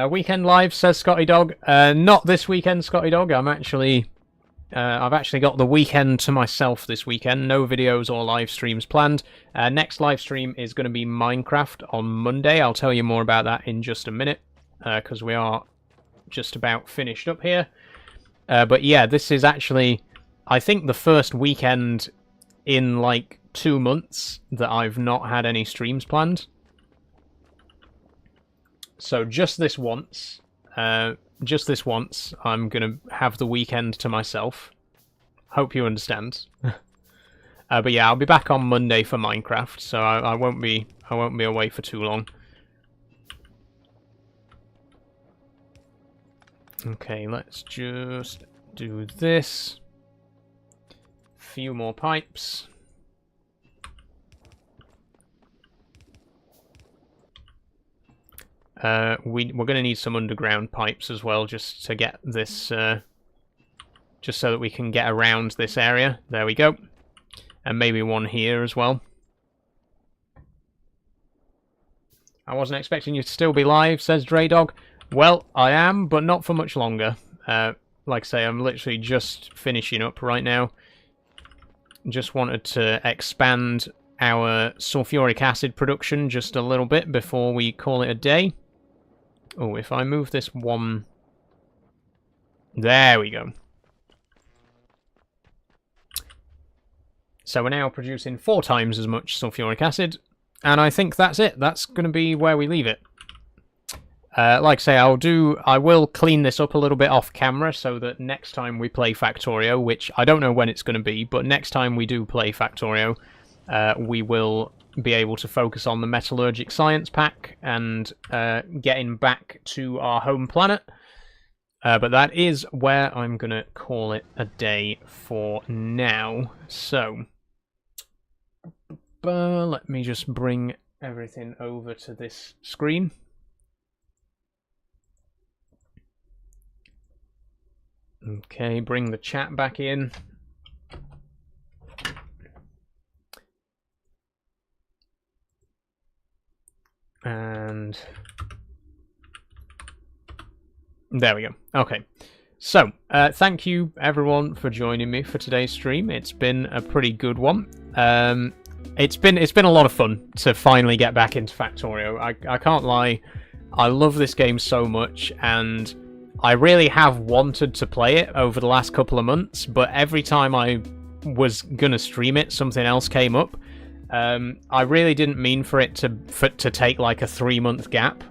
Weekend live, says Scotty Dog. Not this weekend, Scotty Dog. I've actually got the weekend to myself this weekend. No videos or live streams planned. Next live stream is going to be Minecraft on Monday. I'll tell you more about that in just a minute, because we are just about finished up here. But yeah, this is actually, I think, the first weekend in like 2 months that I've not had any streams planned. So just this once, I'm going to have the weekend to myself. Hope you understand. But yeah, I'll be back on Monday for Minecraft, so I won't be away for too long. Okay, let's just do this. Few more pipes. We're going to need some underground pipes as well, just to get this, just so that we can get around this area. There we go. And maybe one here as well. I wasn't expecting you to still be live, says Draydog. Well, I am, but not for much longer. Like I say, I'm literally just finishing up right now. Just wanted to expand our sulfuric acid production just a little bit before we call it a day. Oh, if I move this one... There we go. So we're now producing 4 times as much sulfuric acid, and I think that's it. That's going to be where we leave it. Like I say, I will clean this up a little bit off camera so that next time we play Factorio, which I don't know when it's going to be, but next time we do play Factorio, we will be able to focus on the metallurgic science pack and getting back to our home planet. But that is where I'm going to call it a day for now. So, let me just bring everything over to this screen. Okay, bring the chat back in. And there we go. Okay, so thank you everyone for joining me for today's stream. It's been a pretty good one. It's been a lot of fun to finally get back into Factorio. I can't lie, I love this game so much, and I really have wanted to play it over the last couple of months, but every time I was gonna stream it, something else came up. I really didn't mean for it to take like a 3-month gap.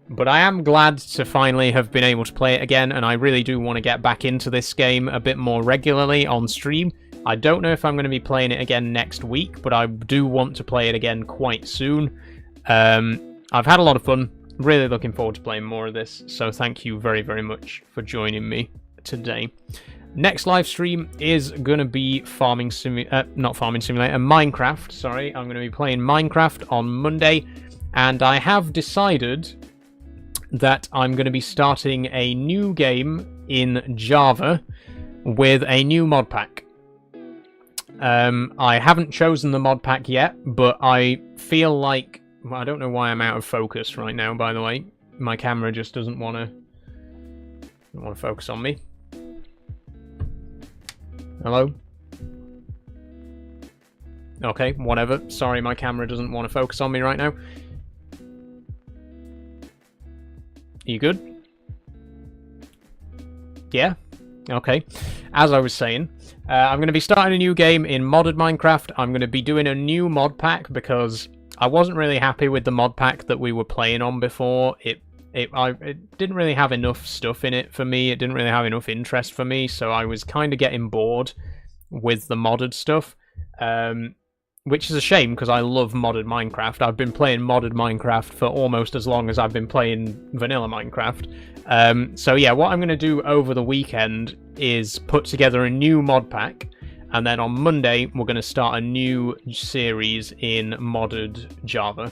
But I am glad to finally have been able to play it again, and I really do want to get back into this game a bit more regularly on stream. I don't know if I'm going to be playing it again next week, but I do want to play it again quite soon. I've had a lot of fun. Really looking forward to playing more of this, so thank you very, very much for joining me today. Next live stream is going to be Minecraft, sorry. I'm going to be playing Minecraft on Monday, and I have decided that I'm going to be starting a new game in Java with a new mod pack. I haven't chosen the mod pack yet, but I feel like... Well, I don't know why I'm out of focus right now, by the way. My camera just doesn't want to focus on me. Hello? Okay, whatever. Sorry, my camera doesn't want to focus on me right now. You good? Yeah? Okay. As I was saying, I'm going to be starting a new game in modded Minecraft. I'm going to be doing a new mod pack because I wasn't really happy with the mod pack that we were playing on before. It didn't really have enough stuff in it for me. It didn't really have enough interest for me, so I was kind of getting bored with the modded stuff. Which is a shame, because I love modded Minecraft. I've been playing modded Minecraft for almost as long as I've been playing vanilla Minecraft. So yeah, what I'm going to do over the weekend is put together a new mod pack, and then on Monday we're going to start a new series in modded Java.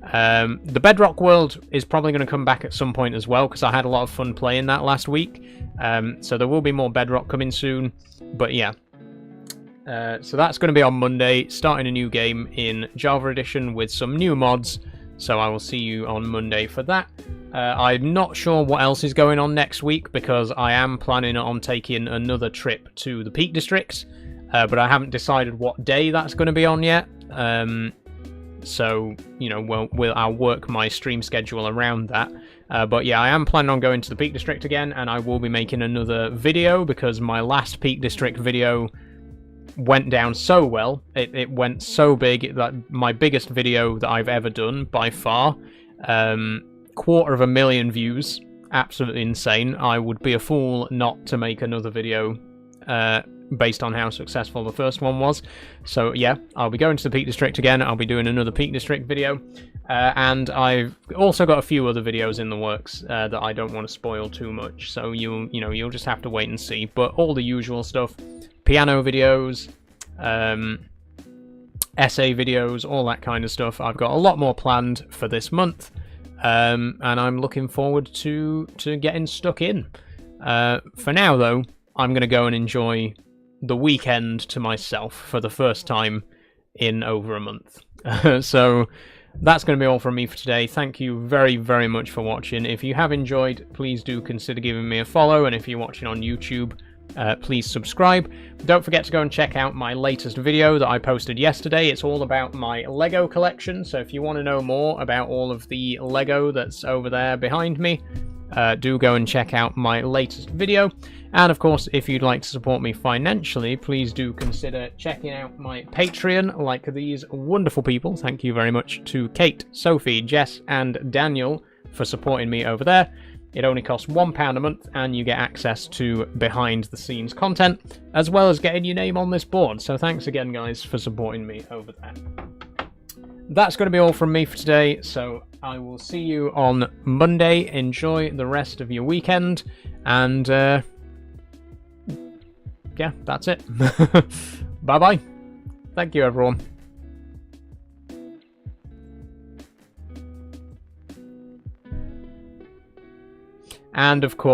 The Bedrock world is probably going to come back at some point as well, because I had a lot of fun playing that last week. So there will be more Bedrock coming soon, but yeah. So that's going to be on Monday, starting a new game in Java Edition with some new mods, so I will see you on Monday for that. I'm not sure what else is going on next week, because I am planning on taking another trip to the Peak District, but I haven't decided what day that's going to be on yet. So, you know, I'll work my stream schedule around that. But yeah, I am planning on going to the Peak District again, and I will be making another video, because my last Peak District video went down so well. It went so big, that my biggest video that I've ever done by far. 250,000 views. Absolutely insane. I would be a fool not to make another video based on how successful the first one was. So yeah, I'll be going to the Peak District again. I'll be doing another Peak District video. And I've also got a few other videos in the works that I don't want to spoil too much. So you'll just have to wait and see. But all the usual stuff. Piano videos, essay videos, all that kind of stuff. I've got a lot more planned for this month, and I'm looking forward to getting stuck in. For now, though, I'm going to go and enjoy the weekend to myself for the first time in over a month. So that's going to be all from me for today. Thank you very, very much for watching. If you have enjoyed, please do consider giving me a follow, and if you're watching on YouTube, please subscribe. Don't forget to go and check out my latest video that I posted yesterday. It's all about my Lego collection, so if you want to know more about all of the Lego that's over there behind me, do go and check out my latest video. And of course, if you'd like to support me financially, please do consider checking out my Patreon, like these wonderful people. Thank you very much to Kate, Sophie, Jess, and Daniel for supporting me over there. It only costs £1 a month, and you get access to behind-the-scenes content, as well as getting your name on this board. So thanks again, guys, for supporting me over there. That's going to be all from me for today, so I will see you on Monday. Enjoy the rest of your weekend, and yeah, that's it. Bye-bye. Thank you, everyone. And of course,